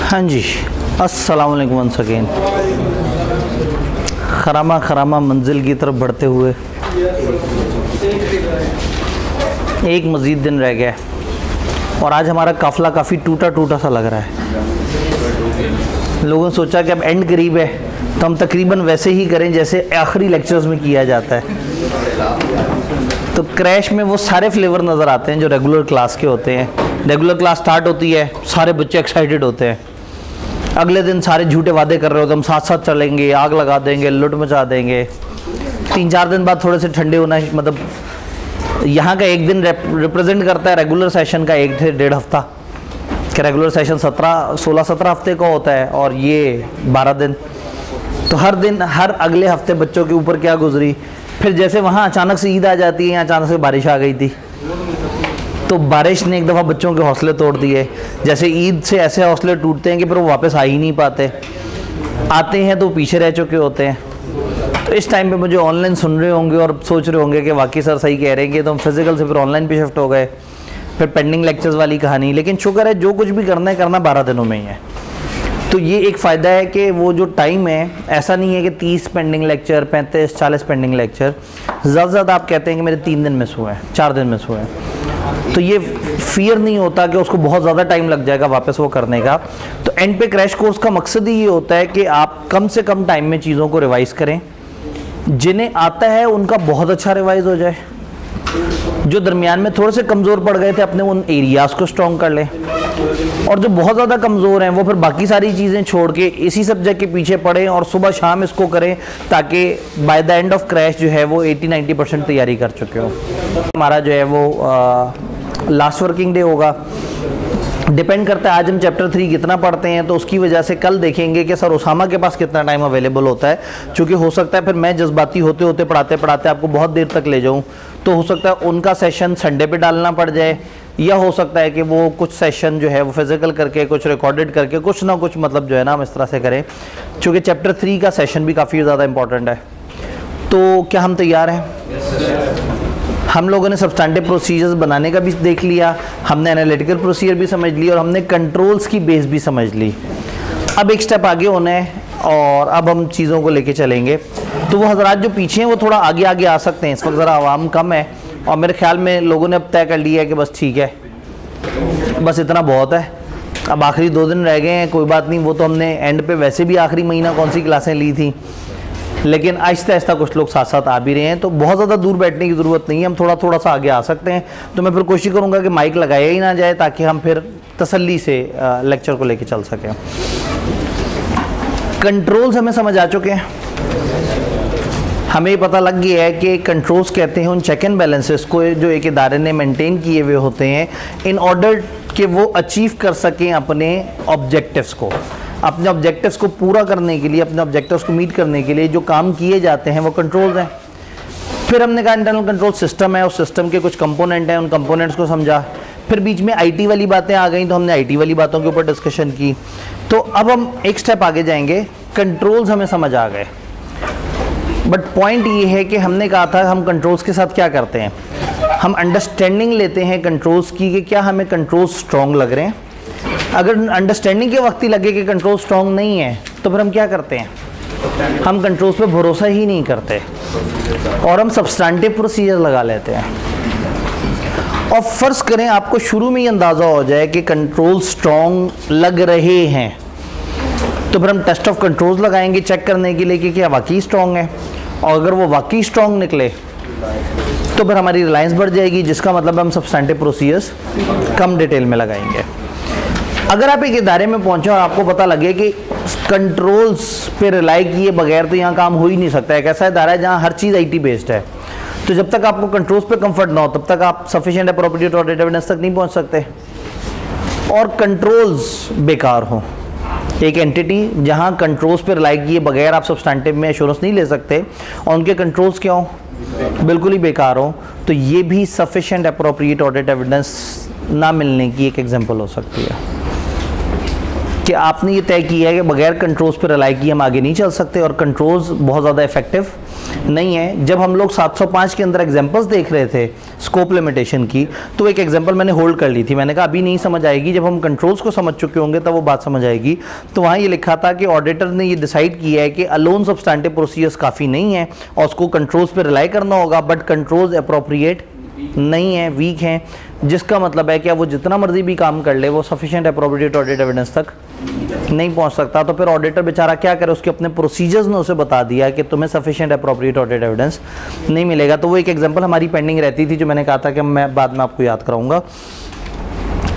हाँ जी, अस्सलाम वालेकुम वंस अगेन। खरामा खरामा मंजिल की तरफ बढ़ते हुए एक मज़ीद दिन रह गया और आज हमारा काफ़िला काफ़ी टूटा टूटा सा लग रहा है। लोगों ने सोचा कि अब एंड करीब है तो हम तकरीबन वैसे ही करें जैसे आखिरी लेक्चर्स में किया जाता है। तो क्रैश में वो सारे फ्लेवर नज़र आते हैं जो रेगुलर क्लास के होते हैं। रेगुलर क्लास स्टार्ट होती है, सारे बच्चे एक्साइटेड होते हैं। अगले दिन सारे झूठे वादे कर रहे होते हैं, हम साथ साथ चलेंगे, आग लगा देंगे, लुट मचा देंगे। 3-4 दिन बाद थोड़े से ठंडे होना, मतलब यहाँ का एक दिन रिप्रेजेंट करता है रेगुलर सेशन का 1 से 1.5 हफ्ता। कि रेगुलर सेशन 16-17 हफ्ते का होता है और ये 12 दिन। तो हर दिन, हर अगले हफ्ते बच्चों के ऊपर क्या गुजरी। फिर जैसे वहाँ अचानक से ईद आ जाती है, यहाँ अचानक से बारिश आ गई थी, तो बारिश ने एक दफ़ा बच्चों के हौसले तोड़ दिए। जैसे ईद से ऐसे हौसले टूटते हैं कि फिर वो वापस आ ही नहीं पाते, आते हैं तो पीछे रह चुके होते हैं। तो इस टाइम पे मुझे ऑनलाइन सुन रहे होंगे और सोच रहे होंगे कि वाकई सर सही कह रहे हैं कि तो हम फिज़िकल से फिर ऑनलाइन पे शिफ्ट हो गए, फिर पेंडिंग लेक्चर्स वाली कहानी। लेकिन शुक्र है जो कुछ भी करना है करना 12 दिनों में ही है। तो ये एक फ़ायदा है कि वो जो टाइम है, ऐसा नहीं है कि 30 पेंडिंग लेक्चर, 35-40 पेंडिंग लेक्चर। ज़्यादा से ज़्यादा आप कहते हैं कि मेरे 3 दिन मिस हुए हैं, 4 दिन मिस हुए हैं। तो ये फियर नहीं होता कि उसको बहुत ज़्यादा टाइम लग जाएगा वापस वो करने का। तो एंड पे क्रैश कोर्स का मकसद ही ये होता है कि आप कम से कम टाइम में चीज़ों को रिवाइज़ करें। जिन्हें आता है उनका बहुत अच्छा रिवाइज़ हो जाए, जो दरमियान में थोड़े से कमज़ोर पड़ गए थे अपने उन एरियाज़ को स्ट्रॉन्ग कर लें, और जो बहुत ज़्यादा कमज़ोर हैं वो फिर बाकी सारी चीज़ें छोड़ के इसी सब्जेक्ट के पीछे पड़ें और सुबह शाम इसको करें, ताकि by the end of crash जो है वो 80-90% तैयारी कर चुके हो। हमारा जो है वो लास्ट वर्किंग डे होगा। डिपेंड करता है आज हम चैप्टर 3 कितना पढ़ते हैं, तो उसकी वजह से कल देखेंगे कि सर उसामा के पास कितना टाइम अवेलेबल होता है। चूँकि हो सकता है फिर मैं जज्बाती होते होते पढ़ाते पढ़ाते आपको बहुत देर तक ले जाऊँ, तो हो सकता है उनका सेशन संडे पे डालना पड़ जाए, या हो सकता है कि वो कुछ सेशन जो है वो फिज़िकल करके, कुछ रिकॉर्डेड करके, कुछ ना कुछ मतलब जो है ना हम इस तरह से करें। चूँकि चैप्टर 3 का सेशन भी काफ़ी ज़्यादा इंपॉर्टेंट है। तो क्या हम तैयार हैं? हम लोगों ने सब्सटैंटिव प्रोसीजर्स बनाने का भी देख लिया, हमने एनालिटिकल प्रोसीजर भी समझ लिया और हमने कंट्रोल्स की बेस भी समझ ली। अब एक स्टेप आगे होना है और अब हम चीज़ों को लेके चलेंगे। तो वो हजरात जो पीछे हैं वो थोड़ा आगे आगे आ सकते हैं। इस वक्त ज़रा आवाम कम है और मेरे ख्याल में लोगों ने अब तय कर लिया है कि बस ठीक है, बस इतना बहुत है। अब आखिरी 2 दिन रह गए हैं, कोई बात नहीं, वो तो हमने एंड पे वैसे भी आखिरी महीना कौन सी क्लासें ली थी, लेकिन आहिस्ता आहिस्ता कुछ लोग साथ साथ आ भी रहे हैं। तो बहुत ज़्यादा दूर बैठने की ज़रूरत नहीं है, हम थोड़ा थोड़ा सा आगे आ सकते हैं। तो मैं फिर कोशिश करूँगा कि माइक लगाया ही ना जाए, ताकि हम फिर तसल्ली से लेक्चर को लेके चल सकें। कंट्रोल्स हमें समझ आ चुके हैं। हमें पता लग गया है कि कंट्रोल्स कहते हैं उन चेक एंड बैलेंसेस को जो एक इदारे ने मेंटेन किए हुए होते हैं, इन ऑर्डर कि वो अचीव कर सकें अपने ऑब्जेक्टिव्स को। अपने ऑब्जेक्टिव्स को पूरा करने के लिए, अपने ऑब्जेक्टिव्स को मीट करने के लिए जो काम किए जाते हैं वो कंट्रोल्स हैं। फिर हमने कहा इंटरनल कंट्रोल सिस्टम है, उस सिस्टम के कुछ कंपोनेंट हैं, उन कंपोनेंट्स को समझा। फिर बीच में आईटी वाली बातें आ गई, तो हमने आईटी वाली बातों के ऊपर डिस्कशन की। तो अब हम एक स्टेप आगे जाएंगे, कंट्रोल्स हमें समझ आ गए, बट पॉइंट ये है कि हमने कहा था हम कंट्रोल्स के साथ क्या करते हैं, हम अंडरस्टैंडिंग लेते हैं कंट्रोल्स की कि क्या हमें कंट्रोल्स स्ट्रॉन्ग लग रहे हैं। अगर अंडरस्टैंडिंग के वक्त ही लगे कि कंट्रोल स्ट्रॉन्ग नहीं है, तो फिर हम क्या करते हैं, हम कंट्रोल्स पे भरोसा ही नहीं करते और हम सब्सटैंटिव प्रोसीजर लगा लेते हैं। और फ़र्ज़ करें आपको शुरू में ही अंदाज़ा हो जाए कि कंट्रोल स्ट्रॉन्ग लग रहे हैं, तो फिर हम टेस्ट ऑफ कंट्रोल्स लगाएंगे चेक करने के लिए कि क्या वाकई स्ट्रॉन्ग है। और अगर वो वाकई स्ट्रॉन्ग निकले तो फिर हमारी रिलायंस बढ़ जाएगी, जिसका मतलब हम सब्सटैंटिव प्रोसीजर्स कम डिटेल में लगाएंगे। अगर आप एक इदारे में पहुंचे और आपको पता लगे कि कंट्रोल्स पे रिलाई किए बगैर तो यहाँ काम हो ही नहीं सकता है, एक ऐसा इदारा है जहाँ हर चीज़ आईटी बेस्ड है, तो जब तक आपको कंट्रोल्स पे कंफर्ट ना हो तब तक आप सफिशिएंट अप्रोप्रिएट ऑडिट एविडेंस तक नहीं पहुँच सकते। और कंट्रोल्स बेकार हों, एक एंटिटी जहाँ कंट्रोल्स पे रिलाई किए बगैर आप सब्सटैंटिव में एश्योरेंस नहीं ले सकते और उनके कंट्रोल्स क्या हों, बिल्कुल ही बेकार हों, तो ये भी सफिशिएंट अप्रोप्रिएट ऑडिट एविडेंस ना मिलने की एक एग्जांपल हो सकती है कि आपने ये तय किया है कि बगैर कंट्रोल्स पर रिलाई किए हम आगे नहीं चल सकते और कंट्रोल्स बहुत ज़्यादा इफेक्टिव नहीं है। जब हम लोग 705 के अंदर एग्जांपल्स देख रहे थे स्कोप लिमिटेशन की, तो एक एग्जांपल मैंने होल्ड कर ली थी, मैंने कहा अभी नहीं समझ आएगी, जब हम कंट्रोल्स को समझ चुके होंगे तब वो बात समझ आएगी। तो वहाँ ये लिखा था कि ऑडिटर ने ये डिसाइड किया है कि अलोन सब्सटैंटिव प्रोसीजर्स काफ़ी नहीं है और उसको कंट्रोल्स पर रिलाई करना होगा, बट कंट्रोल्स अप्रोप्रिएट नहीं है, वीक हैं, जिसका मतलब है कि वो जितना मर्जी भी काम कर ले वो सफिशिएंट अप्रोप्रिएट ऑडिट एविडेंस तक नहीं पहुंच सकता। तो फिर ऑडिटर बेचारा क्या करे, उसके अपने प्रोसीजर्स ने उसे बता दिया कि तुम्हें सफिशिएंट अप्रोप्रिएट ऑडिट एविडेंस नहीं मिलेगा। तो वो एक एग्जांपल हमारी पेंडिंग रहती थी जो मैंने कहा था कि मैं बाद में आपको याद कराऊंगा।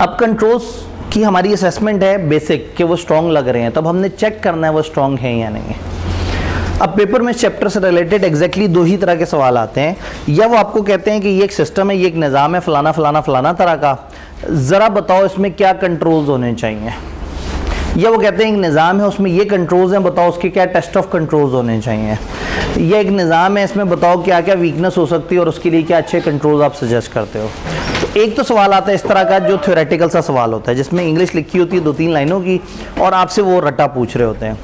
अब कंट्रोल्स की हमारी असेसमेंट है बेसिक कि वो स्ट्रॉन्ग लग रहे हैं, तब हमने चेक करना है वो स्ट्रॉन्ग है या नहीं है। अब पेपर में चैप्टर से रिलेटेड एग्जैक्टली दो ही तरह के सवाल आते हैं, या वो आपको कहते हैं कि ये एक सिस्टम है, ये एक निज़ाम है फलाना फलाना फलाना तरह का, ज़रा बताओ इसमें क्या कंट्रोल्स होने चाहिए, या वो कहते हैं एक निज़ाम है उसमें ये कंट्रोल्स हैं, बताओ उसके क्या टेस्ट ऑफ कंट्रोल्स होने चाहिए, या एक निज़ाम है इसमें बताओ क्या क्या वीकनेस हो सकती है और उसके लिए क्या अच्छे कंट्रोल्स आप सजेस्ट करते हो। तो एक तो सवाल आता है इस तरह का जो थ्योरेटिकल सा सवाल होता है जिसमें इंग्लिश लिखी होती है 2-3 लाइनों की और आपसे वो रट्टा पूछ रहे होते हैं।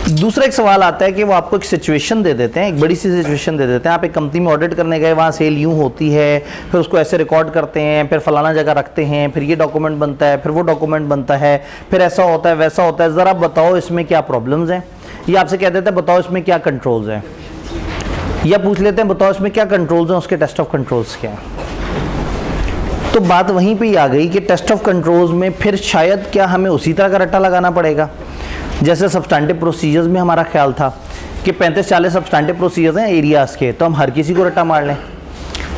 दूसरा एक सवाल आता है कि वो आपको एक सिचुएशन दे देते हैं, एक बड़ी सी सिचुएशन दे देते हैं, आप एक कंपनी में ऑडिट करने गए, वहाँ सेल यूँ होती है, फिर उसको ऐसे रिकॉर्ड करते हैं, फिर फलाना जगह रखते हैं, फिर ये डॉक्यूमेंट बनता है, फिर वो डॉक्यूमेंट बनता है, फिर ऐसा होता है वैसा होता है, ज़रा बताओ इसमें क्या प्रॉब्लम्स हैं। ये आपसे कह देते हैं बताओ इसमें क्या कंट्रोल्स हैं, या पूछ लेते हैं बताओ इसमें क्या कंट्रोल्स हैं, उसके टेस्ट ऑफ कंट्रोल्स क्या हैं। तो बात वहीं पर ही आ गई कि टेस्ट ऑफ कंट्रोल्स में फिर शायद क्या हमें उसी तरह का रट्टा लगाना पड़ेगा जैसे सब्सटैंटिव प्रोसीजर्स में हमारा ख्याल था कि 35-40 सब्सटैंटिव प्रोसीजर्स हैं एरियाज़ के, तो हम हर किसी को रट्टा मार लें।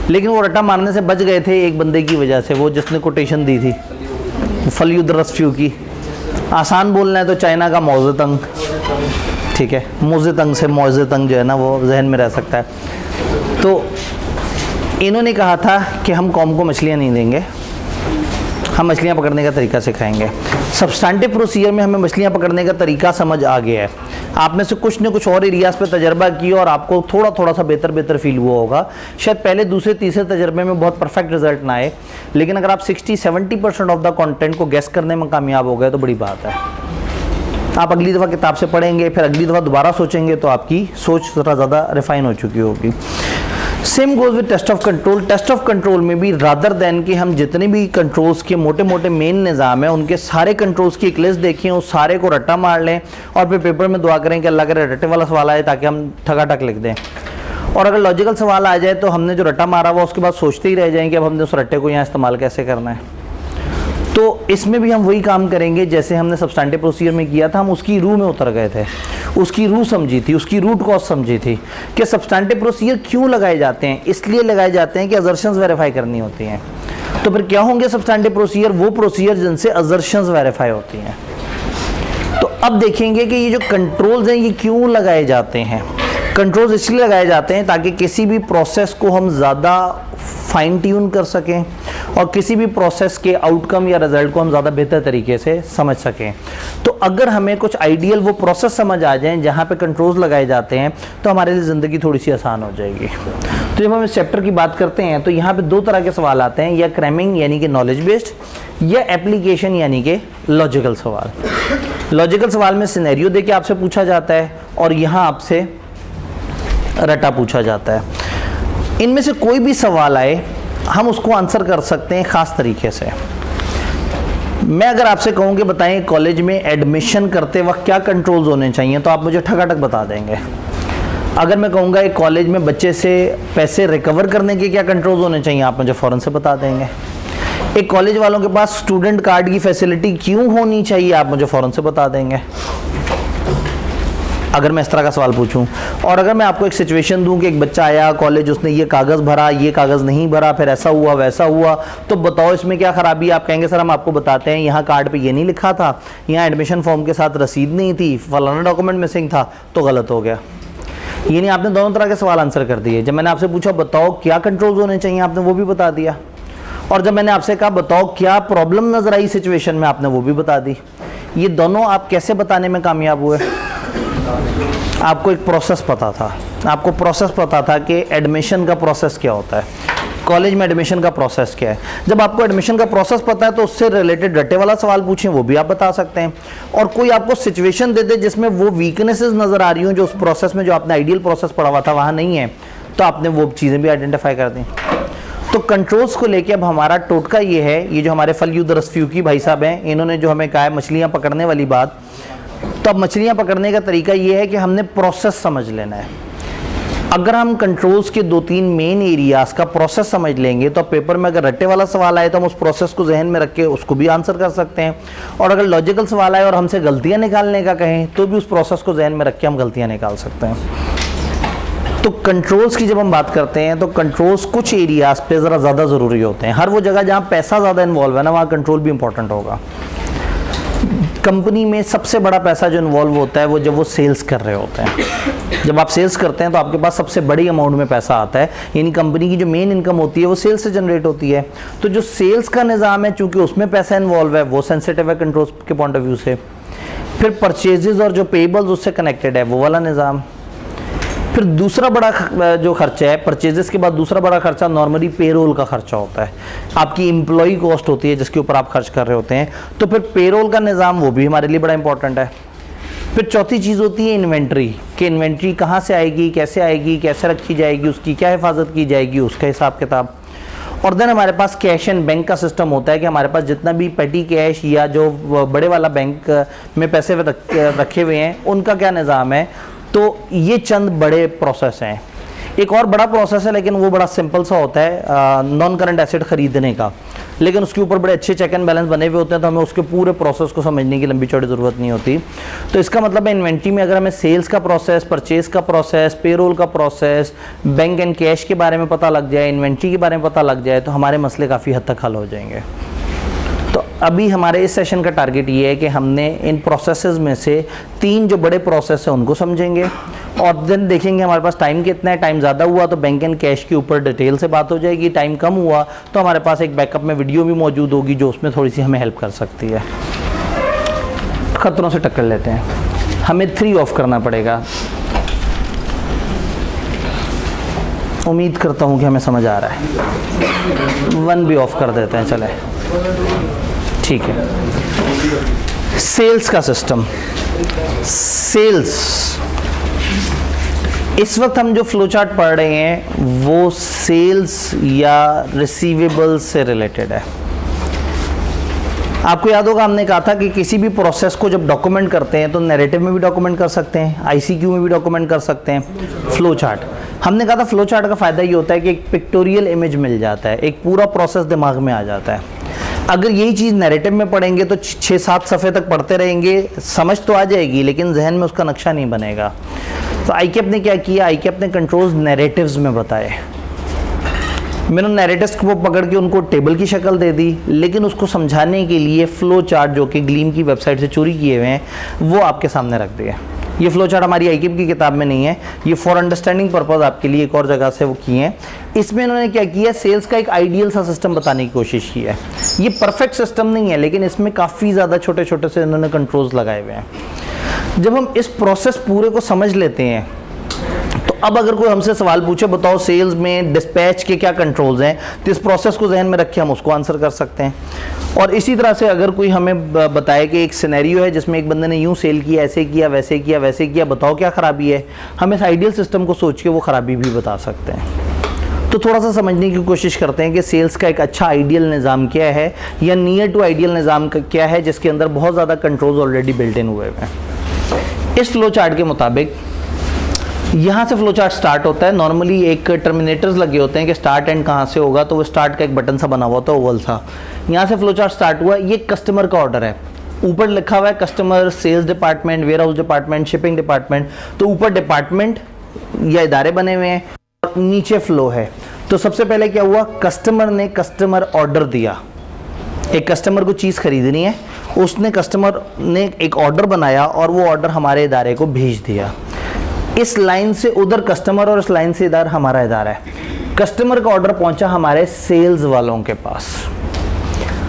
लेकिन वो रट्टा मारने से बच गए थे एक बंदे की वजह से, वो जिसने कोटेशन दी थी फलयुद्ध रस्फ्यू की। आसान बोलना है तो चाइना का मौजे तंग, ठीक है, मोजे तंग से मौजे तंग जो है ना वो जहन में रह सकता है। तो इन्होंने कहा था कि हम कौम को मछलियाँ नहीं देंगे, हम मछलियाँ पकड़ने का तरीका सिखाएंगे। सब्सटैंटिव प्रोसीजर में हमें मछलियाँ पकड़ने का तरीका समझ आ गया है। आप में से कुछ ने कुछ और एरियाज़ पे तजर्बा किया और आपको थोड़ा थोड़ा सा बेहतर फील हुआ होगा। शायद पहले दूसरे तीसरे तजर्बे में बहुत परफेक्ट रिजल्ट ना आए, लेकिन अगर आप 60-70% ऑफ द कंटेंट को गेस करने में कामयाब हो गए तो बड़ी बात है। आप अगली दफ़ा किताब से पढ़ेंगे, फिर अगली दफ़ा दोबारा सोचेंगे तो आपकी सोच थोड़ा ज़्यादा रिफाइन हो चुकी होगी। Same goes with test of control. Test of control में भी रादर देन कि हम जितने भी कंट्रोल्स के मोटे मोटे मेन निज़ाम है उनके सारे कंट्रोल्स की एक लिस्ट देखें, उस सारे को रट्टा मार लें और फिर पेपर में दुआ करें कि अल्लाह करे रट्टे वाला सवाल आए ताकि हम ठगाठक लिख दें। और अगर लॉजिकल सवाल आ जाए तो हमने जो रट्टा मारा हुआ उसके बाद सोचते ही रह जाएंगे अब हमने उस रट्टे को यहाँ इस्तेमाल कैसे करना है। तो इसमें भी हम वही काम करेंगे जैसे हमने सब्सटैंटिव प्रोसीजर में किया था, हम उसकी रूह में उतर गए थे, उसकी रूह समझी थी, उसकी रूट कॉज समझी थी कि सब्सटैंटिव प्रोसीजर क्यों लगाए जाते हैं। इसलिए लगाए जाते हैं कि अजर्शंस वेरीफाई करनी होती हैं। तो फिर क्या होंगे सब्सटैंटिव प्रोसीजर? वो प्रोसीजर जिनसे अजर्शंस वेरीफाई होती हैं। तो अब देखेंगे कि ये जो कंट्रोल्स हैं ये क्यों लगाए जाते हैं। कंट्रोल्स इसलिए लगाए जाते हैं ताकि किसी भी प्रोसेस को हम ज़्यादा फाइन ट्यून कर सकें और किसी भी प्रोसेस के आउटकम या रिजल्ट को हम ज़्यादा बेहतर तरीके से समझ सकें। तो अगर हमें कुछ आइडियल वो प्रोसेस समझ आ जाएं जहाँ पे कंट्रोल्स लगाए जाते हैं तो हमारे लिए ज़िंदगी थोड़ी सी आसान हो जाएगी। तो जब हम इस चैप्टर की बात करते हैं तो यहाँ पे दो तरह के सवाल आते हैं, या क्रैमिंग यानी कि नॉलेज बेस्ड, या एप्लीकेशन यानी कि लॉजिकल सवाल। लॉजिकल सवाल में सिनेरियो दे के आपसे पूछा जाता है और यहाँ आपसे रटा पूछा जाता है। इनमें से कोई भी सवाल आए हम उसको आंसर कर सकते हैं ख़ास तरीके से। मैं अगर आपसे कहूँ कि बताएं कॉलेज में एडमिशन करते वक्त क्या कंट्रोल्स होने चाहिए तो आप मुझे ठगाठक बता देंगे। अगर मैं कहूँगा एक कॉलेज में बच्चे से पैसे रिकवर करने के क्या कंट्रोल्स होने चाहिए आप मुझे फ़ौरन से बता देंगे। एक कॉलेज वालों के पास स्टूडेंट कार्ड की फैसिलिटी क्यों होनी चाहिए आप मुझे फ़ौरन से बता देंगे अगर मैं इस तरह का सवाल पूछूं। और अगर मैं आपको एक सिचुएशन दूं कि एक बच्चा आया कॉलेज, उसने ये कागज़ भरा, ये कागज़ नहीं भरा, फिर ऐसा हुआ वैसा हुआ, तो बताओ इसमें क्या ख़राबी। आप कहेंगे सर हम आपको बताते हैं, यहाँ कार्ड पे ये नहीं लिखा था, यहाँ एडमिशन फॉर्म के साथ रसीद नहीं थी, फलाना डॉक्यूमेंट मिसिंग था, तो गलत हो गया। ये नहीं, आपने दोनों तरह के सवाल आंसर कर दिए। जब मैंने आपसे पूछा बताओ क्या कंट्रोल्स होने चाहिए, आपने वो भी बता दिया। और जब मैंने आपसे कहा बताओ क्या प्रॉब्लम नज़र आई सिचुएशन में, आपने वो भी बता दी। ये दोनों आप कैसे बताने में कामयाब हुए? आपको एक प्रोसेस पता था, आपको प्रोसेस पता था कि एडमिशन का प्रोसेस क्या होता है, कॉलेज में एडमिशन का प्रोसेस क्या है। जब आपको एडमिशन का प्रोसेस पता है तो उससे रिलेटेड रट्टे वाला सवाल पूछें, वो भी आप बता सकते हैं। और कोई आपको सिचुएशन दे दे जिसमें वो वीकनेसेस नज़र आ रही हो जो उस प्रोसेस में, जो आपने आइडियल प्रोसेस पढ़ा हुआ था वहाँ नहीं है, तो आपने वो चीज़ें भी आइडेंटिफाई कर दी। तो कंट्रोल्स को लेके अब हमारा टोटका ये है, ये जो हमारे फलयूद रसफ्यूकी भाई साहब हैं, इन्होंने जो हमें कहा है मछलियाँ पकड़ने वाली बात, तो अब मछलियाँ पकड़ने का तरीका ये है कि हमने प्रोसेस समझ लेना है। अगर हम कंट्रोल्स के 2-3 मेन एरियाज का प्रोसेस समझ लेंगे तो पेपर में अगर रट्टे वाला सवाल आए तो हम उस प्रोसेस को जहन में रख के उसको भी आंसर कर सकते हैं, और अगर लॉजिकल सवाल आए और हमसे गलतियाँ निकालने का कहें तो भी उस प्रोसेस को जहन में रख के हम गलतियाँ निकाल सकते हैं। तो कंट्रोल्स की जब हम बात करते हैं तो कंट्रोल्स कुछ एरियाज पे ज़रा ज़्यादा ज़रूरी होते हैं। हर वो जगह जहाँ पैसा ज़्यादा इन्वॉल्व है ना, वहाँ कंट्रोल भी इंपॉर्टेंट होगा। कंपनी में सबसे बड़ा पैसा जो इन्वॉल्व होता है वो जब वो सेल्स कर रहे होते हैं। जब आप सेल्स करते हैं तो आपके पास सबसे बड़ी अमाउंट में पैसा आता है, यानी कंपनी की जो मेन इनकम होती है वो सेल्स से जनरेट होती है। तो जो सेल्स का निज़ाम है, चूँकि उसमें पैसा इन्वॉल्व है, वो सेंसिटिव है कंट्रोल्स के पॉइंट ऑफ व्यू से। फिर परचेजेस और जो पेबल्स उससे कनेक्टेड है वो वाला निज़ाम। फिर दूसरा बड़ा जो खर्चा है परचेजेस के बाद, दूसरा बड़ा खर्चा नॉर्मली पेरोल का खर्चा होता है। आपकी एम्प्लॉई कॉस्ट होती है जिसके ऊपर आप खर्च कर रहे होते हैं, तो फिर पेरोल का निज़ाम वो भी हमारे लिए बड़ा इंपॉर्टेंट है। फिर चौथी चीज़ होती है इन्वेंट्री, कि इन्वेंट्री कहाँ से आएगी, कैसे रखी जाएगी, उसकी क्या हिफाजत की जाएगी, उसका हिसाब किताब। और देन हमारे पास कैश एंड बैंक का सिस्टम होता है कि हमारे पास जितना भी पेटी कैश या जो बड़े वाला बैंक में पैसे रखे हुए हैं उनका क्या निज़ाम है। तो ये चंद बड़े प्रोसेस हैं। एक और बड़ा प्रोसेस है लेकिन वो बड़ा सिंपल सा होता है, नॉन करंट एसेट खरीदने का, लेकिन उसके ऊपर बड़े अच्छे चेक एंड बैलेंस बने हुए होते हैं, तो हमें उसके पूरे प्रोसेस को समझने की लंबी चौड़ी ज़रूरत नहीं होती। तो इसका मतलब है इन्वेंट्री में अगर हमें सेल्स का प्रोसेस, परचेज का प्रोसेस, पेरोल का प्रोसेस, बैंक एंड कैश के बारे में पता लग जाए, इन्वेंट्री के बारे में पता लग जाए, तो हमारे मसले काफ़ी हद तक हल हो जाएंगे। तो अभी हमारे इस सेशन का टारगेट ये है कि हमने इन प्रोसेसेस में से 3 जो बड़े प्रोसेस हैं उनको समझेंगे, और देन देखेंगे हमारे पास टाइम कितना है। टाइम ज़्यादा हुआ तो बैंक एंड कैश के ऊपर डिटेल से बात हो जाएगी, टाइम कम हुआ तो हमारे पास एक बैकअप में वीडियो भी मौजूद होगी जो उसमें थोड़ी सी हमें हेल्प कर सकती है। खतरों से टक्कर लेते हैं, हमें 3 ऑफ करना पड़ेगा। उम्मीद करता हूँ कि हमें समझ आ रहा है। 1 भी ऑफ कर देते हैं, चले ठीक है। सेल्स का सिस्टम, सेल्स इस वक्त हम जो फ्लो चार्ट पढ़ रहे हैं वो सेल्स या रिसीवेबल्स से रिलेटेड है। आपको याद होगा हमने कहा था कि किसी भी प्रोसेस को जब डॉक्यूमेंट करते हैं तो नैरेटिव में भी डॉक्यूमेंट कर सकते हैं, आईसीक्यू में भी डॉक्यूमेंट कर सकते हैं, फ्लो चार्ट। हमने कहा था फ्लो चार्ट का फ़ायदा ये होता है कि एक पिक्टोरियल इमेज मिल जाता है, एक पूरा प्रोसेस दिमाग में आ जाता है। अगर यही चीज़ नैरेटिव में पढ़ेंगे तो 6-7 सफ़े तक पढ़ते रहेंगे, समझ तो आ जाएगी लेकिन जहन में उसका नक्शा नहीं बनेगा। तो आईकेप ने क्या किया, आईकेप ने कंट्रोल्स नैरेटिव्स में बताए। मैंने नैरेटिव्स को पकड़ के उनको टेबल की शक्ल दे दी, लेकिन उसको समझाने के लिए फ्लो चार्ट जो कि ग्लीम की वेबसाइट से चोरी किए हुए हैं वो आपके सामने रख दिए। ये फ्लो चार्ट हमारी आईकेप की किताब में नहीं है, ये फॉर अंडरस्टैंडिंग पर्पज़ आपके लिए एक और जगह से वो किए हैं। इसमें इन्होंने क्या किया, सेल्स का एक आइडियल सा सिस्टम बताने की कोशिश की है। ये परफेक्ट सिस्टम नहीं है लेकिन इसमें काफ़ी ज़्यादा छोटे छोटे से इन्होंने कंट्रोल्स लगाए हुए हैं। जब हम इस प्रोसेस पूरे को समझ लेते हैं तो अब अगर कोई हमसे सवाल पूछे बताओ सेल्स में डिस्पैच के क्या कंट्रोल्स हैं, तो इस प्रोसेस को जहन में रखे हम उसको आंसर कर सकते हैं। और इसी तरह से अगर कोई हमें बताए कि एक सिनेरियो है जिसमें एक बंदे ने यूं सेल किया, ऐसे किया, वैसे किया, वैसे किया, बताओ क्या ख़राबी है, हम इस आइडियल सिस्टम को सोच के वो ख़राबी भी बता सकते हैं। तो थोड़ा सा समझने की कोशिश करते हैं कि सेल्स का एक अच्छा आइडियल निज़ाम क्या है या नियर टू आइडियल निज़ाम क्या है जिसके अंदर बहुत ज़्यादा कंट्रोल्स ऑलरेडी बिल्ट इन हुए हैं। इस फ्लो चार्ट के मुताबिक यहाँ से फ्लो चार्ट स्टार्ट होता है। नॉर्मली एक टर्मिनेटर्स लगे होते हैं कि स्टार्ट एंड कहाँ से होगा, तो वो स्टार्ट का एक बटन सा बना हुआ होता है ओवल सा। यहाँ से फ्लो चार्ट स्टार्ट हुआ, ये कस्टमर का ऑर्डर है, ऊपर लिखा हुआ है customer, sales department, warehouse department, shipping department. तो ऊपर डिपार्टमेंट या इदारे बने हुए हैं और नीचे फ्लो है। तो सबसे पहले क्या हुआ, कस्टमर ने कस्टमर ऑर्डर दिया। एक कस्टमर को चीज़ खरीदनी है, उसने कस्टमर ने एक ऑर्डर बनाया और वो ऑर्डर हमारे इदारे को भेज दिया। इस लाइन से उधर कस्टमर और इस लाइन से इधर हमारा इदारा है। कस्टमर का ऑर्डर पहुंचा हमारे सेल्स वालों के पास।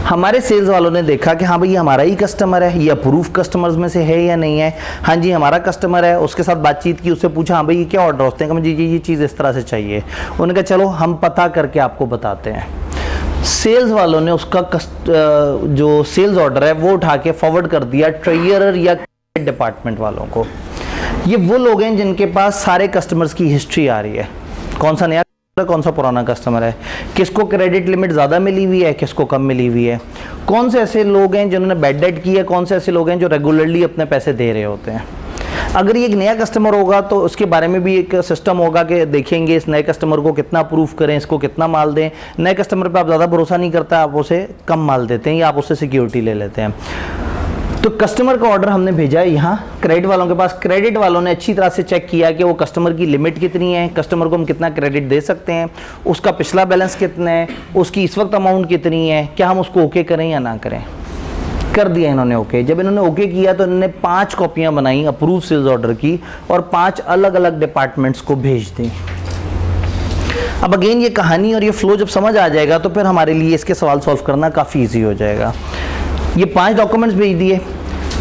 हमारे सेल्स वालों ने देखा कि हाँ भाई ये हमारा ही कस्टमर है, ये अप्रूव कस्टमर्स में से है या नहीं है। हाँ जी हमारा कस्टमर है, उसके साथ बातचीत की, उससे पूछा हाँ भाई ये क्या ऑर्डर होते हैं, कहा जी ये चीज़ इस तरह से चाहिए। उन्होंने कहा चलो हम पता करके आपको बताते हैं। सेल्स वालों ने उसका जो सेल्स ऑर्डर है वो उठा के फॉरवर्ड कर दिया ट्रेजरर या डिपार्टमेंट वालों को। ये वो लोग हैं जिनके पास सारे कस्टमर्स की हिस्ट्री आ रही है, कौन सा नया कौन सा पुराना कस्टमर है, किसको क्रेडिट लिमिट ज़्यादा मिली हुई है, किसको कम मिली हुई है, कौन से ऐसे लोग हैं जिन्होंने बैड डेट की है, कौन से ऐसे लोग हैं जो रेगुलरली अपने पैसे दे रहे होते हैं। अगर ये एक नया कस्टमर होगा तो उसके बारे में भी एक सिस्टम होगा कि देखेंगे इस नए कस्टमर को कितना अप्रूव करें, इसको कितना माल दें। नए कस्टमर पे आप ज़्यादा भरोसा नहीं करता, आप उसे कम माल देते हैं या आप उससे सिक्योरिटी ले लेते हैं। तो कस्टमर का ऑर्डर हमने भेजा है यहाँ क्रेडिट वालों के पास। क्रेडिट वालों ने अच्छी तरह से चेक किया कि वो कस्टमर की लिमिट कितनी है, कस्टमर को हम कितना क्रेडिट दे सकते हैं, उसका पिछला बैलेंस कितना है, उसकी इस वक्त अमाउंट कितनी है, क्या हम उसको ओके करें या ना करें। कर दिया इन्होंने ओके। जब इन्होंने ओके किया तो इन्होंने 5 कॉपियाँ बनाई अप्रूव सेल्स ऑर्डर की और 5 अलग अलग डिपार्टमेंट्स को भेज दी। अब अगेन ये कहानी और ये फ्लो जब समझ आ जाएगा तो फिर हमारे लिए इसके सवाल सॉल्व करना काफ़ी ईजी हो जाएगा। ये 5 डॉक्यूमेंट्स भेज दिए।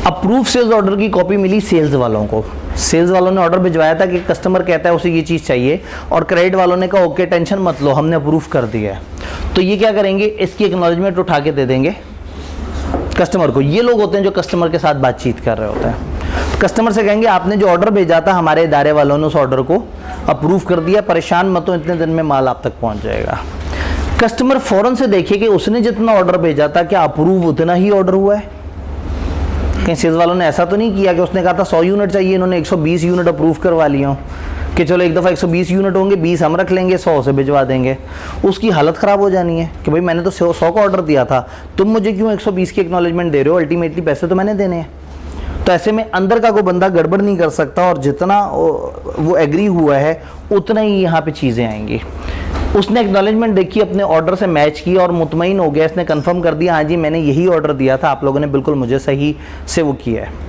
अप्रूव सेल्स ऑर्डर की कॉपी मिली सेल्स वालों को। सेल्स वालों ने ऑर्डर भिजवाया था कि कस्टमर कहता है उसे ये चीज़ चाहिए, और क्रेडिट वालों ने कहा ओके टेंशन मत लो हमने अप्रूव कर दिया है। तो ये क्या करेंगे, इसकी एक्नॉलेजमेंट उठा के दे देंगे कस्टमर को। ये लोग होते हैं जो कस्टमर के साथ बातचीत कर रहे होते हैं। कस्टमर से कहेंगे आपने जो ऑर्डर भेजा था हमारे इदारे वालों ने उस ऑर्डर को अप्रूव कर दिया, परेशान मत हो, इतने दिन में माल आप तक पहुंच जाएगा। कस्टमर फौरन से देखे कि उसने जितना ऑर्डर भेजा था क्या अप्रूव उतना ही ऑर्डर हुआ है। कहीं सेल्स वालों ने ऐसा तो नहीं किया कि उसने कहा था 100 यूनिट चाहिए, इन्होंने 120 यूनिट अप्रूव करवा लिया कि चलो एक दफ़ा 120 यूनिट होंगे, 20 हम रख लेंगे, 100 से भिजवा देंगे। उसकी हालत ख़राब हो जानी है कि भाई मैंने तो 100 का ऑर्डर दिया था, तुम मुझे क्यों 120 की एक्नॉलेजमेंट दे रहे हो, अल्टीमेटली पैसे तो मैंने देने हैं। तो ऐसे में अंदर का कोई बंदा गड़बड़ नहीं कर सकता और जितना वो एग्री हुआ है उतना ही यहाँ पे चीज़ें आएंगी। उसने एक्नॉलेजमेंट देखी, अपने ऑर्डर से मैच की और मुतमईन हो गया, इसने कंफर्म कर दिया हाँ जी मैंने यही ऑर्डर दिया था, आप लोगों ने बिल्कुल मुझे सही से वो किया है।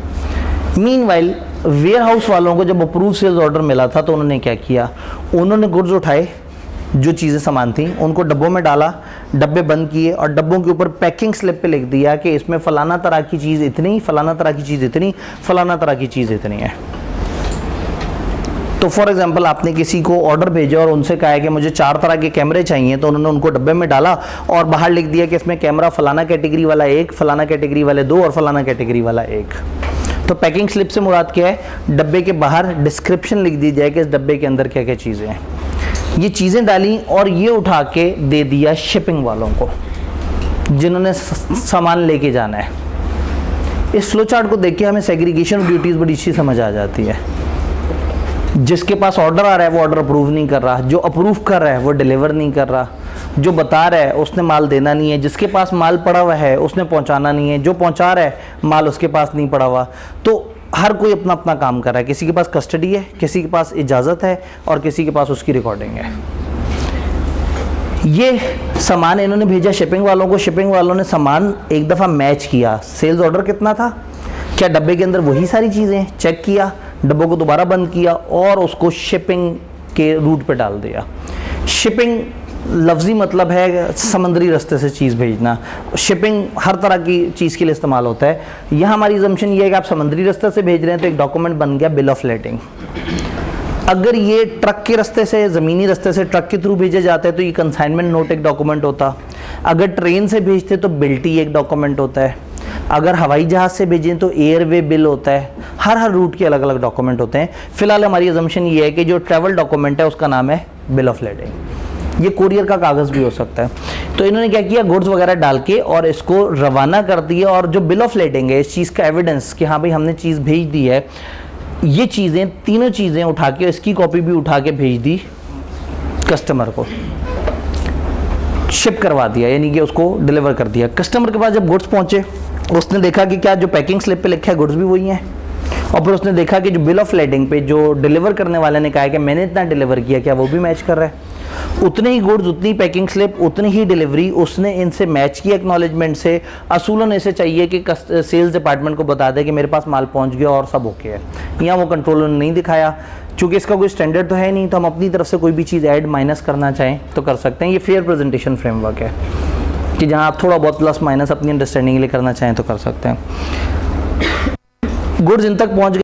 मीनवाइल वेयर हाउस वालों को जब अप्रूव सेल्स ऑर्डर मिला था तो उन्होंने क्या किया, उन्होंने गुड्स उठाए, जो चीज़ें सामान थी उनको डब्बों में डाला, डब्बे बंद किए और डब्बों के ऊपर पैकिंग स्लिप पे लिख दिया कि इसमें फ़लाना तरह की चीज़ इतनी, फ़लाना तरह की चीज़ इतनी, फ़लाना तरह की चीज़ इतनी है। तो फॉर एग्जांपल आपने किसी को ऑर्डर भेजा और उनसे कहा है कि मुझे 4 तरह के कैमरे चाहिए, तो उन्होंने उनको डब्बे में डाला और बाहर लिख दिया कि इसमें कैमरा फ़लाना कैटेगरी वाला 1, फ़लाना कैटेगरी वाले 2 और फ़लाना कैटेगरी वाला 1। तो पैकिंग स्लिप से मुराद क्या है, डब्बे के बाहर डिस्क्रिप्शन लिख दी जाए कि इस डब्बे के अंदर क्या क्या चीज़ें हैं। ये चीज़ें डाली और ये उठा के दे दिया शिपिंग वालों को जिन्होंने सामान लेके जाना है। इस फ्लो चार्ट को देख के हमें सेग्रीगेशन ड्यूटीज़ बड़ी अच्छी समझ आ जाती है। जिसके पास ऑर्डर आ रहा है वो ऑर्डर अप्रूव नहीं कर रहा, जो अप्रूव कर रहा है वो डिलीवर नहीं कर रहा, जो बता रहा है उसने माल देना नहीं है, जिसके पास माल पड़ा हुआ है उसने पहुंचाना नहीं है, जो पहुंचा रहा है माल उसके पास नहीं पड़ा हुआ। तो हर कोई अपना अपना काम कर रहा है, किसी के पास कस्टडी है, किसी के पास इजाज़त है और किसी के पास उसकी रिकॉर्डिंग है। ये सामान इन्होंने भेजा शिपिंग वालों को, शिपिंग वालों ने सामान एक दफ़ा मैच किया, सेल्स ऑर्डर कितना था, क्या डब्बे के अंदर वही सारी चीज़ें, चेक किया, डब्बों को दोबारा बंद किया और उसको शिपिंग के रूट पे डाल दिया। शिपिंग लफ्ज़ी मतलब है समंदरी रास्ते से चीज़ भेजना। शिपिंग हर तरह की चीज़ के लिए इस्तेमाल होता है। यहाँ हमारी assumption ये है कि आप समंदरी रास्ते से भेज रहे हैं तो एक डॉक्यूमेंट बन गया बिल ऑफ लेडिंग। अगर ये ट्रक के रास्ते से, ज़मीनी रास्ते से ट्रक के थ्रू भेजे जाते हैं तो ये कंसाइनमेंट नोट एक डॉक्यूमेंट होता। अगर ट्रेन से भेजते तो बिल टी एक डॉक्यूमेंट होता है। अगर हवाई जहाज़ से भेजें तो एयरवे बिल होता है। हर रूट के अलग अलग डॉक्यूमेंट होते हैं। फिलहाल हमारी असम्पशन ये है कि जो ट्रैवल डॉक्यूमेंट है उसका नाम है बिल ऑफ लेडिंग। ये कोरियर का कागज़ भी हो सकता है। तो इन्होंने क्या किया, गुड्स वगैरह डाल के और इसको रवाना कर दिया। और जो बिल ऑफ लेडिंग है, इस चीज़ का एविडेंस कि हाँ भाई हमने चीज़ भेज दी है, ये चीज़ें, तीनों चीज़ें उठा के, इसकी कॉपी भी उठा के भेज दी कस्टमर को, शिप करवा दिया, यानी कि उसको डिलीवर कर दिया। कस्टमर के पास जब गुड्स पहुँचे उसने देखा कि क्या जो पैकिंग स्लिप पे लिखा है गुड्स भी वही हैं, और फिर उसने देखा कि जो बिल ऑफ लेडिंग पे जो डिलीवर करने वाले ने कहा है कि मैंने इतना डिलीवर किया, क्या वो भी मैच कर रहा है। उतने ही गुड्स, उतनी पैकिंग स्लिप, उतनी ही डिलीवरी उसने इनसे मैच की एक्नॉलेजमेंट से। असूलन इसे चाहिए कि सेल्स डिपार्टमेंट को बता दे कि मेरे पास माल पहुंच गया और सब ओके है। यहाँ वो कंट्रोलर ने नहीं दिखाया, चूँकि इसका कोई स्टैंडर्ड तो है नहीं, तो हम अपनी तरफ से कोई भी चीज़ ऐड माइनस करना चाहें तो कर सकते हैं। ये फेयर प्रेजेंटेशन फ्रेमवर्क है। कि जहाँ आप थोड़ा बहुत प्लस माइनस अपनी अंडरस्टैंडिंग के लिए करना चाहें तो कर सकते हैं। गुड्स इन तक पहुंच गए।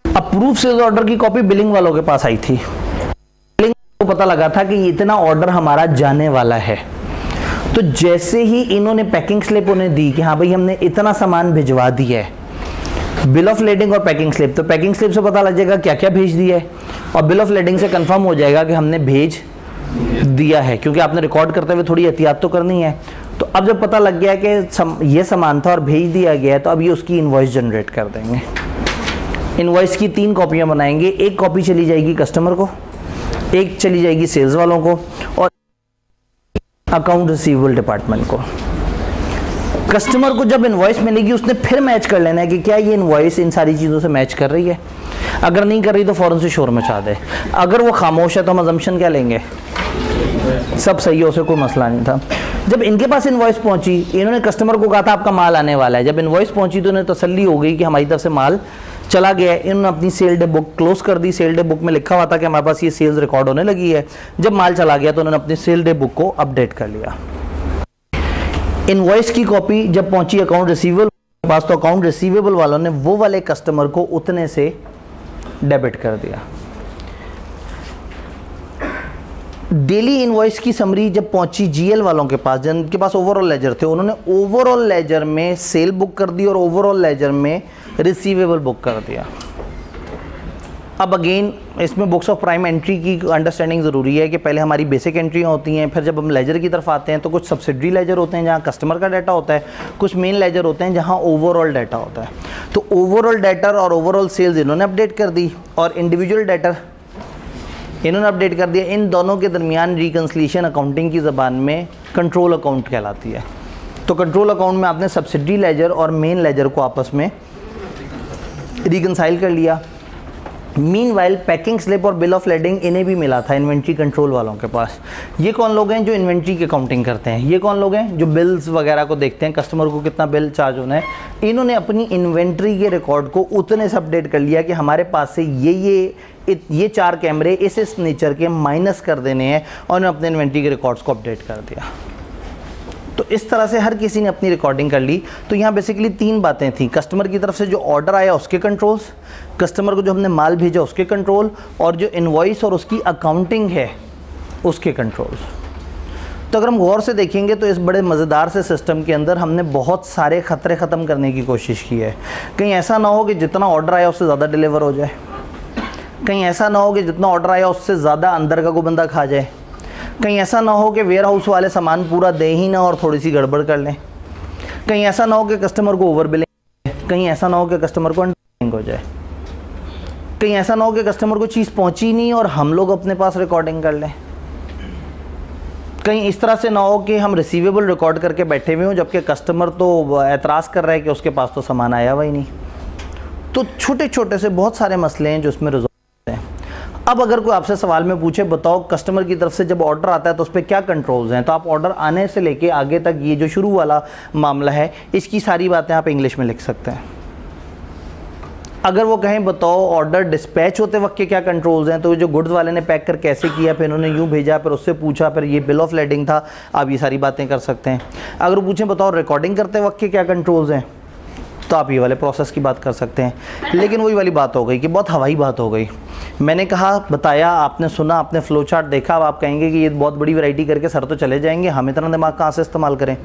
अप्रूव सेल्स ऑर्डर की कॉपी बिलिंग वालों के पास आई थी। बिलिंग को पता लगा था कि इतना ऑर्डर हमारा जाने वाला है, तो जैसे ही इन्होंने पैकिंग स्लिप उन्हें दी कि हाँ भाई हमने इतना सामान भिजवा दिया है, बिल ऑफ लेडिंग और पैकिंग स्लिप, तो पैकिंग स्लिप से पता लग जाएगा क्या क्या भेज दिया है, और बिल ऑफ लेडिंग से कंफर्म हो जाएगा कि हमने भेज दिया है, क्योंकि आपने रिकॉर्ड करते हुए थोड़ी एहतियात तो करनी है। तो अब जब पता लग गया कि ये सामान था और भेज दिया गया है, तो अब ये उसकी इनवॉइस जनरेट कर देंगे। इनवॉइस की 3 कॉपियां बनाएंगे, एक कॉपी चली जाएगी कस्टमर को, एक चली जाएगी सेल्स वालों को, और अकाउंट रिसीवेबल डिपार्टमेंट को। कस्टमर को जब इनवॉइस मिलेगी उसने फिर मैच कर लेना है कि क्या ये इनवॉइस इन सारी चीज़ों से मैच कर रही है। अगर नहीं कर रही तो फौरन से शोर मचा दे। अगर वो खामोश है तो हम अजम्पशन क्या लेंगे, सब सही है, उसे कोई मसला नहीं था। जब इनके पास इनवॉइस पहुंची, इन्होंने कस्टमर को कहा था आपका माल आने वाला है, जब इनवॉइस पहुंची तो उन्हें तसल्ली हो गई कि हमारी तरफ से माल चला गया है। इन्होंने अपनी सेल डे बुक क्लोज कर दी। सेल डे बुक में लिखा हुआ था कि हमारे पास ये सेल्स रिकॉर्ड होने लगी है। जब माल चला गया तो उन्होंने अपनी सेल डे बुक को अपडेट कर लिया। इनवॉइस की कॉपी जब पहुंची अकाउंट रिसीवेबल के पास, तो अकाउंट रिसीवेबल वालों ने वो वाले कस्टमर को उतने से डेबिट कर दिया। डेली इनवॉइस की समरी जब पहुंची जीएल वालों के पास, जिनके पास ओवरऑल लेजर थे, उन्होंने ओवरऑल लेजर में सेल बुक कर दी और ओवरऑल लेजर में रिसीवेबल बुक कर दिया। अब अगेन इसमें बुक्स ऑफ प्राइम एंट्री की अंडरस्टैंडिंग ज़रूरी है कि पहले हमारी बेसिक एंट्रियाँ होती हैं, फिर जब हम लेजर की तरफ आते हैं तो कुछ सब्सिडरी लेजर होते हैं जहाँ कस्टमर का डाटा होता है, कुछ मेन लेजर होते हैं जहाँ ओवरऑल डाटा होता है। तो ओवरऑल डाटा और ओवरऑल सेल्स इन्होंने अपडेट कर दी और इंडिविजुअल डाटा इन्होंने अपडेट कर दिया। इन दोनों के दरमियान रिकन्सिलिएशन अकाउंटिंग की ज़बान में कंट्रोल अकाउंट कहलाती है। तो कंट्रोल अकाउंट में आपने सब्सिडरी लेजर और मेन लेजर को आपस में रिकन्साइल कर लिया। मीनवाइल पैकिंग स्लिप और बिल ऑफ लेडिंग इन्हें भी मिला था इन्वेंट्री कंट्रोल वालों के पास। ये कौन लोग हैं जो इन्वेंट्री की अकाउंटिंग करते हैं, ये कौन लोग हैं जो बिल्स वगैरह को देखते हैं, कस्टमर को कितना बिल चार्ज होना है। इन्होंने अपनी इन्वेंट्री के रिकॉर्ड को उतने से अपडेट कर लिया कि हमारे पास से ये 4 कैमरे इस नेचर के माइनस कर देने हैं, और उन्होंने अपने इन्वेंट्री के रिकॉर्ड्स को अपडेट कर दिया। तो इस तरह से हर किसी ने अपनी रिकॉर्डिंग कर ली। तो यहाँ बेसिकली 3 बातें थी, कस्टमर की तरफ से जो ऑर्डर आया उसके कंट्रोल्स, कस्टमर को जो हमने माल भेजा उसके कंट्रोल, और जो इनवॉइस और उसकी अकाउंटिंग है उसके कंट्रोल्स। तो अगर हम गौर से देखेंगे तो इस बड़े मज़ेदार से सिस्टम के अंदर हमने बहुत सारे ख़तरे ख़त्म करने की कोशिश की है। कहीं ऐसा ना हो कि जितना ऑर्डर आया उससे ज़्यादा डिलीवर हो जाए, कहीं ऐसा ना हो कि जितना ऑर्डर आया उससे ज़्यादा अंदर का कोई बंदा खा जाए, कहीं ऐसा ना हो कि वेयर हाउस वाले सामान पूरा दे ही ना और थोड़ी सी गड़बड़ कर लें, कहीं ऐसा ना हो कि कस्टमर को ओवर बिलिंग, कहीं ऐसा ना हो कि कस्टमर को अंडर बिलिंग हो जाए, कहीं ऐसा ना हो कि कस्टमर को चीज़ पहुंची नहीं और हम लोग अपने पास रिकॉर्डिंग कर लें, कहीं इस तरह से ना हो कि हम रिसीवेबल रिकॉर्ड करके बैठे हुए हों जबकि कस्टमर तो एतराज़ कर रहा है कि उसके पास तो सामान आया हुआ ही नहीं। तो छोटे छोटे से बहुत सारे मसले हैं जो इसमें रिजॉल्व हैं। अब अगर कोई आपसे सवाल में पूछे बताओ कस्टमर की तरफ से जब ऑर्डर आता है तो उस पर क्या कंट्रोल्स हैं, तो आप ऑर्डर आने से लेके आगे तक ये जो शुरू वाला मामला है इसकी सारी बातें आप इंग्लिश में लिख सकते हैं। अगर वो कहें बताओ ऑर्डर डिस्पैच होते वक्त के क्या कंट्रोल्स हैं, तो जो गुड्स वाले ने पैक कर कैसे किया, फिर उन्होंने यूँ भेजा, फिर उससे पूछा, फिर ये बिल ऑफ लेडिंग था, आप ये सारी बातें कर सकते हैं। अगर वो पूछें बताओ रिकॉर्डिंग करते वक्त के क्या कंट्रोल्स हैं, तो आप ये वाले प्रोसेस की बात कर सकते हैं। लेकिन वही वाली बात हो गई कि बहुत हवाई बात हो गई। मैंने कहा बताया, आपने सुना, आपने फ्लो चार्ट देखा, अब आप कहेंगे कि ये बहुत बड़ी वैरायटी करके सर तो चले जाएंगे, हम इतना दिमाग कहाँ से इस्तेमाल करें।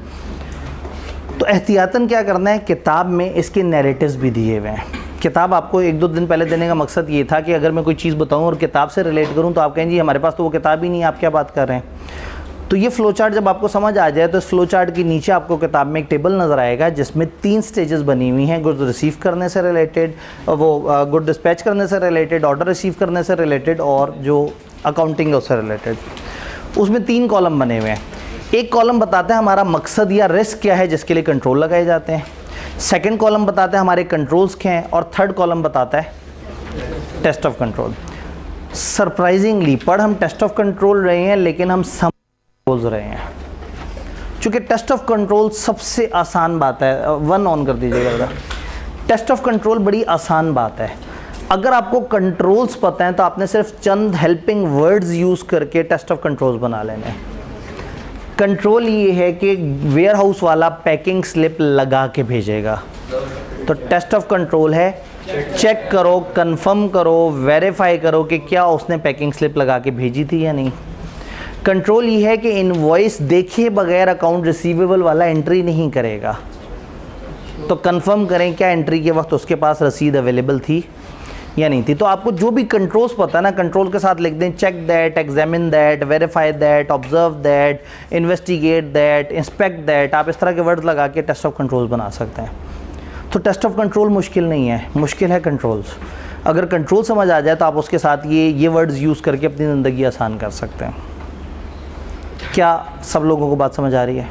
तो एहतियातन क्या करना है, किताब में इसके नैरेटिव्स भी दिए हुए हैं। किताब आपको 1-2 दिन पहले देने का मकसद ये था कि अगर मैं कोई चीज़ बताऊँ और किताब से रिलेट करूँ तो आप कहें जी हमारे पास तो वो किताब ही नहीं है, आप क्या बात कर रहे हैं। तो ये फ्लो चार्ट जब आपको समझ आ जाए तो इस फ्लो चार्ट के नीचे आपको किताब में एक टेबल नज़र आएगा जिसमें 3 स्टेजेस बनी हुई हैं, गुड्स रिसीव करने से रिलेटेड, वो गुड डिस्पैच करने से रिलेटेड, ऑर्डर रिसीव करने से रिलेटेड, और जो अकाउंटिंग है उससे रिलेटेड। उसमें 3 कॉलम बने हुए हैं। एक कॉलम बताता है हमारा मकसद या रिस्क क्या है जिसके लिए कंट्रोल लगाए जाते हैं, सेकेंड कॉलम बताता है हमारे कंट्रोल्स क्या हैं, और थर्ड कॉलम बताता है टेस्ट ऑफ कंट्रोल। सरप्राइजिंगली पढ़ हम टेस्ट ऑफ कंट्रोल रहे हैं लेकिन हम समझ रहे हैं, चूँकि टेस्ट ऑफ कंट्रोल सबसे आसान बात है। 1 ऑन कर दीजिएगा। टेस्ट ऑफ कंट्रोल बड़ी आसान बात है। अगर आपको कंट्रोल्स पता हैं तो आपने सिर्फ चंद हेल्पिंग वर्ड्स यूज़ करके टेस्ट ऑफ कंट्रोल्स बना लेने हैं। कंट्रोल ये है कि वेयर हाउस वाला पैकिंग स्लिप लगा के भेजेगा। तो टेस्ट ऑफ कंट्रोल है चेक करो, कंफर्म करो, वेरीफाई करो कि क्या उसने पैकिंग स्लिप लगा के भेजी थी या नहीं। कंट्रोल ये है कि इनवॉइस देखे बगैर अकाउंट रिसीवेबल वाला एंट्री नहीं करेगा। तो कंफर्म करें क्या एंट्री के वक्त उसके पास रसीद अवेलेबल थी या नहीं थी। तो आपको जो भी कंट्रोल्स पता है ना, कंट्रोल के साथ लिख दें check that, examine that, verify that, observe that, investigate that, inspect that. आप इस तरह के वर्ड्स लगा के टेस्ट ऑफ कंट्रोल्स बना सकते हैं। तो टेस्ट ऑफ कंट्रोल मुश्किल नहीं है, मुश्किल है कंट्रोल्स। अगर कंट्रोल समझ आ जाए तो आप उसके साथ ये वर्ड्स यूज़ करके अपनी ज़िंदगी आसान कर सकते हैं। क्या सब लोगों को बात समझ आ रही है?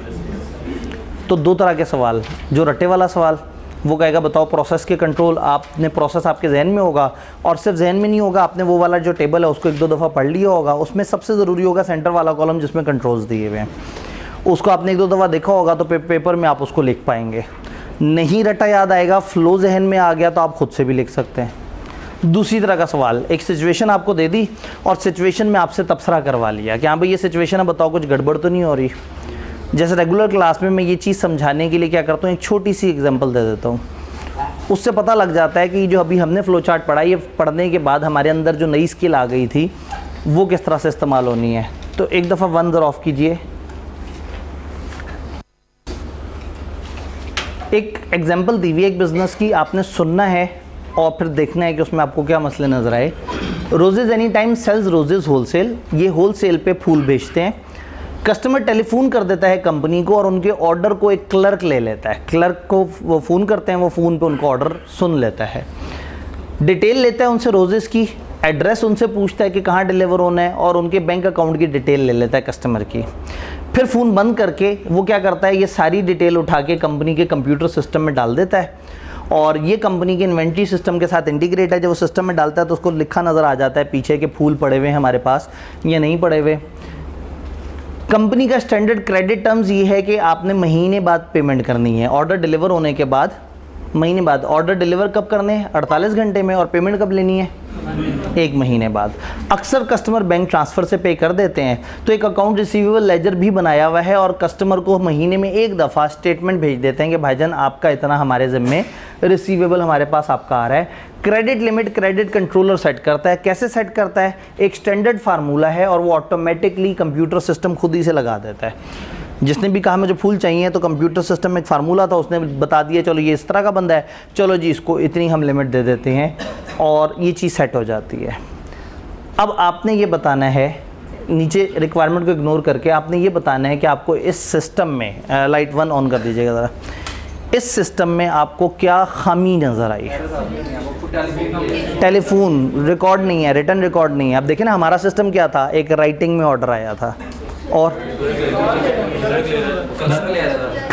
तो दो तरह के सवाल, जो रट्टे वाला सवाल वो कहेगा बताओ प्रोसेस के कंट्रोल, आपने प्रोसेस आपके जहन में होगा और सिर्फ जहन में नहीं होगा, आपने वो वाला जो टेबल है उसको एक दो दफ़ा पढ़ लिया होगा। उसमें सबसे ज़रूरी होगा सेंटर वाला कॉलम जिसमें कंट्रोल्स दिए हुए हैं, उसको आपने एक दो दफ़ा देखा होगा तो पेपर में आप उसको लिख पाएंगे। नहीं रटा याद आएगा, फ्लो जहन में आ गया तो आप खुद से भी लिख सकते हैं। दूसरी तरह का सवाल, एक सिचुएशन आपको दे दी और सिचुएशन में आपसे तबसरा करवा लिया कि हाँ भाई ये सिचुएशन है, बताओ कुछ गड़बड़ तो नहीं हो रही। जैसे रेगुलर क्लास में मैं ये चीज़ समझाने के लिए क्या करता हूँ, एक छोटी सी एग्जांपल दे देता हूँ, उससे पता लग जाता है कि जो अभी हमने फ्लो चार्ट पढ़ा, ये पढ़ने के बाद हमारे अंदर जो नई स्किल आ गई थी वो किस तरह से इस्तेमाल होनी है। तो एक दफ़ा वन ज़रा ऑफ कीजिए। एक एग्जांपल दी हुई है एक बिज़नेस की, आपने सुनना है और फिर देखना है कि उसमें आपको क्या मसले नज़र आए। Roses any time sales roses wholesale, ये होलसेल पे फूल बेचते हैं। कस्टमर टेलीफोन कर देता है कंपनी को और उनके ऑर्डर को एक क्लर्क ले लेता है। क्लर्क को वो फ़ोन करते हैं, वो फ़ोन पे उनका ऑर्डर सुन लेता है, डिटेल लेता है उनसे रोजेज़ की, एड्रेस उनसे पूछता है कि कहाँ डिलीवर होना है और उनके बैंक अकाउंट की डिटेल ले लेता है कस्टमर की। फिर फ़ोन बंद करके वो क्या करता है, ये सारी डिटेल उठा के कंपनी के कंप्यूटर सिस्टम में डाल देता है और ये कंपनी के इन्वेंट्री सिस्टम के साथ इंटीग्रेट है। जब वो सिस्टम में डालता है तो उसको लिखा नज़र आ जाता है पीछे के फूल पड़े हुए हैं हमारे पास या नहीं पड़े हुए। कंपनी का स्टैंडर्ड क्रेडिट टर्म्स ये है कि आपने महीने बाद पेमेंट करनी है, ऑर्डर डिलीवर होने के बाद महीने बाद। ऑर्डर डिलीवर कब करने हैं? 48 घंटे में। और पेमेंट कब लेनी है? 1 महीने बाद। अक्सर कस्टमर बैंक ट्रांसफ़र से पे कर देते हैं, तो एक अकाउंट रिसीवेबल लेजर भी बनाया हुआ है और कस्टमर को महीने में एक दफ़ा स्टेटमेंट भेज देते हैं कि भाईजान आपका इतना हमारे ज़िम्मे रिसीवेबल हमारे पास आपका आ रहा है। Credit limit credit controller set करता है। कैसे सेट करता है? एक स्टैंडर्ड फार्मूला है और वो ऑटोमेटिकली कंप्यूटर सिस्टम खुद ही से लगा देता है। जिसने भी कहा मुझे फूल चाहिए तो कंप्यूटर सिस्टम में एक फार्मूला था, उसने बता दिया चलो ये इस तरह का बंदा है, चलो जी इसको इतनी हम लिमिट दे देते हैं और ये चीज़ सेट हो जाती है। अब आपने ये बताना है, नीचे रिक्वायरमेंट को इग्नोर करके आपने ये बताना है कि आपको इस सिस्टम में, लाइट 1 ऑन कर दीजिएगा ज़रा, इस सिस्टम में आपको क्या खामी नज़र आई? टेलीफोन रिकॉर्ड नहीं है, रिटर्न रिकॉर्ड नहीं है। अब देखें ना हमारा सिस्टम क्या था, एक राइटिंग में ऑर्डर आया था और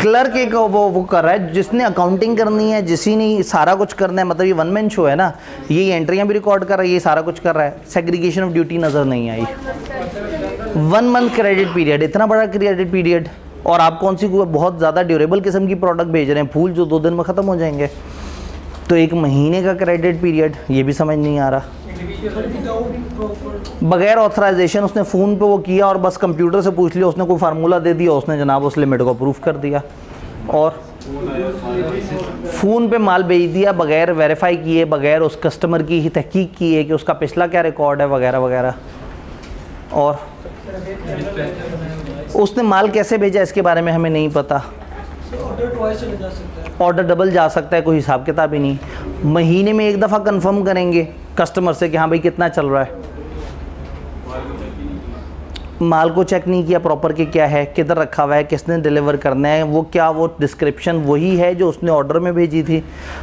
क्लर्क एक वो कर रहा है, जिसने अकाउंटिंग करनी है, जिसी ने सारा कुछ करना है, मतलब ये वन मैन शो है ना, ये एंट्रियां भी रिकॉर्ड कर रहा है, ये सारा कुछ कर रहा है। सेग्रीगेशन ऑफ ड्यूटी नज़र नहीं आई। 1 मंथ क्रेडिट पीरियड, इतना बड़ा क्रेडिट पीरियड, और आप कौन सी बहुत ज़्यादा ड्यूरेबल किस्म की प्रोडक्ट भेज रहे हैं, फूल जो 2 दिन में ख़त्म हो जाएंगे। तो 1 महीने का क्रेडिट पीरियड, ये भी समझ नहीं आ रहा। बगैर ऑथराइजेशन उसने फ़ोन पे वो किया और बस कंप्यूटर से पूछ लिया, उसने कोई फार्मूला दे दिया, उसने जनाब उस लिमिट को अप्रूव कर दिया और फ़ोन पे माल भेज दिया बगैर वेरीफाई किए, बगैर उस कस्टमर की ही तहकीक किए कि उसका पिछला क्या रिकॉर्ड है वगैरह वगैरह। और उसने माल कैसे भेजा इसके बारे में हमें नहीं पता। ऑर्डर डबल जा सकता है, कोई हिसाब किताब ही नहीं। महीने में एक दफ़ा कंफर्म करेंगे कस्टमर से कि हाँ भाई कितना चल रहा है। माल को चेक नहीं किया प्रॉपर कि क्या है, किधर रखा हुआ है, किसने डिलीवर करना है, वो क्या वो डिस्क्रिप्शन वही है जो उसने ऑर्डर में भेजी थी।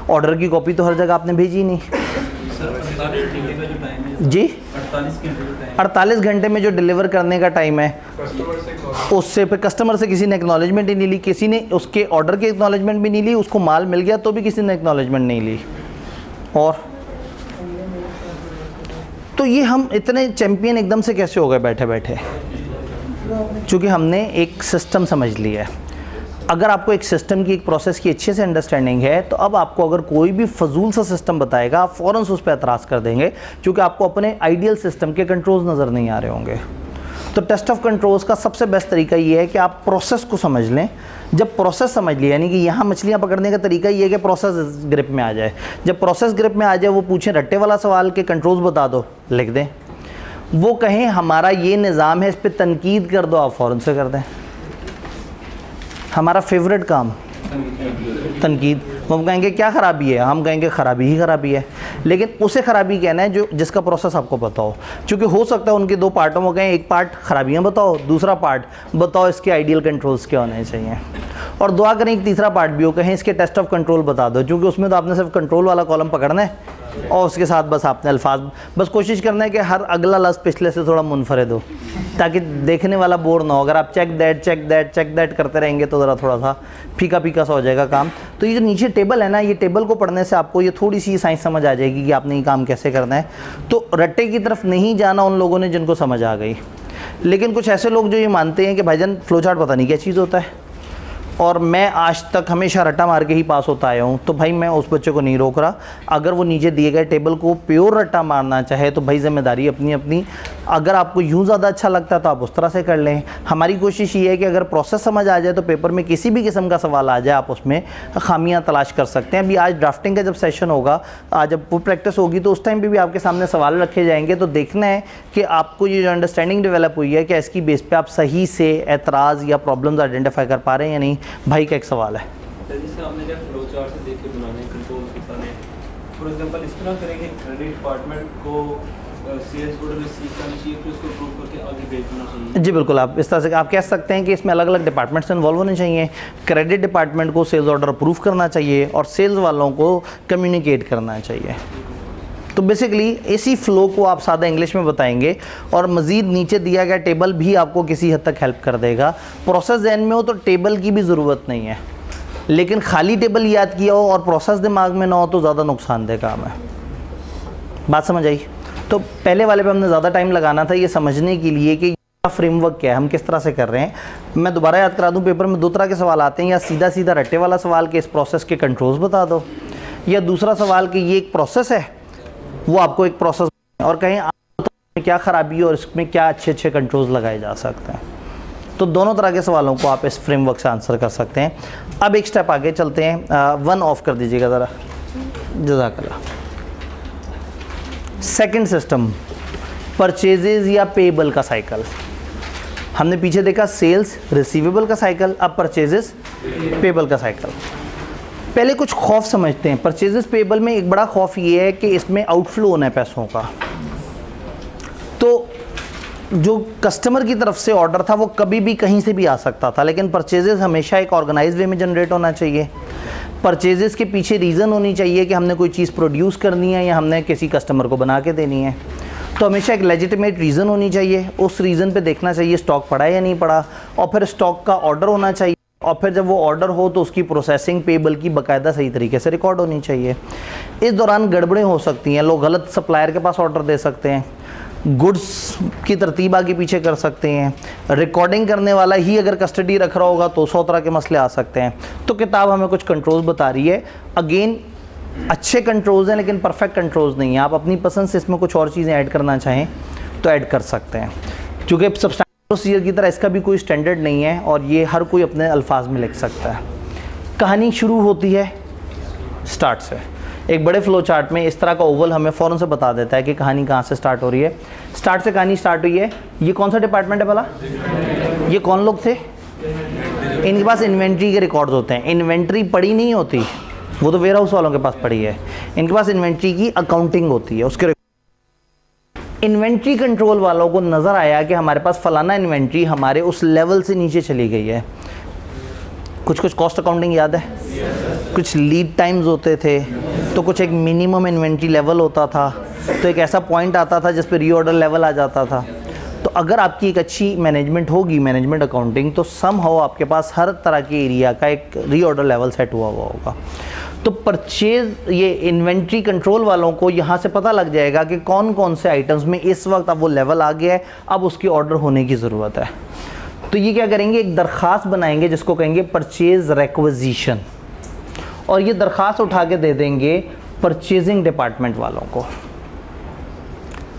ऑर्डर की कॉपी तो हर जगह आपने भेजी नहीं जी। 48 घंटे में जो डिलीवर करने का टाइम है, उससे फिर कस्टमर से किसी ने एक्नॉलेजमेंट ही नहीं ली, किसी ने उसके ऑर्डर की एक्नॉलेजमेंट भी नहीं ली, उसको माल मिल गया तो भी किसी ने एक्नॉलेजमेंट नहीं ली। और तो ये हम इतने चैंपियन एकदम से कैसे हो गए बैठे बैठे? चूँकि हमने एक सिस्टम समझ लिया है। अगर आपको एक सिस्टम की, एक प्रोसेस की अच्छे से अंडरस्टैंडिंग है तो अब आपको अगर कोई भी फजूल सा सिस्टम बताएगा आप फ़ौरन से उस पर एतराज़ कर देंगे, क्योंकि आपको अपने आइडियल सिस्टम के कंट्रोल्स नज़र नहीं आ रहे होंगे। तो टेस्ट ऑफ कंट्रोल्स का सबसे बेस्ट तरीका ये है कि आप प्रोसेस को समझ लें। जब प्रोसेस समझ लिया, यानी कि यहाँ मछलियाँ पकड़ने का तरीका ये है कि प्रोसेस ग्रिप में आ जाए। जब प्रोसेस ग्रिप में आ जाए, वो पूछें रट्टे वाला सवाल के कंट्रोल्स बता दो, लिख दें। वो कहें हमारा ये निज़ाम है, इस पर तनकीद कर दो, आप फ़ौरन से कर दें। हमारा फेवरेट काम तनकीद। वो हम कहेंगे क्या ख़राबी है, हम कहेंगे ख़राबी ही ख़राबी है, लेकिन उसे ख़राबी कहना है जो जिसका प्रोसेस आपको पता हो। क्योंकि हो सकता है उनके दो पार्टों में कहें, एक पार्ट ख़राबियाँ बताओ, दूसरा पार्ट बताओ इसके आइडियल कंट्रोल्स क्या होने चाहिए, और दुआ करें एक तीसरा पार्ट भी हो, कहें इसके टेस्ट ऑफ कंट्रोल बता दो। क्योंकि उसमें तो आपने सिर्फ कंट्रोल वाला कॉलम पकड़ना है और उसके साथ बस आपने अल्फाज, बस कोशिश करना है कि हर अगला लफ्ज़ पिछले से थोड़ा मुनफरिद हो, ताकि देखने वाला बोर ना हो। अगर आप चेक दैट करते रहेंगे तो ज़रा थोड़ा सा फीका फीका सा हो जाएगा काम। तो ये जो नीचे टेबल है ना, ये टेबल को पढ़ने से आपको ये थोड़ी सी साइंस समझ आ जाएगी कि आपने ये काम कैसे करना है। तो रट्टे की तरफ नहीं जाना उन लोगों ने जिनको समझ आ गई। लेकिन कुछ ऐसे लोग जो ये मानते हैं कि भाईजान फ्लो चार्ट पता नहीं क्या चीज़ होता है और मैं आज तक हमेशा रट्टा मार के ही पास होता आया हूँ, तो भाई मैं उस बच्चे को नहीं रोक रहा। अगर वो नीचे दिए गए टेबल को प्योर रट्टा मारना चाहे तो भाई जिम्मेदारी अपनी अपनी। अगर आपको यूँ ज़्यादा अच्छा लगता है तो आप उस तरह से कर लें। हमारी कोशिश ये है कि अगर प्रोसेस समझ आ जाए तो पेपर में किसी भी किस्म का सवाल आ जाए आप उसमें खामियां तलाश कर सकते हैं। अभी आज ड्राफ्टिंग का जब सेशन होगा, आज जब वो प्रैक्टिस होगी, तो उस टाइम पर भी आपके सामने सवाल रखे जाएंगे। तो देखना है कि आपको ये जो अंडरस्टैंडिंग डेवलप हुई है, क्या इसकी बेस पर आप सही से एतराज़ या प्रॉब्लम्स आइडेंटिफाई कर पा रहे हैं या नहीं। भाई का एक सवाल है, जैसे आपने जब फ्लो चार्ट से देख के बनाने कंट्रोल करने, फॉर एग्जांपल इस तरह करेंगे क्रेडिट डिपार्टमेंट को सेल्स ऑर्डर रिसीव करना चाहिए, फिर उसको अप्रूव करके आगे भेजना चाहिए। जी बिल्कुल, आप इस तरह से आप कह सकते हैं कि इसमें अलग अलग डिपार्टमेंट्स इन्वॉल्व होने चाहिए। क्रेडिट डिपार्टमेंट को सेल्स ऑर्डर अप्रूव करना चाहिए और सेल्स वालों को कम्युनिकेट करना चाहिए। तो बेसिकली इसी फ़्लो को आप सादा इंग्लिश में बताएंगे और मज़ीद नीचे दिया गया टेबल भी आपको किसी हद तक हेल्प कर देगा। प्रोसेस ज़हन में हो तो टेबल की भी ज़रूरत नहीं है, लेकिन खाली टेबल याद किया हो और प्रोसेस दिमाग में ना हो तो ज़्यादा नुकसानदेह काम है। बात समझ आई? तो पहले वाले पे हमने ज़्यादा टाइम लगाना था ये समझने के लिए कि फ्रेमवर्क क्या है, हम किस तरह से कर रहे हैं। मैं दोबारा याद करा दूं, पेपर में दो तरह के सवाल आते हैं, या सीधा सीधा रट्टे वाला सवाल कि इस प्रोसेस के कंट्रोल्स बता दो, या दूसरा सवाल कि ये एक प्रोसेस है, वो आपको एक प्रोसेस और कहें में क्या ख़राबी है और इसमें क्या अच्छे अच्छे कंट्रोल्स लगाए जा सकते हैं। तो दोनों तरह के सवालों को आप इस फ्रेमवर्क से आंसर कर सकते हैं। अब एक स्टेप आगे चलते हैं। वन ऑफ कर दीजिएगा ज़रा, जज़ाकल्लाह। सेकंड सिस्टम, परचेजेज या पेबल का साइकिल। हमने पीछे देखा सेल्स रिसीवेबल का साइकिल, अब परचेजेस पेबल का साइकिल। पहले कुछ खौफ समझते हैं। परचेजेस पेबल में एक बड़ा खौफ ये है कि इसमें आउटफ्लो होना है पैसों का। तो जो कस्टमर की तरफ से ऑर्डर था वो कभी भी कहीं से भी आ सकता था, लेकिन परचेजेस हमेशा एक ऑर्गेनाइज्ड वे में जनरेट होना चाहिए। परचेजेस के पीछे रीज़न होनी चाहिए कि हमने कोई चीज़ प्रोड्यूस करनी है या हमने किसी कस्टमर को बना के देनी है। तो हमेशा एक लेजिटिमेट रीज़न होनी चाहिए। उस रीज़न पे देखना चाहिए स्टॉक पड़ा है या नहीं पड़ा, और फिर स्टॉक का ऑर्डर होना चाहिए, और फिर जब वो ऑर्डर हो तो उसकी प्रोसेसिंग पेबल की बाकायदा सही तरीके से रिकॉर्ड होनी चाहिए। इस दौरान गड़बड़ें हो सकती हैं, लोग गलत सप्लायर के पास ऑर्डर दे सकते हैं, गुड्स की तरतीब आगे पीछे कर सकते हैं, रिकॉर्डिंग करने वाला ही अगर कस्टडी रख रहा होगा तो 100 तरह के मसले आ सकते हैं। तो किताब हमें कुछ कंट्रोल्स बता रही है। अगेन अच्छे कंट्रोल्स हैं लेकिन परफेक्ट कंट्रोल्स नहीं है। आप अपनी पसंद से इसमें कुछ और चीज़ें ऐड करना चाहें तो ऐड कर सकते हैं, क्योंकि सब्सटैंडर्ड प्रोसीजर की तरह इसका भी कोई स्टैंडर्ड नहीं है और ये हर कोई अपने अल्फाज में लिख सकता है। कहानी शुरू होती है स्टार्ट से। एक बड़े फ्लो चार्ट में इस तरह का ओवल हमें फ़ौरन से बता देता है कि कहानी कहाँ से स्टार्ट हो रही है। स्टार्ट से कहानी स्टार्ट हुई है। ये कौन सा डिपार्टमेंट है भला? ये कौन लोग थे? इनके पास इन्वेंट्री के रिकॉर्ड्स होते हैं। इन्वेंट्री पड़ी नहीं होती, वो तो वेयर हाउस वालों के पास पड़ी है। इनके पास इन्वेंट्री की अकाउंटिंग होती है, उसके इन्वेंट्री कंट्रोल वालों को नज़र आया कि हमारे पास फलाना इन्वेंट्री हमारे उस लेवल से नीचे चली गई है। कुछ कॉस्ट अकाउंटिंग याद है? कुछ लीड टाइम्स होते थे, तो कुछ एक मिनिमम इन्वेंट्री लेवल होता था, तो एक ऐसा पॉइंट आता था जिस पर रीऑर्डर लेवल आ जाता था। तो अगर आपकी एक अच्छी मैनेजमेंट होगी, मैनेजमेंट अकाउंटिंग, तो समहाउ आपके पास हर तरह के एरिया का एक रीऑर्डर लेवल सेट हुआ होगा। तो परचेज ये इन्वेंट्री कंट्रोल वालों को यहाँ से पता लग जाएगा कि कौन कौन से आइटम्स में इस वक्त अब वो लेवल आ गया है, अब उसकी ऑर्डर होने की ज़रूरत है। तो ये क्या करेंगे, एक दरख्वास्त बनाएंगे जिसको कहेंगे परचेज रिक्विजिशन, और ये दरख्वास्त उठा के दे देंगे परचेजिंग डिपार्टमेंट वालों को।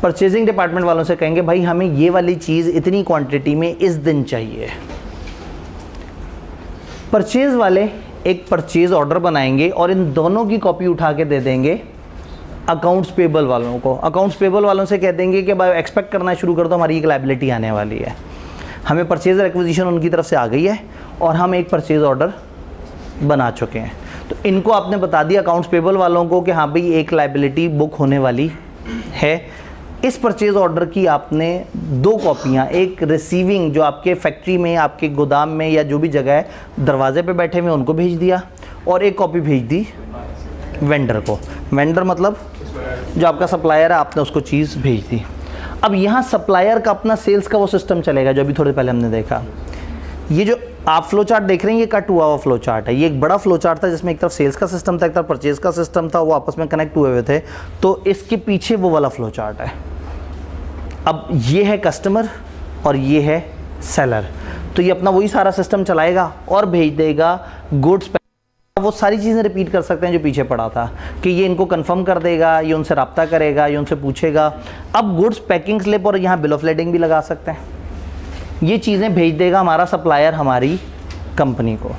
परचेजिंग डिपार्टमेंट वालों से कहेंगे भाई हमें ये वाली चीज़ इतनी क्वांटिटी में इस दिन चाहिए। परचेज वाले एक परचेज ऑर्डर बनाएंगे और इन दोनों की कॉपी उठा के दे देंगे अकाउंट्स पेबल वालों को। अकाउंट्स पेबल वालों से कह देंगे कि भाई एक्सपेक्ट करना शुरू कर दो, हमारी एक लायबिलिटी आने वाली है। हमें परचेज एक्विजिशन उनकी तरफ से आ गई है और हम एक परचेज ऑर्डर बना चुके हैं। तो इनको आपने बता दिया अकाउंट्स पेबल वालों को कि हाँ भाई एक लायबिलिटी बुक होने वाली है। इस परचेज ऑर्डर की आपने 2 कॉपियाँ, एक रिसीविंग जो आपके फैक्ट्री में, आपके गोदाम में या जो भी जगह है दरवाजे पे बैठे हुए उनको भेज दिया, और एक कॉपी भेज दी वेंडर को। वेंडर मतलब जो आपका सप्लायर है, आपने उसको चीज़ भेज दी। अब यहाँ सप्लायर का अपना सेल्स का वो सिस्टम चलेगा जो अभी थोड़े पहले हमने देखा। ये जो आप फ्लो चार्ट देख रहे हैं ये कट हुआ हुआ फ्लो चार्ट है। ये एक बड़ा फ्लो चार्ट था जिसमें एक तरफ सेल्स का सिस्टम था, एक तरफ परचेज का सिस्टम था, वो आपस में कनेक्ट हुए हुए थे। तो इसके पीछे वो वाला फ्लो चार्ट है। अब ये है कस्टमर और ये है सेलर, तो ये अपना वही सारा सिस्टम चलाएगा और भेज देगा गुड्स। वो सारी चीज़ें रिपीट कर सकते हैं जो पीछे पड़ा था कि ये इनको कंफर्म कर देगा, ये उनसे रब्ता करेगा, ये उनसे पूछेगा। अब गुड्स पैकिंग स्लिप और यहाँ बिल ऑफ लेडिंग भी लगा सकते हैं। ये चीज़ें भेज देगा हमारा सप्लायर हमारी कंपनी को।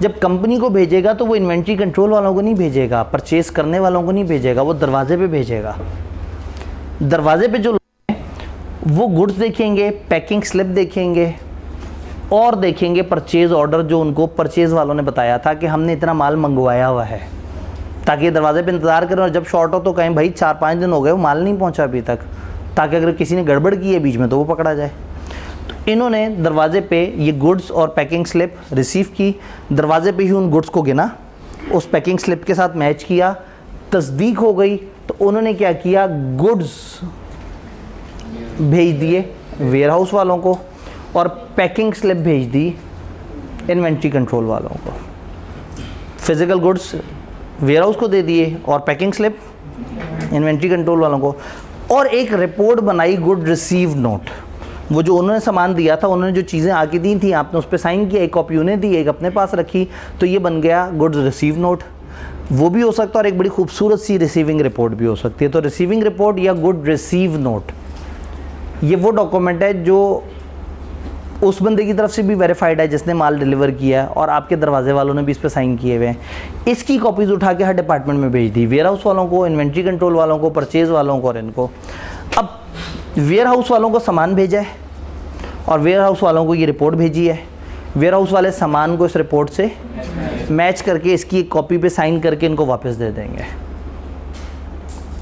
जब कंपनी को भेजेगा तो वो इन्वेंट्री कंट्रोल वालों को नहीं भेजेगा, परचेस करने वालों को नहीं भेजेगा, वो दरवाजे पे भेजेगा। दरवाजे पे जो लोग हैं वो गुड्स देखेंगे, पैकिंग स्लिप देखेंगे और देखेंगे परचेज ऑर्डर जो उनको परचेज वालों ने बताया था कि हमने इतना माल मंगवाया हुआ है, ताकि दरवाजे पे इंतज़ार करें और जब शॉर्ट हो तो कहें भाई 4-5 दिन हो गए वो माल नहीं पहुंचा अभी तक, ताकि अगर किसी ने गड़बड़ की है बीच में तो वो पकड़ा जाए। तो इन्होंने दरवाजे पे ये गुड्स और पैकिंग स्लिप रिसीव की, दरवाजे पे ही उन गुड्स को गिना, उस पैकिंग स्लिप के साथ मैच किया, तस्दीक हो गई तो उन्होंने क्या किया, गुड्स भेज दिए वेयर हाउस वालों को और पैकिंग स्लिप भेज दी इन्वेंट्री कंट्रोल वालों को। फिजिकल गुड्स वेयर हाउस को दे दिए और पैकिंग स्लिप इन्वेंट्री कंट्रोल वालों को, और एक रिपोर्ट बनाई गुड रिसीव नोट। वो जो उन्होंने सामान दिया था, उन्होंने जो चीज़ें आके दी थी, आपने उस पर साइन किया, एक कॉपी उन्हें दी, एक अपने पास रखी, तो ये बन गया गुड्स रिसीव नोट। वो भी हो सकता है और एक बड़ी खूबसूरत सी रिसीविंग रिपोर्ट भी हो सकती है। तो रिसीविंग रिपोर्ट या गुड रिसीव नोट ये वो डॉक्यूमेंट है जो उस बंदे की तरफ से भी वेरीफाइड है जिसने माल डिलीवर किया है और आपके दरवाजे वालों ने भी इस पर साइन किए हुए हैं। इसकी कॉपीज़ उठा के हर डिपार्टमेंट में भेज दी, वेयर हाउस वालों को, इन्वेंट्री कंट्रोल वालों को, परचेज वालों को और इनको। अब वेयर हाउस वालों को सामान भेजा है और वेयर हाउस वालों को ये रिपोर्ट भेजी है। वेयर हाउस वाले सामान को इस रिपोर्ट से मैच करके इसकी एक कॉपी पे साइन करके इनको वापस दे देंगे,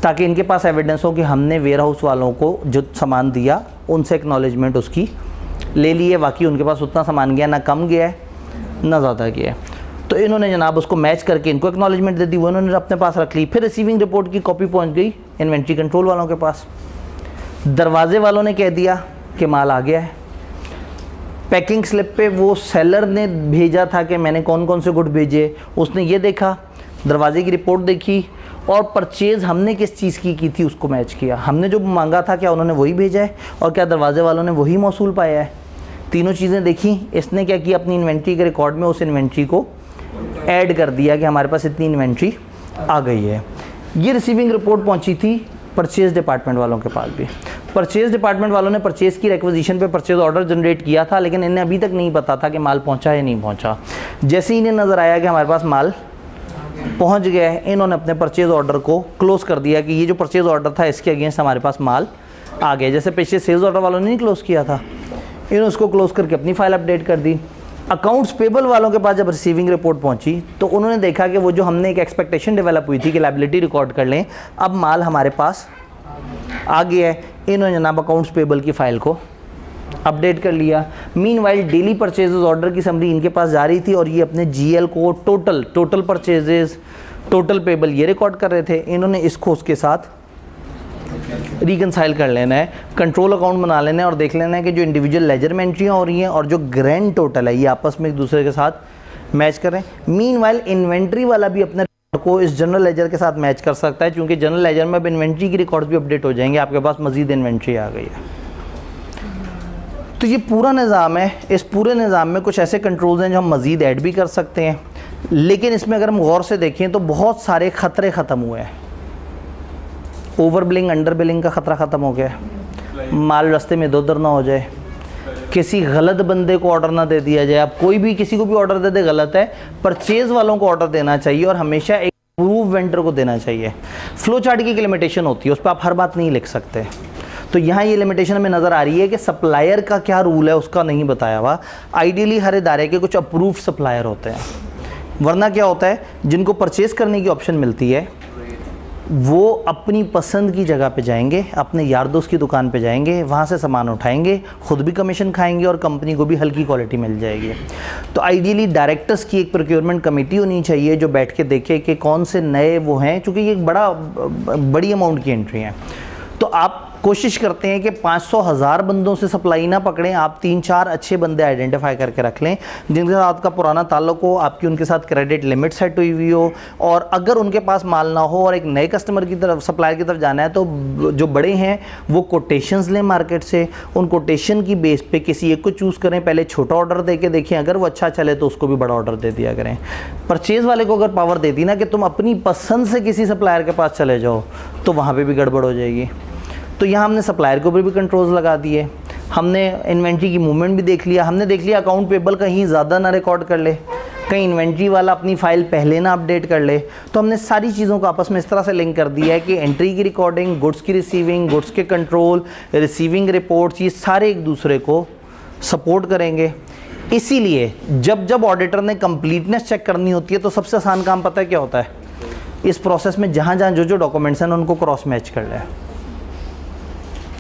ताकि इनके पास एविडेंस हो कि हमने वेयर हाउस वालों को जो सामान दिया उनसे एक्नॉलेजमेंट उसकी ले ली है, बाकी उनके पास उतना सामान गया, ना कम गया है ना ज़्यादा गया है। तो इन्होंने जनाब उसको मैच करके इनको एक्नॉलेजमेंट दे दी, वो इन्होंने अपने पास रख ली। फिर रिसीविंग रिपोर्ट की कॉपी पहुंच गई इन्वेंट्री कंट्रोल वालों के पास। दरवाजे वालों ने कह दिया कि माल आ गया है। पैकिंग स्लिप पे वो सेलर ने भेजा था कि मैंने कौन कौन से गुड भेजे, उसने ये देखा, दरवाजे की रिपोर्ट देखी और परचेज़ हमने किस चीज़ की थी उसको मैच किया। हमने जो मांगा था क्या उन्होंने वही भेजा है और क्या दरवाजे वालों ने वही मौसूल पाया है। तीनों चीज़ें देखी। इसने क्या किया, अपनी इन्वेंट्री के रिकॉर्ड में उस इन्वेंट्री को ऐड कर दिया कि हमारे पास इतनी इन्वेंट्री आ गई है। ये रिसीविंग रिपोर्ट पहुंची थी परचेज़ डिपार्टमेंट वालों के पास भी। परचेज़ डिपार्टमेंट वालों ने परचेज़ की रिक्विजिशन पे परचेज़ ऑर्डर जनरेट किया था, लेकिन इन्हें अभी तक नहीं पता था कि माल पहुंचा या नहीं पहुंचा। जैसे ही इन्हें नज़र आया कि हमारे पास माल पहुंच गया है, इन्होंने अपने परचेज़ ऑर्डर को क्लोज़ कर दिया कि ये जो परचेज़ ऑर्डर था इसके अगेंस्ट हमारे पास माल आ गया। जैसे पिछले सेल्स ऑर्डर वालों ने नहीं क्लोज़ किया था, इन्होंने उसको क्लोज़ करके अपनी फ़ाइल अपडेट कर दी। अकाउंट्स पेबल वालों के पास जब रिसीविंग रिपोर्ट पहुंची तो उन्होंने देखा कि वो जो हमने एक एक्सपेक्टेशन डेवलप हुई थी कि लायबिलिटी रिकॉर्ड कर लें, अब माल हमारे पास आ गया है। इन्होंने जनाब अकाउंट्स पेबल की फ़ाइल को अपडेट कर लिया। मीनवाइल डेली परचेजेस ऑर्डर की समरी इनके पास जा रही थी और ये अपने जीएल को टोटल परचेजेस, टोटल पेबल ये रिकॉर्ड कर रहे थे। इन्होंने इसको उसके साथ रिकनसाइल कर लेना है, कंट्रोल अकाउंट बना लेना है और देख लेना है कि जो इंडिविजुअल लेजर में एंट्रियाँ हो रही हैं और जो ग्रैंड टोटल है ये आपस में एक दूसरे के साथ मैच करें। मीनवाइल इन्वेंट्री वाला भी अपने को इस जनरल लेजर के साथ मैच कर सकता है, क्योंकि जनरल लेजर में अब इन्वेंट्री की रिकॉर्ड्स भी अपडेट हो जाएंगे, आपके पास मजीद इन्वेंट्री आ गई है। तो ये पूरा निज़ाम है। इस पूरे निज़ाम में कुछ ऐसे कंट्रोल्स हैं जो हम मज़ीद ऐड भी कर सकते हैं, लेकिन इसमें अगर हम गौर से देखें तो बहुत सारे ख़तरे ख़त्म हुए हैं। ओवर बिलिंग अंडर बिलिंग का ख़तरा ख़त्म हो गया है, माल रास्ते में इधर उधर ना हो जाए, किसी गलत बंदे को ऑर्डर ना दे दिया जाए। आप कोई भी किसी को भी ऑर्डर दे दे गलत है, परचेज वालों को ऑर्डर देना चाहिए और हमेशा एक अप्रूव वेंडर को देना चाहिए। फ्लो चार्ट की एक लिमिटेशन होती है, उस पर आप हर बात नहीं लिख सकते। तो यहाँ ये लिमिटेशन हमें नज़र आ रही है कि सप्लायर का क्या रूल है उसका नहीं बताया हुआ। आइडियली हर इदारे के कुछ अप्रूव्ड सप्लायर होते हैं, वरना क्या होता है जिनको परचेज़ करने की ऑप्शन मिलती है वो अपनी पसंद की जगह पे जाएंगे, अपने यार दोस्त की दुकान पे जाएंगे, वहाँ से सामान उठाएंगे, खुद भी कमीशन खाएंगे और कंपनी को भी हल्की क्वालिटी मिल जाएगी। तो आइडियली डायरेक्टर्स की एक प्रोक्योरमेंट कमेटी होनी चाहिए जो बैठ के देखे कि कौन से नए वो हैं, क्योंकि ये एक बड़ी अमाउंट की एंट्री है। तो आप कोशिश करते हैं कि 500,000 बंदों से सप्लाई ना पकड़ें, आप 3-4 अच्छे बंदे आइडेंटिफाई करके रख लें जिनके साथ आपका पुराना ताल्लुक हो, आपकी उनके साथ क्रेडिट लिमिट सेट हुई हुई हो, और अगर उनके पास माल ना हो और एक नए कस्टमर की तरफ सप्लायर की तरफ जाना है तो जो बड़े हैं वो कोटेशंस लें मार्केट से, उन कोटेशन की बेस पे किसी एक को चूज़ करें, पहले छोटा ऑर्डर दे के देखें, अगर वो अच्छा चले तो उसको भी बड़ा ऑर्डर दे दिया करें। परचेज़ वाले को अगर पावर दे दी ना कि तुम अपनी पसंद से किसी सप्लायर के पास चले जाओ तो वहाँ पर भी गड़बड़ हो जाएगी। तो यहाँ हमने सप्लायर के ऊपर भी कंट्रोल्स लगा दिए, हमने इन्वेंट्री की मूवमेंट भी देख लिया, हमने देख लिया अकाउंट पेबल कहीं ज़्यादा ना रिकॉर्ड कर ले, कहीं इन्वेंट्री वाला अपनी फ़ाइल पहले ना अपडेट कर ले। तो हमने सारी चीज़ों को आपस में इस तरह से लिंक कर दिया है कि एंट्री की रिकॉर्डिंग, गुड्स की रिसीविंग, गुड्स के कंट्रोल, रिसीविंग रिपोर्ट्स, ये सारे एक दूसरे को सपोर्ट करेंगे। इसीलिए जब जब ऑडिटर ने कंप्लीटनेस चेक करनी होती है तो सबसे आसान काम पता है क्या होता है, इस प्रोसेस में जहाँ जहाँ जो जो डॉक्यूमेंट्स हैं उनको क्रॉस मैच कर लें।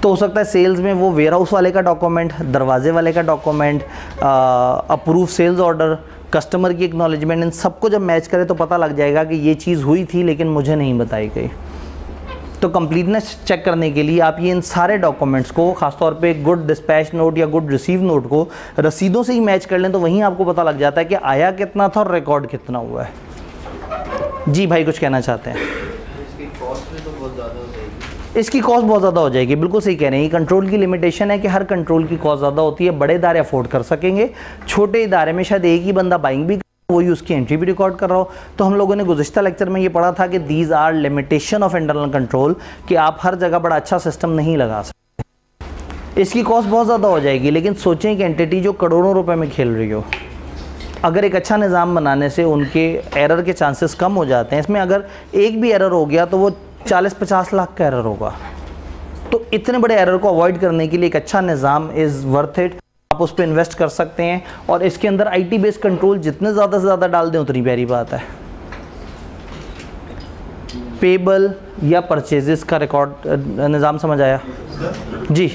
तो हो सकता है सेल्स में वो वेयर हाउस वाले का डॉक्यूमेंट, दरवाजे वाले का document, approve sales order, customer की एक्नॉलेजमेंट, इन सबको जब मैच करें तो पता लग जाएगा कि ये चीज़ हुई थी लेकिन मुझे नहीं बताई गई। तो कंप्लीटनेस चेक करने के लिए आप ये इन सारे डॉक्यूमेंट्स को, खासतौर पे गुड डिस्पैच नोट या गुड रिसीव नोट को रसीदों से ही मैच कर लें तो वहीं आपको पता लग जाता है कि आया कितना था और रिकॉर्ड कितना हुआ है। जी भाई कुछ कहना चाहते हैं? इसकी कॉस्ट बहुत ज़्यादा हो जाएगी, बिल्कुल सही कह रहे हैं। ये कंट्रोल की लिमिटेशन है कि हर कंट्रोल की कॉस्ट ज़्यादा होती है। बड़े इदारे अफोर्ड कर सकेंगे, छोटे इदारे में शायद एक ही बंदा बाइंग भी वही उसकी एंट्री भी रिकॉर्ड कर रहा हो। तो हम लोगों ने गुज़िश्ता लेक्चर में ये पढ़ा था कि these are limitation of internal control, कि आप हर जगह बड़ा अच्छा सिस्टम नहीं लगा सकते। इसकी कॉस्ट बहुत ज़्यादा हो जाएगी, लेकिन सोचें कि एंटिटी जो करोड़ों रुपए में खेल रही हो, अगर एक अच्छा निज़ाम बनाने से उनके एरर के चांसेस कम हो जाते हैं। इसमें अगर एक भी एरर हो गया तो वो 40-50 लाख का एरर होगा। तो इतने बड़े एरर को अवॉइड करने के लिए एक अच्छा निज़ाम इज़ वर्थ इट। आप उस पर इन्वेस्ट कर सकते हैं और इसके अंदर IT बेस्ड कंट्रोल जितने ज़्यादा से ज़्यादा डाल दें उतनी प्यारी बात है। पेबल या परचेजेस का रिकॉर्ड निज़ाम समझ आया? जी,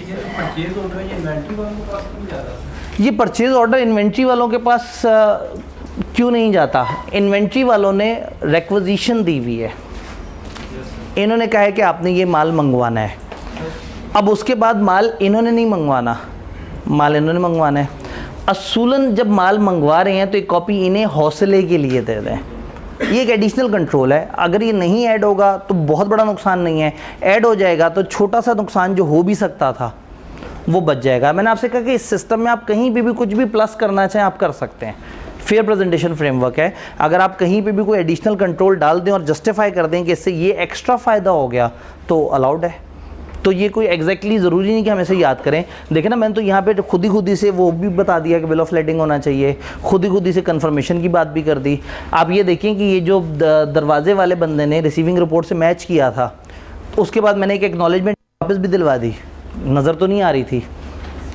ये परचेज ऑर्डर इन्वेंट्री वालों के पास क्यों नहीं जाता? इन्वेंट्री वालों ने रिक्विजिशन दी हुई है, इन्होंने कहा है कि आपने ये माल मंगवाना है। अब उसके बाद माल इन्होंने नहीं मंगवाना, माल इन्होंने मंगवाना है। असूलन जब माल मंगवा रहे हैं तो एक कॉपी इन्हें हौसले के लिए दे दें। ये एक एडिशनल कंट्रोल है। अगर ये नहीं ऐड होगा तो बहुत बड़ा नुकसान नहीं है, ऐड हो जाएगा तो छोटा सा नुकसान जो हो भी सकता था वो बच जाएगा। मैंने आपसे कहा कि इस सिस्टम में आप कहीं पे भी कुछ भी प्लस करना चाहें आप कर सकते हैं। फेयर प्रेजेंटेशन फ्रेमवर्क है, अगर आप कहीं पे भी कोई एडिशनल कंट्रोल डाल दें और जस्टिफाई कर दें कि इससे ये एक्स्ट्रा फ़ायदा हो गया तो अलाउड है। तो ये कोई एग्जैक्टली ज़रूरी नहीं कि हम इसे याद करें। देखें ना, मैंने तो यहाँ पे खुद ही से वो भी बता दिया कि बिल ऑफ लेडिंग होना चाहिए, खुद ही से कंफर्मेशन की बात भी कर दी। आप ये देखें कि ये जो दरवाजे वाले बंदे ने रिसीविंग रिपोर्ट से मैच किया था, तो उसके बाद मैंने एक एक्नॉलेजमेंट वापस भी दिलवा दी, नज़र तो नहीं आ रही थी।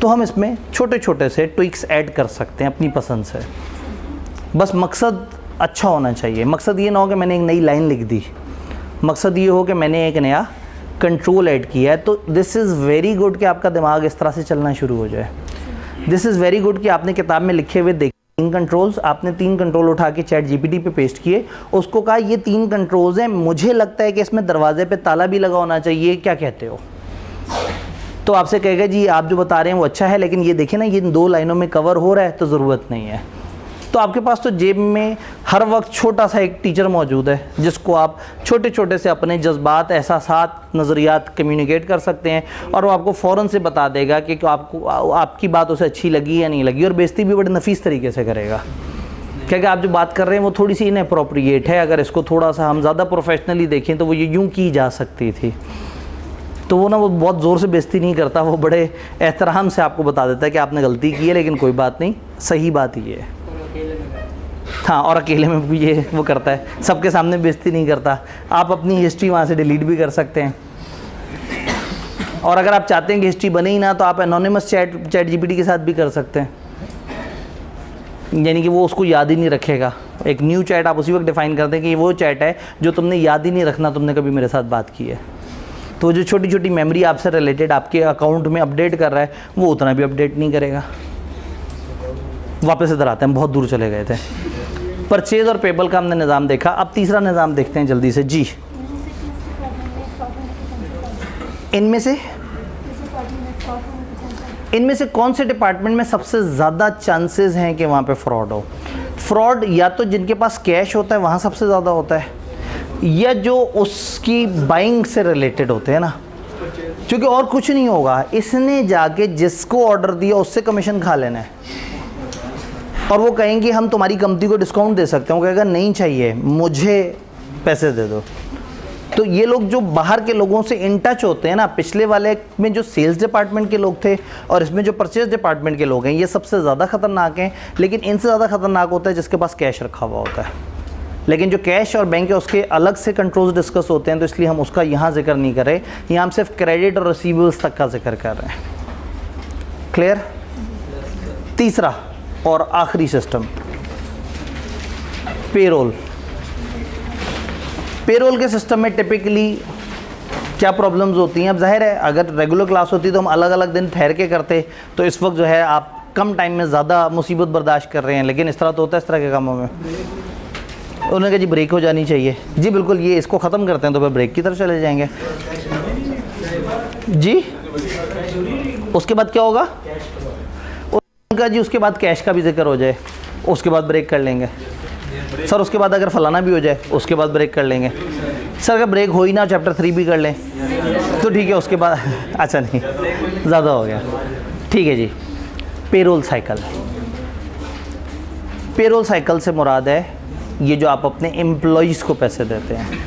तो हम इसमें छोटे छोटे से ट्विक्स ऐड कर सकते हैं अपनी पसंद से। बस मकसद अच्छा होना चाहिए। मकसद ये ना हो कि मैंने एक नई लाइन लिख दी, मकसद ये हो कि मैंने एक नया कंट्रोल ऐड किया है। तो दिस इज़ वेरी गुड कि आपका दिमाग इस तरह से चलना शुरू हो जाए। दिस इज़ वेरी गुड कि आपने किताब में लिखे हुए देखे 3 कंट्रोल्स, आपने 3 कंट्रोल उठा के चैट GPT पे पेस्ट किए, उसको कहा ये 3 कंट्रोल्स हैं, मुझे लगता है कि इसमें दरवाजे पे ताला भी लगा होना चाहिए, क्या कहते हो? तो आपसे कहेगा जी आप जो बता रहे हैं वो अच्छा है, लेकिन ये देखें ना ये 2 लाइनों में कवर हो रहा है तो ज़रूरत नहीं है। तो आपके पास तो जेब में हर वक्त छोटा सा एक टीचर मौजूद है जिसको आप छोटे छोटे से अपने जज्बात, एहसासात, नज़रियात कम्युनिकेट कर सकते हैं और वो आपको फ़ौरन से बता देगा कि आपको आपकी बात उसे अच्छी लगी या नहीं लगी, और बेइज्जती भी बड़े नफीस तरीके से करेगा। क्योंकि आप जो बात कर रहे हैं वो थोड़ी सी इनअप्रोप्रिएट है, अगर इसको थोड़ा सा हम ज़्यादा प्रोफेशनली देखें तो वो ये यूँ की जा सकती थी। तो वो ना वो बहुत ज़ोर से बेइज्जती नहीं करता, वो बड़े एहतराम से आपको बता देता है कि आपने गलती की है लेकिन कोई बात नहीं, सही बात ये है। हाँ, और अकेले में भी ये वो करता है, सबके सामने बेइज्जती नहीं करता। आप अपनी हिस्ट्री वहाँ से डिलीट भी कर सकते हैं, और अगर आप चाहते हैं कि हिस्ट्री बने ही ना तो आप एनोनिमस चैट जीपीटी के साथ भी कर सकते हैं, यानी कि वो उसको याद ही नहीं रखेगा। एक न्यू चैट आप उसी वक्त डिफाइन करते हैं कि वो चैट है जो तुमने याद ही नहीं रखना तुमने कभी मेरे साथ बात की है। तो जो छोटी छोटी मेमोरी आपसे रिलेटेड आपके अकाउंट में अपडेट कर रहा है वो उतना भी अपडेट नहीं करेगा। वापस इधर आते हैं, बहुत दूर चले गए थे। परचेज और पेबल का हमने निज़ाम देखा, अब तीसरा निज़ाम देखते हैं जल्दी से। जी, इनमें से कौन से डिपार्टमेंट में सबसे ज़्यादा चांसेस हैं कि वहाँ पे फ्रॉड हो? फ्रॉड या तो जिनके पास कैश होता है वहाँ सबसे ज़्यादा होता है, या जो उसकी बाइंग से रिलेटेड होते हैं ना, क्योंकि और कुछ नहीं होगा, इसने जाके जिसको ऑर्डर दिया उससे कमीशन खा लेना है, और वो कहेंगे हम तुम्हारी कंपनी को डिस्काउंट दे सकते हैं, वो कहेगा नहीं चाहिए, मुझे पैसे दे दो। तो ये लोग जो बाहर के लोगों से इन टच होते हैं ना, पिछले वाले में जो सेल्स डिपार्टमेंट के लोग थे और इसमें जो परचेज डिपार्टमेंट के लोग हैं, ये सबसे ज़्यादा ख़तरनाक हैं। लेकिन इनसे ज़्यादा ख़तरनाक होता है जिसके पास कैश रखा हुआ होता है। लेकिन जो कैश और बैंक है उसके अलग से कंट्रोल्स डिस्कस होते हैं, तो इसलिए हम उसका यहाँ जिक्र नहीं कर रहे। यहाँ हम सिर्फ क्रेडिट और रिसीवेबल्स तक का जिक्र कर रहे हैं। क्लियर? तीसरा और आखिरी सिस्टम, पेरोल। पेरोल के सिस्टम में टिपिकली क्या प्रॉब्लम्स होती हैं? अब जाहिर है अगर रेगुलर क्लास होती तो हम अलग अलग दिन ठहर के करते, तो इस वक्त जो है आप कम टाइम में ज़्यादा मुसीबत बर्दाश्त कर रहे हैं, लेकिन इस तरह तो होता है इस तरह के कामों में। उन्होंने कहा जी ब्रेक हो जानी चाहिए। जी बिल्कुल, ये इसको ख़त्म करते हैं तो फिर ब्रेक की तरफ चले जाएंगे। जी उसके बाद क्या होगा? उनका जी उसके बाद कैश का भी जिक्र हो जाए, उसके बाद ब्रेक कर लेंगे। सर उसके बाद अगर फलाना भी हो जाए उसके बाद ब्रेक कर लेंगे। सर अगर ब्रेक हो ही ना चैप्टर 3 भी कर लें तो ठीक है, उसके बाद अच्छा नहीं, ज़्यादा हो गया, ठीक है जी। पेरोल साइकिल, पेरोल साइकिल से मुराद है ये जो आप अपने एम्प्लॉयज़ को पैसे देते हैं।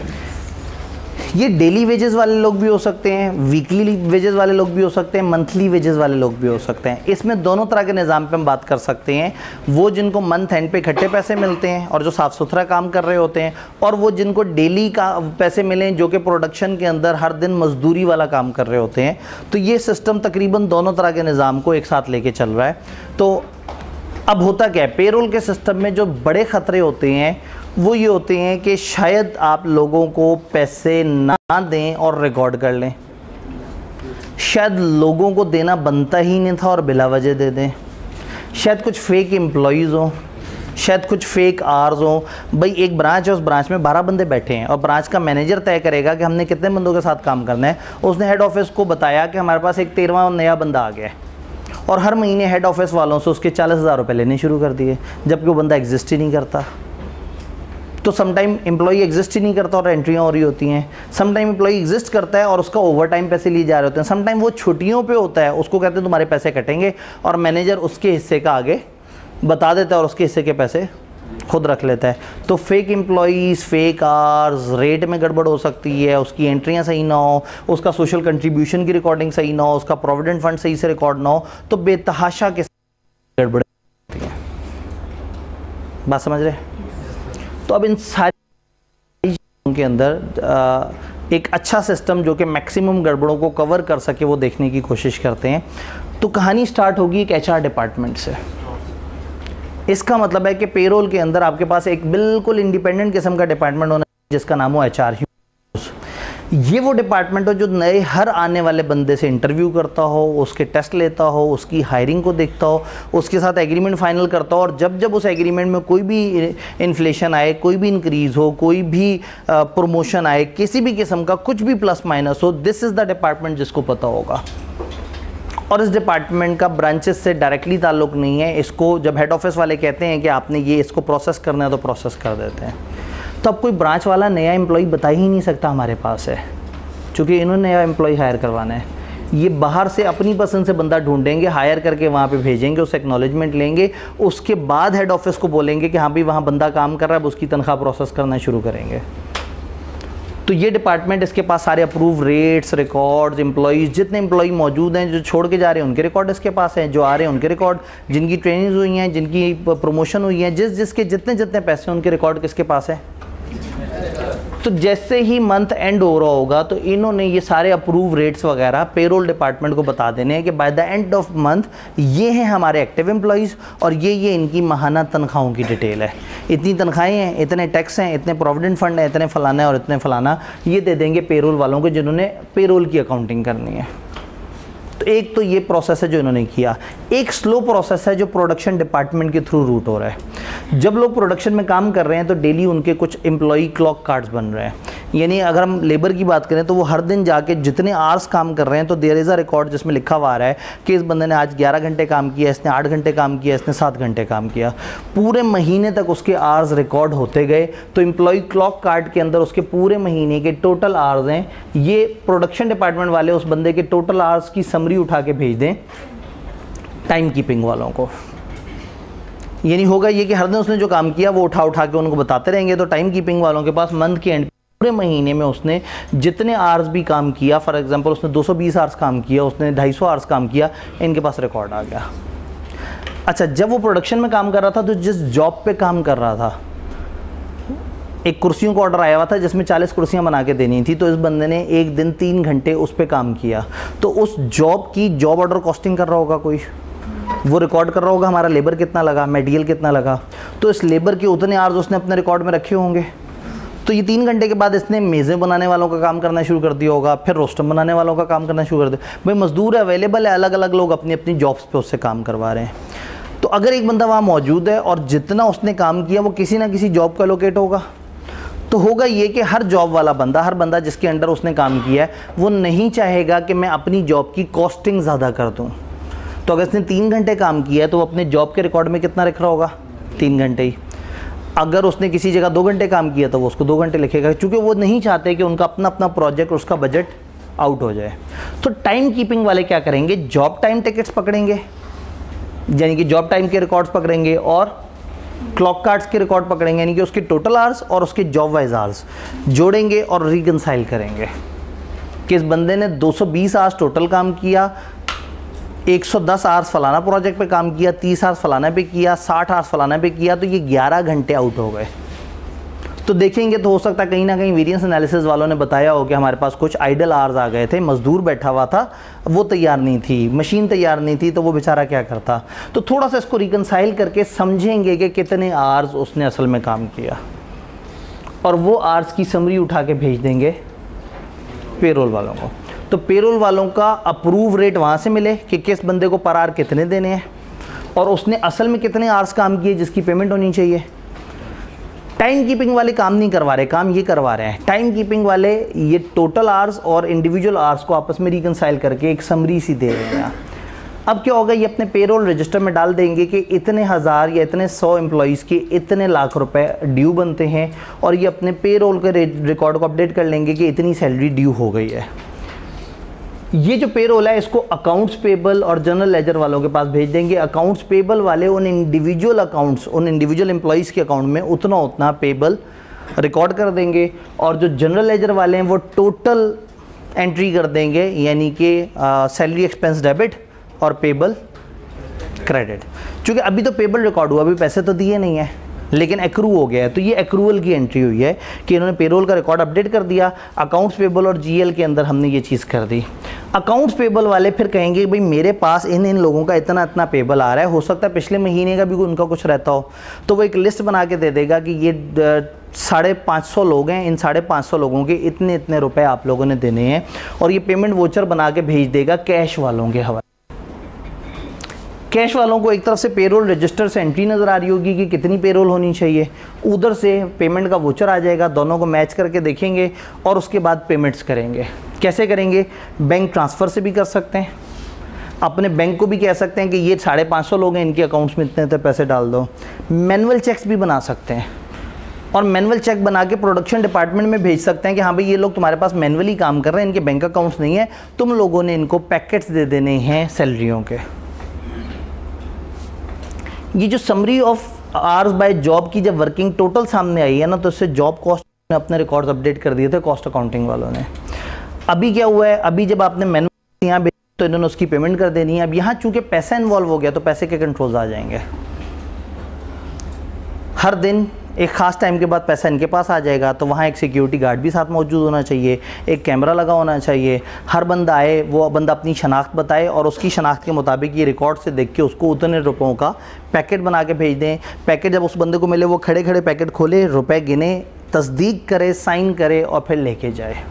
ये डेली वेजेस वाले लोग भी हो सकते हैं, वीकली वेजेस वाले लोग भी हो सकते हैं, मंथली वेजेस वाले लोग भी हो सकते हैं। इसमें दोनों तरह के निज़ाम पे हम बात कर सकते हैं। वो जिनको मंथ एंड पे इकट्ठे पैसे मिलते हैं और जो साफ़ सुथरा काम कर रहे होते हैं, और वो जिनको डेली का पैसे मिलें जो कि प्रोडक्शन के अंदर हर दिन मजदूरी वाला काम कर रहे होते हैं। तो ये सिस्टम तकरीबन दोनों तरह के निज़ाम को एक साथ लेके चल रहा है। तो अब होता क्या है, पेरोल के सिस्टम में जो बड़े ख़तरे होते हैं वो ये होते हैं कि शायद आप लोगों को पैसे ना दें और रिकॉर्ड कर लें, शायद लोगों को देना बनता ही नहीं था और बिला वजह दे दें, शायद कुछ फेक एम्प्लॉयज़ हों, शायद कुछ फेक आवर्स हों। भाई एक ब्रांच है, उस ब्रांच में 12 बंदे बैठे हैं और ब्रांच का मैनेजर तय करेगा कि हमने कितने बंदों के साथ काम करना है। उसने हेड ऑफिस को बताया कि हमारे पास एक 13वां नया बंदा आ गया है, और हर महीने हेड ऑफिस वालों से उसके 40,000 रुपये लेने शुरू कर दिए, जबकि वो बंदा एग्जिस्ट ही नहीं करता। तो समटाइम एम्प्लॉई एग्जिस्ट ही नहीं करता और एंट्रियाँ हो रही होती हैं, समटाइम एम्प्लॉई एग्जिस्ट करता है और उसका ओवर टाइम पैसे लिए जा रहे होते हैं, समटाइम वो छुट्टियों पे होता है, उसको कहते हैं तुम्हारे पैसे कटेंगे, और मैनेजर उसके हिस्से का आगे बता देता है और उसके हिस्से के पैसे खुद रख लेता है। तो fake employees, fake hours, rate में गड़बड़ हो सकती है, उसकी एंट्रियाँ सही ना हो, उसका सोशल कंट्रीब्यूशन की रिकॉर्डिंग सही ना हो, उसका प्रोविडेंट फंड सही से रिकॉर्ड ना हो, तो बेतहाशा के गड़बड़ होती है। बात समझ रहे? तो अब इन सारी चीज़ों के अंदर एक अच्छा सिस्टम जो कि मैक्सिमम गड़बड़ों को कवर कर सके वो देखने की कोशिश करते हैं। तो कहानी स्टार्ट होगी एक HR डिपार्टमेंट से। इसका मतलब है कि पेरोल के अंदर आपके पास एक बिल्कुल इंडिपेंडेंट किस्म का डिपार्टमेंट होना है जिसका नाम हो HR। ये वो डिपार्टमेंट हो जो नए हर आने वाले बंदे से इंटरव्यू करता हो, उसके टेस्ट लेता हो, उसकी हायरिंग को देखता हो, उसके साथ एग्रीमेंट फाइनल करता हो, और जब जब उस एग्रीमेंट में कोई भी इन्फ्लेशन आए, कोई भी इंक्रीज़ हो, कोई भी प्रमोशन आए, किसी भी किस्म का कुछ भी प्लस माइनस हो, दिस इज़ द डिपार्टमेंट जिसको पता होगा। और इस डिपार्टमेंट का ब्रांचेस से डायरेक्टली ताल्लुक़ नहीं है। इसको जब हेड ऑफिस वाले कहते हैं कि आपने ये इसको प्रोसेस करना है तो प्रोसेस कर देते हैं। तो अब कोई ब्रांच वाला नया एम्प्लॉई बता ही नहीं सकता हमारे पास है, क्योंकि इन्होंने नया एम्प्लॉई हायर करवाना है। ये बाहर से अपनी पसंद से बंदा ढूंढेंगे, हायर करके वहाँ पे भेजेंगे, उससे एक्नॉलेजमेंट लेंगे, उसके बाद हेड ऑफिस को बोलेंगे कि हाँ भाई वहाँ बंदा काम कर रहा है, अब उसकी तनख्वाह प्रोसेस करना शुरू करेंगे। तो ये डिपार्टमेंट, इसके पास सारे अप्रूव रेट्स, रिकॉर्ड्स, एम्प्लॉइज़, जितने एम्प्लॉई मौजूद हैं, जो छोड़ के जा रहे हैं उनके रिकॉर्ड इसके पास हैं, जो आ रहे हैं उनके रिकॉर्ड, जिनकी ट्रेनिंग हुई हैं, जिनकी प्रमोशन हुई है, जिसके जितने जितने पैसे हैं उनके रिकॉर्ड किसके पास है। तो जैसे ही मंथ एंड हो रहा होगा तो इन्होंने ये सारे अप्रूव रेट्स वगैरह पेरोल डिपार्टमेंट को बता देने हैं कि by the end of month ये हैं हमारे एक्टिव एम्प्लॉइज़ और ये इनकी माहाना तनख्वाहों की डिटेल है, इतनी तनख्वाहें हैं, इतने टैक्स हैं, इतने प्रोविडेंट फंड है, इतने फलाना है और इतने फलाना, ये दे देंगे पेरोल वालों को जिन्होंने पेरोल की अकाउंटिंग करनी है। तो एक तो ये प्रोसेस है जो इन्होंने किया। एक स्लो प्रोसेस है जो प्रोडक्शन डिपार्टमेंट के थ्रू रूट हो रहा है। जब लोग प्रोडक्शन में काम कर रहे हैं तो डेली उनके कुछ एम्प्लॉई क्लॉक कार्ड्स बन रहे हैं, यानी अगर हम लेबर की बात करें तो वो हर दिन जाके जितने आवर्स काम कर रहे हैं तो देयर इज़ अ रिकॉर्ड जिसमें लिखा हुआ आ रहा है कि इस बंदे ने आज 11 घंटे काम किया, इसने 8 घंटे काम किया, इसने 7 घंटे काम किया, पूरे महीने तक उसके आवर्स रिकॉर्ड होते गए। तो एम्प्लॉई क्लॉक कार्ड के अंदर उसके पूरे महीने के टोटल आवर्स हैं, ये प्रोडक्शन डिपार्टमेंट वाले उस बंदे के टोटल आवर्स की समरी उठा के भेज दें टाइम कीपिंग वालों को। यानी होगा ये कि हर दिन उसने जो काम किया वो उठा के उनको बताते रहेंगे, तो टाइम कीपिंग वालों के पास मंथ के एंड पूरे महीने में उसने जितने आवर्स भी काम किया, फॉर एग्जांपल उसने 220 आवर्स काम किया, उसने 250 आवर्स काम किया, इनके पास रिकॉर्ड आ गया। अच्छा, जब वो प्रोडक्शन में काम कर रहा था तो जिस जॉब पे काम कर रहा था, एक कुर्सियों का ऑर्डर आया हुआ था जिसमें 40 कुर्सियां बना के देनी थी, तो इस बंदे ने एक दिन 3 घंटे उस पर काम किया, तो उस जॉब की जॉब ऑर्डर कॉस्टिंग कर रहा होगा कोई, वो रिकॉर्ड कर रहा होगा हमारा लेबर कितना लगा, मटेरियल कितना लगा, तो इस लेबर के उतने आवर्स उसने अपने रिकॉर्ड में रखे होंगे। तो ये 3 घंटे के बाद इसने मेज़ें बनाने वालों का काम करना शुरू कर दिया होगा, फिर रोस्टम बनाने वालों का काम करना शुरू कर दिया। भाई मजदूर अवेलेबल है, अलग अलग लोग अपनी अपनी जॉब्स पे उससे काम करवा रहे हैं। तो अगर एक बंदा वहाँ मौजूद है और जितना उसने काम किया वो किसी ना किसी जॉब का लोकेट होगा, तो होगा ये कि हर जॉब वाला बंदा, हर बंदा जिसके अंडर उसने काम किया है, वो नहीं चाहेगा कि मैं अपनी जॉब की कॉस्टिंग ज़्यादा कर दूँ। तो अगर इसने 3 घंटे काम किया है तो वो अपने जॉब के रिकॉर्ड में कितना लिख रहा होगा, 3 घंटे ही। अगर उसने किसी जगह 2 घंटे काम किया तो वो उसको 2 घंटे लिखेगा, क्योंकि वो नहीं चाहते कि उनका अपना अपना प्रोजेक्ट, उसका बजट आउट हो जाए। तो टाइम कीपिंग वाले क्या करेंगे, जॉब टाइम टिकट्स पकड़ेंगे, यानी कि जॉब टाइम के रिकॉर्ड्स पकड़ेंगे और क्लॉक कार्ड्स के रिकॉर्ड पकड़ेंगे, यानी कि उसके टोटल आवर्स और उसके जॉब वाइज आवर्स जोड़ेंगे और रिकंसाइल करेंगे कि इस बंदे ने 220 आवर्स टोटल काम किया, 110 आवर्स फलाना प्रोजेक्ट पे काम किया, 30 आवर्स फलाना पे किया, 60 आवर्स फलाना पे किया, तो ये 11 घंटे आउट हो गए। तो देखेंगे तो हो सकता है कहीं ना कहीं वेरिएंस एनालिसिस वालों ने बताया हो कि हमारे पास कुछ आइडल आवर्स आ गए थे, मजदूर बैठा हुआ था, वो तैयार नहीं थी, मशीन तैयार नहीं थी, तो वो बेचारा क्या करता। तो थोड़ा सा इसको रिकंसाइल करके समझेंगे कि कितने आवर्स उसने असल में काम किया, और वो आवर्स की समरी उठा के भेज देंगे पेरोल वालों को। तो पेरोल वालों का अप्रूव रेट वहाँ से मिले कि किस बंदे को पर आवर कितने देने हैं और उसने असल में कितने आवर्स काम किए जिसकी पेमेंट होनी चाहिए। टाइम कीपिंग वाले काम नहीं करवा रहे, काम ये करवा रहे हैं। टाइम कीपिंग वाले ये टोटल आवर्स और इंडिविजुअल आवर्स को आपस में रिकंसाइल करके एक समरी सी दे रहे हैं। अब क्या होगा, ये अपने पेरोल रजिस्टर में डाल देंगे कि इतने हज़ार या इतने 100 एम्प्लॉइज़ के इतने लाख रुपए ड्यू बनते हैं, और ये अपने पेरोल के रिकॉर्ड को अपडेट कर लेंगे कि इतनी सैलरी ड्यू हो गई है। ये जो पेरोल है इसको अकाउंट्स पेबल और जनरल लेजर वालों के पास भेज देंगे। अकाउंट्स पेबल वाले उन इंडिविजुअल अकाउंट्स, उन इंडिविजुअल एम्प्लॉइज़ के अकाउंट में उतना पेबल रिकॉर्ड कर देंगे, और जो जनरल लेजर वाले हैं वो टोटल एंट्री कर देंगे, यानी कि सैलरी एक्सपेंस डेबिट और पेबल क्रेडिट। क्योंकि अभी तो पेबल रिकॉर्ड हुआ, अभी पैसे तो दिए नहीं है, लेकिन एक्रू हो गया है, तो ये एक्रूअल की एंट्री हुई है कि इन्होंने पेरोल का रिकॉर्ड अपडेट कर दिया। अकाउंट्स पेबल और जीएल के अंदर हमने ये चीज़ कर दी। अकाउंट्स पेबल वाले फिर कहेंगे भाई मेरे पास इन लोगों का इतना पेबल आ रहा है, हो सकता है पिछले महीने का भी उनका कुछ रहता हो, तो वो एक लिस्ट बना के दे देगा कि ये 550 लोग हैं, इन 550 लोगों के इतने रुपए आप लोगों ने देने हैं, और ये पेमेंट वोचर बना के भेज देगा कैश वालों के हवाले। कैश वालों को एक तरफ से पेरोल रजिस्टर से एंट्री नज़र आ रही होगी कि कितनी पेरोल होनी चाहिए, उधर से पेमेंट का वोचर आ जाएगा, दोनों को मैच करके देखेंगे और उसके बाद पेमेंट्स करेंगे। कैसे करेंगे, बैंक ट्रांसफ़र से भी कर सकते हैं, अपने बैंक को भी कह सकते हैं कि ये 550 लोग हैं, इनके अकाउंट्स में इतने पैसे डाल दो। मैनुअल चेक्स भी बना सकते हैं, और मैनुअल चेक बना के प्रोडक्शन डिपार्टमेंट में भेज सकते हैं कि हाँ भाई ये लोग तुम्हारे पास मैनुअली काम कर रहे हैं, इनके बैंक अकाउंट्स नहीं है, तुम लोगों ने इनको पैकेट्स दे देने हैं सैलरियों के। ये जो summary of hours by job की जब वर्किंग टोटल सामने आई है ना, तो इससे जॉब कॉस्ट ने अपने रिकॉर्ड्स अपडेट कर दिए थे कॉस्ट अकाउंटिंग वालों ने। अभी क्या हुआ है, अभी जब आपने मैनुअल यहाँ तो इन्होंने उसकी पेमेंट कर देनी है। अब यहाँ चूंकि पैसा इन्वॉल्व हो गया तो पैसे के कंट्रोल्स आ जाएंगे। हर दिन एक ख़ास टाइम के बाद पैसा इनके पास आ जाएगा, तो वहाँ एक सिक्योरिटी गार्ड भी साथ मौजूद होना चाहिए, एक कैमरा लगा होना चाहिए। हर बंदा आए, वो बंदा अपनी शनाख्त बताए और उसकी शनाख्त के मुताबिक ये रिकॉर्ड से देख के उसको उतने रुपयों का पैकेट बना के भेज दें। पैकेट जब उस बंदे को मिले वो खड़े खड़े पैकेट खोले, रुपए गिने, तस्दीक करे, साइन करे और फिर लेके जाए।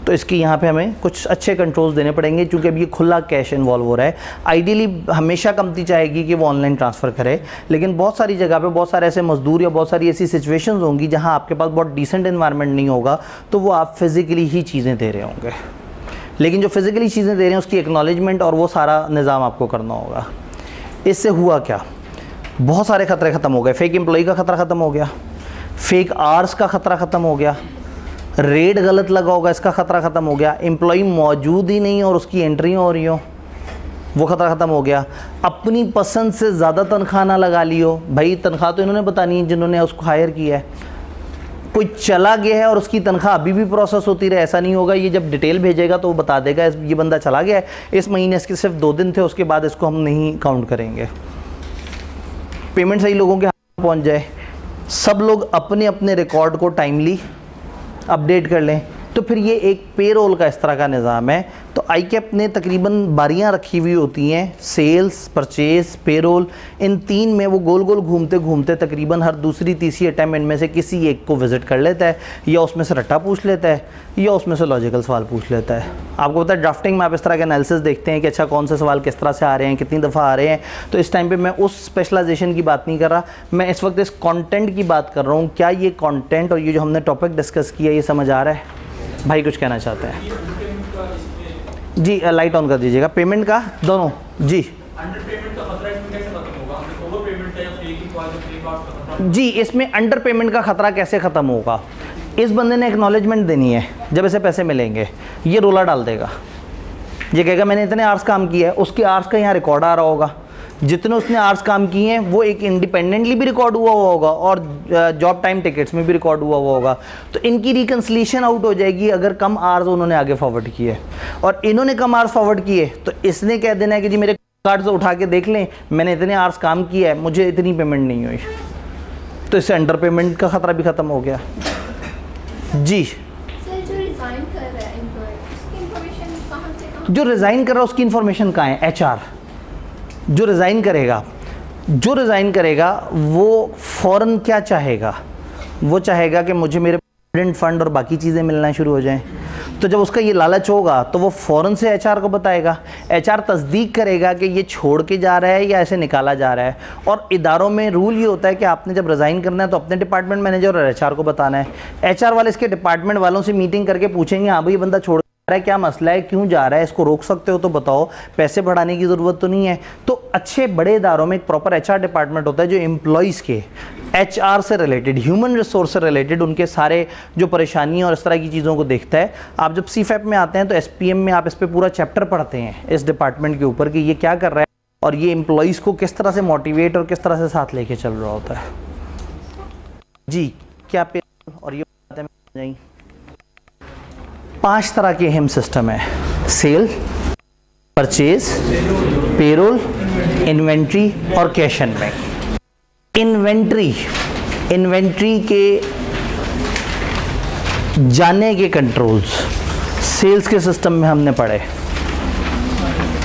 तो इसकी यहाँ पे हमें कुछ अच्छे कंट्रोल्स देने पड़ेंगे, क्योंकि अब ये खुला कैश इन्वॉल्व हो रहा है। आइडियली हमेशा कंपनी चाहेगी कि वो ऑनलाइन ट्रांसफ़र करे, लेकिन बहुत सारी जगह पे बहुत सारे ऐसे मजदूर या बहुत सारी ऐसी सिचुएशंस होंगी जहाँ आपके पास बहुत डिसेंट इन्वायरमेंट नहीं होगा, तो वो आप फिज़िकली ही चीज़ें दे रहे होंगे। लेकिन जो फिज़िकली चीज़ें दे रहे हैं उसकी एक्नॉलेजमेंट और वो सारा निज़ाम आपको करना होगा। इससे हुआ क्या, बहुत सारे ख़तरे ख़त्म हो गए। फेक एम्प्लॉई का ख़तरा ख़त्म हो गया, फेक आवर्स का ख़तरा ख़त्म हो गया, रेट गलत लगा होगा इसका ख़तरा ख़त्म हो गया, एम्प्लॉई मौजूद ही नहीं और उसकी एंट्री हो रही हो वो ख़तरा ख़त्म हो गया। अपनी पसंद से ज़्यादा तनख्वाह ना लगा लियो, भाई तनख्वाह तो इन्होंने बतानी है जिन्होंने उसको हायर किया है। कोई चला गया है और उसकी तनख्वाह अभी भी प्रोसेस होती रहे, ऐसा नहीं होगा। ये जब डिटेल भेजेगा तो वो बता देगा ये बंदा चला गया है, इस महीने इसके सिर्फ 2 दिन थे, उसके बाद इसको हम नहीं काउंट करेंगे। पेमेंट सही लोगों के हाथ में पहुँच जाए, सब लोग अपने अपने रिकॉर्ड को टाइमली अपडेट कर लें, तो फिर ये एक पेरोल का इस तरह का निज़ाम है। तो आईकैप ने तकरीबन बारियां रखी हुई होती हैं, सेल्स, परचेज, पेरोल, इन 3 में वो गोल गोल घूमते घूमते तकरीबन हर दूसरी तीसरी अटैम्प्ट इनमें से किसी एक को विज़िट कर लेता है, या उसमें से रट्टा पूछ लेता है या उसमें से लॉजिकल सवाल पूछ लेता है। आपको पता है ड्राफ्टिंग में आप इस तरह के एनालिसिस देखते हैं कि अच्छा कौन से सवाल किस तरह से आ रहे हैं, कितनी दफ़ा आ रहे हैं। तो इस टाइम पर मैं उस स्पेशलाइजेशन की बात नहीं कर रहा, मैं इस वक्त इस कॉन्टेंट की बात कर रहा हूँ। क्या ये कॉन्टेंट और ये जो हमने टॉपिक डिस्कस किया ये समझ आ रहा है? भाई कुछ कहना चाहते हैं? जी लाइट ऑन कर दीजिएगा। पेमेंट का दोनों जी अंडर पेमेंट का खतरा इसमें कैसे खत्म होगा? ओवर पेमेंट है या फेक का खतरा? जी इसमें अंडर पेमेंट का खतरा कैसे ख़त्म होगा? इस बंदे ने एक्नॉलेजमेंट देनी है, जब इसे पैसे मिलेंगे ये रोला डाल देगा, ये कहेगा मैंने इतने आवर्स काम किया है, उसके आवर्स का यहाँ रिकॉर्ड आ रहा होगा, जितने उसने आवर्स काम किए हैं वो एक इंडिपेंडेंटली भी रिकॉर्ड हुआ होगा और जॉब टाइम टिकट्स में भी रिकॉर्ड हुआ होगा। तो इनकी रिकन्सिलिएशन आउट हो जाएगी अगर कम आवर्स उन्होंने आगे फॉरवर्ड किए, और इन्होंने कम आवर्स फॉरवर्ड किए तो इसने कह देना है कि जी मेरे कार्ड से उठा के देख लें, मैंने इतने आवर्स काम किया है, मुझे इतनी पेमेंट नहीं हुई। तो इससे अंडर पेमेंट का खतरा भी ख़त्म हो गया। जी जो रिज़ाइन कर रहा है उसकी इंफॉर्मेशन कहाँ है? HR जो रिज़ाइन करेगा वो फ़ौरन क्या चाहेगा? वो चाहेगा कि मुझे मेरे प्रोविडेंट फंड और बाकी चीज़ें मिलना शुरू हो जाएं। तो जब उसका ये लालच होगा तो वो फ़ौरन से HR को बताएगा। HR तस्दीक करेगा कि ये छोड़ के जा रहा है या ऐसे निकाला जा रहा है। और इदारों में रूल ये होता है कि आपने जब रिज़ाइन करना है तो अपने डिपार्टमेंट मैनेजर और HR को बताना है। HR वाले इसके डिपार्टमेंट वालों से मीटिंग करके पूछेंगे हाँ भाई ये बंदा छोड़ है, क्या मसला है, क्यों जा रहा है, इसको रोक सकते हो तो बताओ, पैसे बढ़ाने की ज़रूरत तो नहीं है। तो अच्छे बड़े इदारों में एक प्रॉपर HR डिपार्टमेंट होता है जो एम्प्लॉइज़ के HR से रिलेटेड, ह्यूमन रिसोर्स से रिलेटेड उनके सारे जो परेशानियाँ और इस तरह की चीज़ों को देखता है। आप जब CFAP में आते हैं तो SPM में आप इस पर पूरा चैप्टर पढ़ते हैं इस डिपार्टमेंट के ऊपर कि ये क्या कर रहा है और ये एम्प्लॉइज़ को किस तरह से मोटिवेट और किस तरह से साथ लेके चल रहा होता है। जी क्या पे और ये बातें जाएंगी। 5 तरह के अहम सिस्टम है: सेल, परचेज, पेरोल, इन्वेंट्री और कैश एंड बैंक। इन्वेंट्री के जाने के कंट्रोल्स सेल्स के सिस्टम में हमने पढ़े,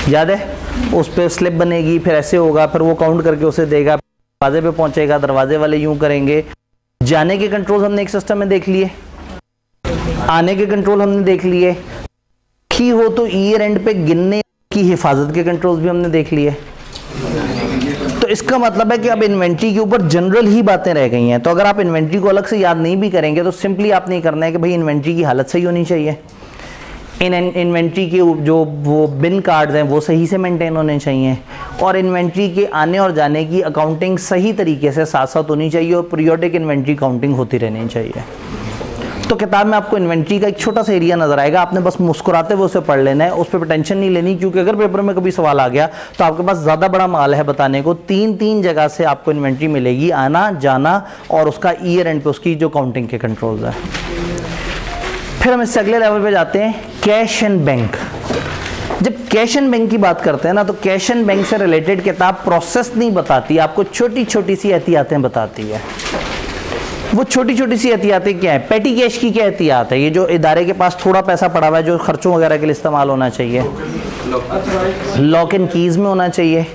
याद है? उस पर स्लिप बनेगी, फिर ऐसे होगा, फिर वो काउंट करके उसे देगा, दरवाजे पे पहुंचेगा, दरवाजे वाले यूं करेंगे। जाने के कंट्रोल हमने एक सिस्टम में देख लिए, आने के कंट्रोल हमने देख लिए, की हो तो ईयर एंड पे गिनने की हिफाजत के कंट्रोल्स भी हमने देख लिए। तो इसका मतलब है कि अब इन्वेंट्री के ऊपर जनरल ही बातें रह गई हैं। तो अगर आप इन्वेंट्री को अलग से याद नहीं भी करेंगे तो सिंपली आप नहीं करना है कि भाई इन्वेंट्री की हालत सही होनी चाहिए, इन्वेंट्री के जो वो बिन कार्ड्स हैं वो सही से मेंटेन होने चाहिए, और इन्वेंट्री के आने और जाने की अकाउंटिंग सही तरीके से साथ साथ होनी चाहिए, और पीरियोडिक इन्वेंट्री काउंटिंग होती रहनी चाहिए। तो तो किताब में आपको इन्वेंट्री का एक छोटा सा एरिया नजर आएगा, आपने बस मुस्कुराते हुए उसे पढ़ लेना है, उस पर टेंशन नहीं लेनी, क्योंकि अगर पेपर में कभी सवाल आ गया तो आपके पास ज़्यादा बड़ा माल है बताने को। तीन जगह से आपको इन्वेंट्री मिलेगी, आना जाना और उसका ईयर एंड पे उसकी जो काउंटिंग के कंट्रोल्स है। फिर हम इससे अगले लेवल पे जाते हैं, कैश एंड बैंक। जब कैश एंड बैंक की बात करते हैं ना, तो कैश एंड बैंक से रिलेटेड किताब प्रोसेस नहीं बताती, आपको छोटी छोटी सी एहतियातें बताती है। वो छोटी छोटी सी एहतियातें क्या है? पेटी कैश की क्या एहतियात है? ये जो इदारे के पास थोड़ा पैसा पड़ा हुआ है जो खर्चों वगैरह के लिए इस्तेमाल होना चाहिए, लॉक एंड कीज में होना चाहिए,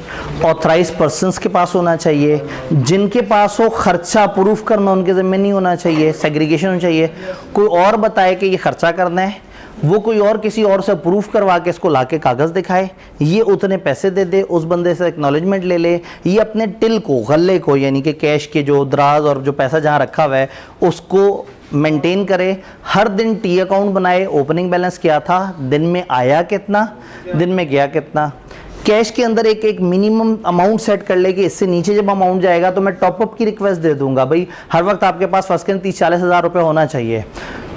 ऑथराइज पर्सन्स के पास होना चाहिए, जिनके पास हो खर्चा प्रूफ करना उनके ज़िम्मे नहीं होना चाहिए, सेग्रीगेशन होना चाहिए। कोई और बताए कि ये खर्चा करना है, वो कोई और किसी और से प्रूफ करवा के इसको लाके कागज़ दिखाए, ये उतने पैसे दे दे, उस बंदे से एक्नॉलेजमेंट ले ले, ये अपने टिल को, गले को, यानी कि कैश के जो दराज और जो पैसा जहाँ रखा हुआ है उसको मेंटेन करे, हर दिन टी अकाउंट बनाए, ओपनिंग बैलेंस क्या था, दिन में आया कितना, दिन में गया कितना। कैश के अंदर एक मिनिमम अमाउंट सेट कर ले कि इससे नीचे जब अमाउंट जाएगा तो मैं टॉपअप की रिक्वेस्ट दे दूंगा। भाई हर वक्त आपके पास फर्स्ट के 30-40 हज़ार रुपये होना चाहिए,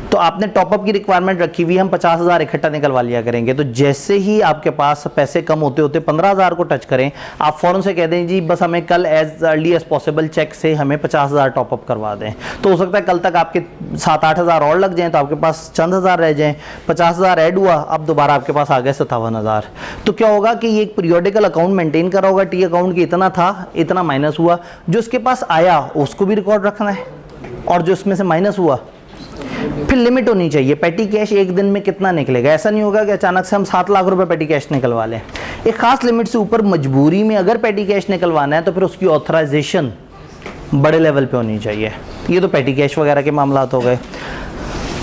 तो आपने टॉपअप की रिक्वायरमेंट रखी हुई, हम 50 हज़ार इकट्ठा निकलवा लिया करेंगे। तो जैसे ही आपके पास पैसे कम होते होते 15 हज़ार को टच करें, आप फ़ौरन से कह दें जी बस हमें कल as early as possible check से हमें 50 हज़ार टॉपअप करवा दें। तो हो सकता है कल तक आपके 7-8 हज़ार और लग जाएँ, तो आपके पास चंद हज़ार रह जाएँ, 50 हज़ार ऐड हुआ, अब दोबारा आपके पास आ गए 57 हज़ार। तो क्या होगा कि ये एक पीरियोडिकल अकाउंट मेंटेन करा होगा, टी अकाउंट की इतना था, इतना माइनस हुआ, जो उसके पास आया उसको भी रिकॉर्ड रखना है, और जो इसमें से माइनस हुआ। फिर लिमिट होनी चाहिए, पेटी कैश एक दिन में कितना निकलेगा। ऐसा नहीं होगा कि अचानक से हम 7 लाख रुपए पेटी कैश निकलवा लें। एक खास लिमिट से ऊपर मजबूरी में अगर पेटी कैश निकलवाना है तो फिर उसकी ऑथराइजेशन बड़े लेवल पे होनी चाहिए। ये तो पेटी कैश वगैरह के मामला हो गए।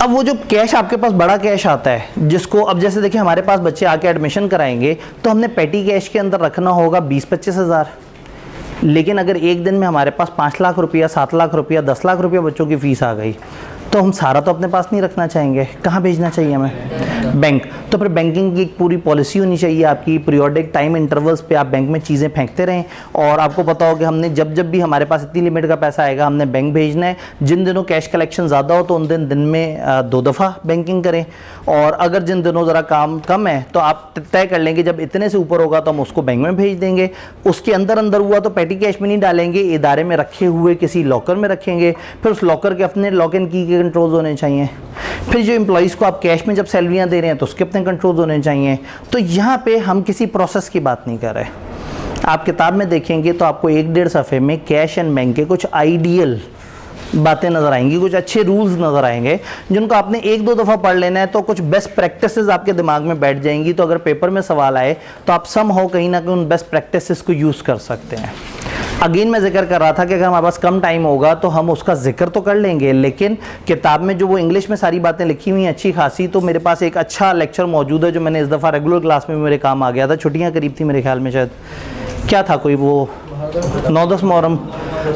अब वो जो कैश आपके पास बड़ा कैश आता है, जिसको अब जैसे देखिए हमारे पास बच्चे आके एडमिशन कराएंगे तो हमने पेटी कैश के अंदर रखना होगा 20-25 हज़ार। लेकिन अगर एक दिन में हमारे पास 5 लाख रुपया, 7 लाख रुपया, 10 लाख रुपया बच्चों की फ़ीस आ गई, तो हम सारा तो अपने पास नहीं रखना चाहेंगे, कहाँ भेजना चाहिए हमें? बैंक। तो फिर बैंकिंग की एक पूरी पॉलिसी होनी चाहिए आपकी, पीरियोडिक टाइम इंटरवल्स पे आप बैंक में चीज़ें फेंकते रहें, और आपको पता हो कि हमने जब भी हमारे पास इतनी लिमिट का पैसा आएगा हमने बैंक भेजना है। जिन दिनों कैश कलेक्शन ज़्यादा हो तो उन दिन में 2 दफ़ा बैंकिंग करें, और अगर जिन दिनों ज़रा काम कम है तो आप तय कर लेंगे जब इतने से ऊपर होगा तो हम उसको बैंक में भेज देंगे। उसके अंदर हुआ तो पेटी कैश में नहीं डालेंगे, इदारे में रखे हुए किसी लॉकर में रखेंगे, फिर उस लॉकर के अपने लॉक एंड की के कंट्रोल्स होने चाहिए। फिर जो एम्प्लॉइज़ को आप कैश में जब सैलरियाँ दे रहे हैं तो उसके अपने कंट्रोल्स होने चाहिए। तो यहाँ पे हम किसी प्रोसेस की बात नहीं कर रहे। आप किताब में देखेंगे तो आपको 1-1.5 सफ़े में कैश एंड बैंक के कुछ आइडियल बातें नज़र आएंगी, कुछ अच्छे रूल्स नज़र आएंगे जिनको आपने 1-2 दफ़ा पढ़ लेना है, तो कुछ बेस्ट प्रैक्टिसेस आपके दिमाग में बैठ जाएंगी। तो अगर पेपर में सवाल आए तो आप समहाउ कहीं ना कहीं उन बेस्ट प्रैक्टिसेस को यूज़ कर सकते हैं। अगेन मैं जिक्र कर रहा था कि अगर हमारे पास कम टाइम होगा तो हम उसका जिक्र तो कर लेंगे, लेकिन किताब में जो वो इंग्लिश में सारी बातें लिखी हुई हैं अच्छी खासी, तो मेरे पास एक अच्छा लेक्चर मौजूद है जो मैंने इस दफ़ा रेगुलर क्लास में मेरे काम आ गया था। छुट्टियाँ करीब थी मेरे ख्याल में, शायद क्या था कोई वो 9-10 मुहर्रम,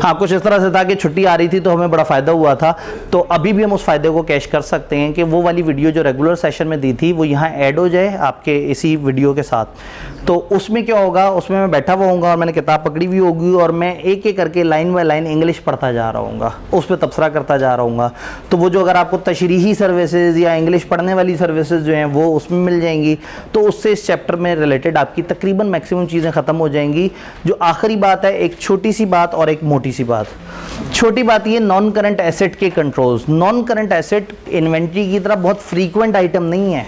हाँ कुछ इस तरह से था कि छुट्टी आ रही थी तो हमें बड़ा फ़ायदा हुआ था। तो अभी भी हम उस फ़ायदे को कैश कर सकते हैं कि वो वाली वीडियो जो रेगुलर सेशन में दी थी वो यहाँ ऐड हो जाए आपके इसी वीडियो के साथ। तो उसमें क्या होगा, उसमें मैं बैठा हुआ होऊंगा और मैंने किताब पकड़ी हुई होगी और मैं एक एक करके लाइन बाय लाइन इंग्लिश पढ़ता जा रहा हूँगा, उस पर तबसरा करता जा रहा हूँगा। तो वो जो अगर आपको तशरीही सर्विसेज या इंग्लिश पढ़ने वाली सर्विसेज जो हैं वो उसमें मिल जाएंगी, तो उससे इस चैप्टर में रिलेटेड आपकी तकरीबन मैक्सिमम चीज़ें ख़त्म हो जाएंगी। जो आखिरी बात है, एक छोटी सी बात और एक मोटी सी बात। छोटी बात ये नॉन करंट एसेट के controls. Non current asset inventory की तरह बहुत फ्रीक्वेंट आइटम नहीं है,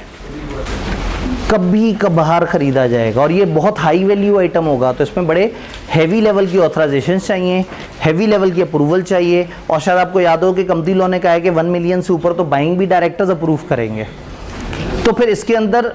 कभी कभार खरीदा जाएगा और ये बहुत हाई वैल्यू आइटम होगा, तो इसमें बड़े हैवी लेवल की ऑथराइजेशन चाहिए, हैवी लेवल की अप्रूवल चाहिए। और शायद आपको याद हो कि कंपनी लॉ ने कहा है कि 1 मिलियन से ऊपर तो बाइंग भी डायरेक्टर्स अप्रूव करेंगे। तो फिर इसके अंदर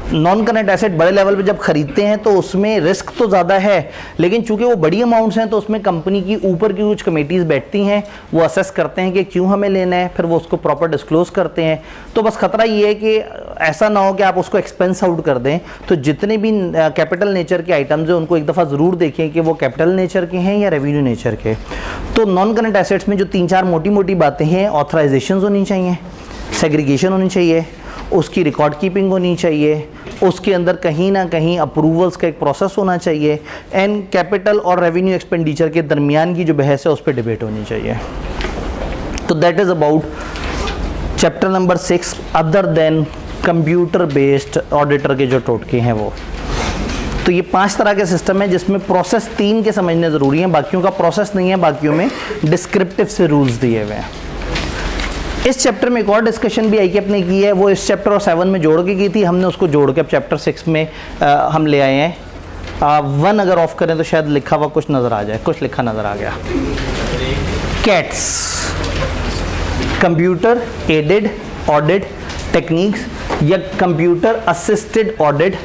नॉन करंट एसेट बड़े लेवल पे जब खरीदते हैं तो उसमें रिस्क तो ज़्यादा है, लेकिन चूंकि वो बड़ी अमाउंट्स हैं तो उसमें कंपनी की ऊपर की कुछ कमेटीज़ बैठती हैं, वो असेस करते हैं कि क्यों हमें लेना है, फिर वो उसको प्रॉपर डिस्क्लोज करते हैं। तो बस ख़तरा ये है कि ऐसा ना हो कि आप उसको एक्सपेंस आउट कर दें। तो जितने भी कैपिटल नेचर के आइटम्स हैं उनको एक दफ़ा ज़रूर देखें कि वो कैपिटल नेचर के हैं या रेवेन्यू नेचर के। तो नॉन करंट एसेट्स में जो 3-4 मोटी मोटी बातें हैं, ऑथराइजेशन होनी चाहिए, सेग्रीगेशन होनी चाहिए, उसकी रिकॉर्ड कीपिंग होनी चाहिए, उसके अंदर कहीं ना कहीं अप्रूवल्स का एक प्रोसेस होना चाहिए, एंड कैपिटल और रेवेन्यू एक्सपेंडिचर के दरमियान की जो बहस है उस पर डिबेट होनी चाहिए। तो that is about chapter number 6 other than computer based auditor के जो टोटके हैं वो। तो ये 5 तरह के सिस्टम है जिसमें प्रोसेस 3 के समझने ज़रूरी हैं, बाकियों का प्रोसेस नहीं है, बाकियों में डिस्क्रिप्टिव से रूल्स दिए हुए हैं। इस चैप्टर में एक और डिस्कशन भी आईकेएप ने की है, वो इस चैप्टर और 7 में जोड़ के की थी, हमने उसको जोड़ के अब चैप्टर 6 में हम ले आए हैं। 1 अगर ऑफ करें तो शायद लिखा हुआ कुछ नज़र आ जाए, कुछ लिखा नज़र आ गया। Cats, computer aided audit techniques या कंप्यूटर असिस्टेड ऑडिट,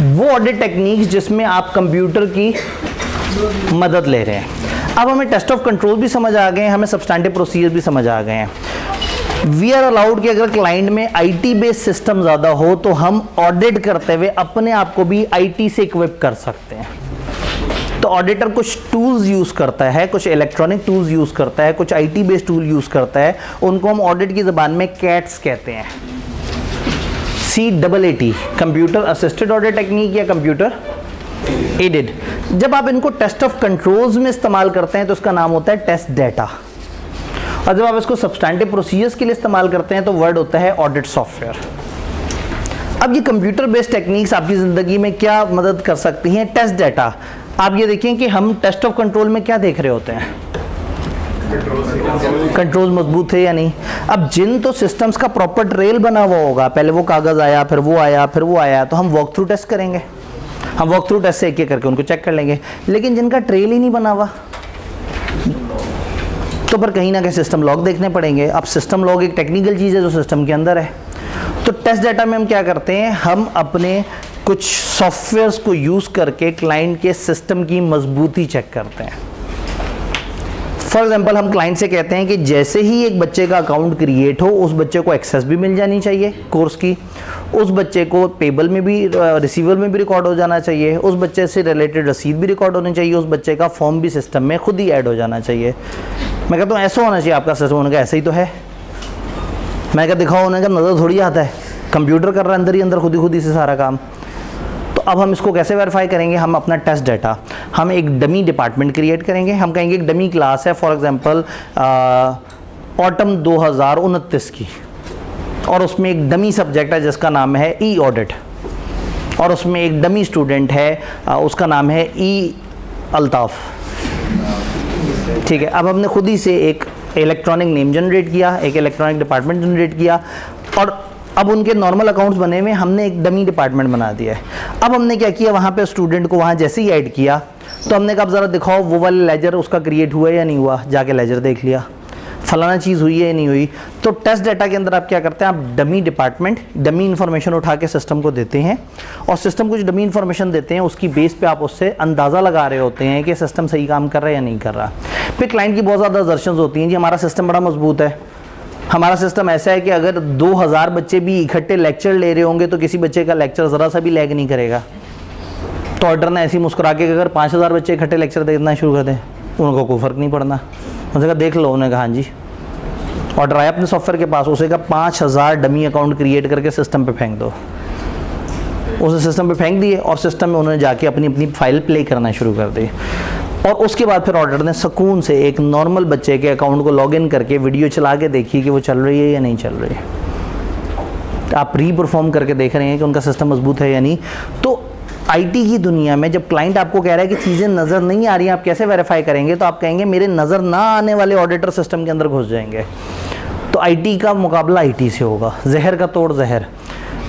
वो ऑडिट टेक्निक्स जिसमें आप कंप्यूटर की मदद ले रहे हैं। अब हमें टेस्ट ऑफ कंट्रोल भी समझ आ गए हैं, हमें सब्सटैंटिव प्रोसीजर भी समझ आ गए हैं। वी आर अलाउड कि अगर क्लाइंट में आईटी बेस्ड सिस्टम ज़्यादा हो तो हम ऑडिट करते हुए अपने आप को भी आईटी से इक्विप कर सकते हैं। तो ऑडिटर कुछ टूल्स यूज़ करता है, कुछ इलेक्ट्रॉनिक टूल्स यूज़ करता है, कुछ आईटी बेस्ड टूल यूज़ करता है, उनको हम ऑडिट की ज़बान में कैट्स कहते हैं। CAAT, computer assisted audit technique या कंप्यूटर एडेड। जब आप इनको टेस्ट ऑफ कंट्रोल्स में इस्तेमाल करते हैं तो उसका नाम होता है टेस्ट डेटा, और जब आप इसको सब्सटैंटिव प्रोसीजर्स के लिए इस्तेमाल करते हैं तो वर्ड होता है ऑडिट सॉफ्टवेयर। अब ये कंप्यूटर बेस्ड टेक्निक्स आपकी ज़िंदगी में क्या मदद कर सकती हैं? Test data. आप ये देखें कि हम टेस्ट ऑफ कंट्रोल में क्या देख रहे होते हैं, कंट्रोल मजबूत है या नहीं। अब जिन तो सिस्टम्स का प्रॉपर ट्रेल बना हुआ होगा, पहले वो कागज़ आया, फिर वो आया, फिर वो आया, तो हम वॉक थ्रू टेस्ट करेंगे, हम वॉक थ्रू टेस्ट से एक एक करके उनको चेक कर लेंगे। लेकिन जिनका ट्रेल ही नहीं बना हुआ तो पर कहीं ना कहीं सिस्टम लॉग देखने पड़ेंगे। अब सिस्टम लॉग एक टेक्निकल चीज़ है जो सिस्टम के अंदर है। तो टेस्ट डाटा में हम क्या करते हैं, हम अपने कुछ सॉफ्टवेयर्स को यूज़ करके क्लाइंट के सिस्टम की मजबूती चेक करते हैं। फॉर एग्जाम्पल हम क्लाइंट से कहते हैं कि जैसे ही एक बच्चे का अकाउंट क्रिएट हो उस बच्चे को एक्सेस भी मिल जानी चाहिए कोर्स की, उस बच्चे को पेबल में भी रिसीवर में भी रिकॉर्ड हो जाना चाहिए, उस बच्चे से रिलेटेड रसीद भी रिकॉर्ड होनी चाहिए, उस बच्चे का फॉर्म भी सिस्टम में खुद ही ऐड हो जाना चाहिए। मैं कहता हूँ ऐसा होना चाहिए आपका सिस्टम, उन्होंने कहा ऐसा ही तो है। मैं क्या दिखाओ, उन्होंने कहा नज़र थोड़ी आता है, कंप्यूटर कर रहा है अंदर ही अंदर खुद ही से सारा काम। तो अब हम इसको कैसे वेरीफाई करेंगे, हम अपना टेस्ट डाटा, हम एक डमी डिपार्टमेंट क्रिएट करेंगे। हम कहेंगे एक डमी क्लास है फॉर एग्जांपल ऑटम 2029 की, और उसमें एक डमी सब्जेक्ट है जिसका नाम है ई ऑडिट, और उसमें एक डमी स्टूडेंट है उसका नाम है ई अल्ताफ़। ठीक है, अब हमने खुद ही से एक इलेक्ट्रॉनिक नेम जनरेट किया, एक इलेक्ट्रॉनिक डिपार्टमेंट जनरेट किया, और अब उनके नॉर्मल अकाउंट्स बने हुए, हमने एक डमी डिपार्टमेंट बना दिया है। अब हमने क्या किया, वहाँ पे स्टूडेंट को वहाँ जैसे ही ऐड किया तो हमने कहा ज़रा दिखाओ वो वाला लेजर उसका क्रिएट हुआ है या नहीं हुआ, जाके लेजर देख लिया, फलाना चीज़ हुई है या नहीं हुई। तो टेस्ट डाटा के अंदर आप क्या करते हैं, आप डमी डिपार्टमेंट डमी इन्फॉर्मेशन उठा के सिस्टम को देते हैं, और सिस्टम को जो डमी इन्फॉर्मेशन देते हैं उसकी बेस पे आप उससे अंदाज़ा लगा रहे होते हैं कि सिस्टम सही काम कर रहा है या नहीं कर रहा। फिर क्लाइंट की बहुत ज़्यादा असर्शंस होती हैं, जी हमारा सिस्टम बड़ा मजबूत है, हमारा सिस्टम ऐसा है कि अगर 2000 बच्चे भी इकट्ठे लेक्चर ले रहे होंगे तो किसी बच्चे का लेक्चर ज़रा सा भी लैग नहीं करेगा। तो ऑर्डर ने ऐसी मुस्कुरा के अगर 5000 बच्चे इकट्ठे लेक्चर देना शुरू कर दें उनको कोई फ़र्क नहीं पड़ना। उन्होंने कहा देख लो, उन्होंने कहा हाँ जी, ऑर्डर आया अपने सॉफ्टवेयर के पास, उसे कहा 5000 डमी अकाउंट क्रिएट करके सिस्टम पे फेंक दो। उसे सिस्टम पे फेंक दिए और सिस्टम में उन्होंने जाके अपनी अपनी फाइल प्ले करना शुरू कर दी, और उसके बाद फिर ऑर्डर ने सुकून से एक नॉर्मल बच्चे के अकाउंट को लॉगिन करके वीडियो चला के देखी कि वो चल रही है या नहीं चल रही है। आप री परफॉर्म करके देख रहे हैं कि उनका सिस्टम मजबूत है या नहीं। तो आईटी की दुनिया में जब क्लाइंट आपको कह रहा है कि चीज़ें नज़र नहीं आ रही हैं, आप कैसे वेरीफाई करेंगे, तो आप कहेंगे मेरे नज़र ना आने वाले ऑडिटर सिस्टम के अंदर घुस जाएंगे। तो आईटी का मुकाबला आईटी से होगा, जहर का तोड़ जहर।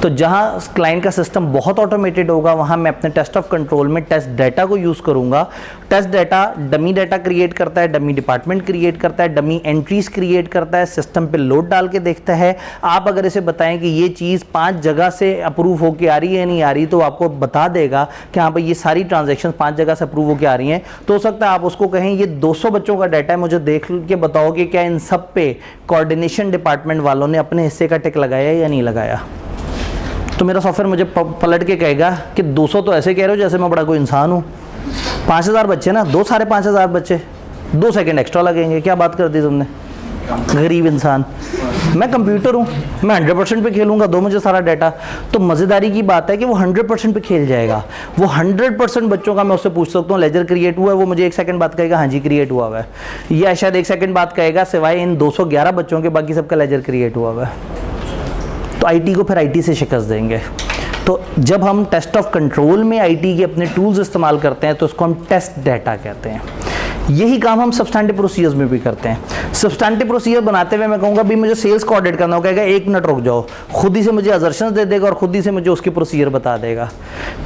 तो जहाँ क्लाइंट का सिस्टम बहुत ऑटोमेटेड होगा वहाँ मैं अपने टेस्ट ऑफ कंट्रोल में टेस्ट डाटा को यूज़ करूँगा। Test data dummy data create करता है, डमी डिपार्टमेंट क्रिएट करता है, डमी एंट्रीज क्रिएट करता है, सिस्टम पे लोड डाल के देखता है। आप अगर इसे बताएं कि ये चीज़ 5 जगह से अप्रूव होकर आ रही है या नहीं आ रही, तो आपको बता देगा कि हाँ भाई ये सारी ट्रांजेक्शन 5 जगह से अप्रूव होकर आ रही हैं। तो हो सकता है आप उसको कहें ये 200 बच्चों का डाटा है, मुझे देख के बताओ कि क्या इन सब पे कोऑर्डिनेशन डिपार्टमेंट वालों ने अपने हिस्से का टिक लगाया या नहीं लगाया। तो मेरा सॉफ्टवेयर मुझे पलट के कहेगा कि 200 तो ऐसे कह रहे हो जैसे मैं बड़ा कोई इंसान हूँ, 5000 बच्चे ना, 2-5500 बच्चे, 2 सेकंड एक्स्ट्रा लगेंगे, क्या बात कर दी तुमने, गरीब इंसान। मैं कंप्यूटर हूँ, मैं 100% पे खेलूंगा, दो मुझे सारा डाटा। तो मज़ेदारी की बात है कि वो 100% पे खेल जाएगा। वो 100% बच्चों का मैं उससे पूछ सकता हूँ लेजर क्रिएट हुआ है, वो मुझे 1 सेकंड बाद कहेगा हाँ जी क्रिएट हुआ हुआ है, या शायद 1 सेकंड बाद कहेगा सिवाय इन 211 बच्चों के बाकी सबका लेजर क्रिएट हुआ हुआ है। तो आईटी को फिर आईटी से शिकस्त देंगे। तो जब हम टेस्ट ऑफ कंट्रोल में आईटी के अपने टूल्स इस्तेमाल करते हैं तो उसको हम टेस्ट डाटा कहते हैं। यही काम हम सब्सटैंटिव प्रोसीजर्स में भी करते हैं। सब्सटैंटिव प्रोसीजर बनाते हुए मैं कहूँगा भी मुझे सेल्स को ऑडिट करना होगा, कहेगा 1 मिनट रुक जाओ, खुद ही से मुझे असर्शंस दे देगा और खुद ही से मुझे उसकी प्रोसीजर बता देगा।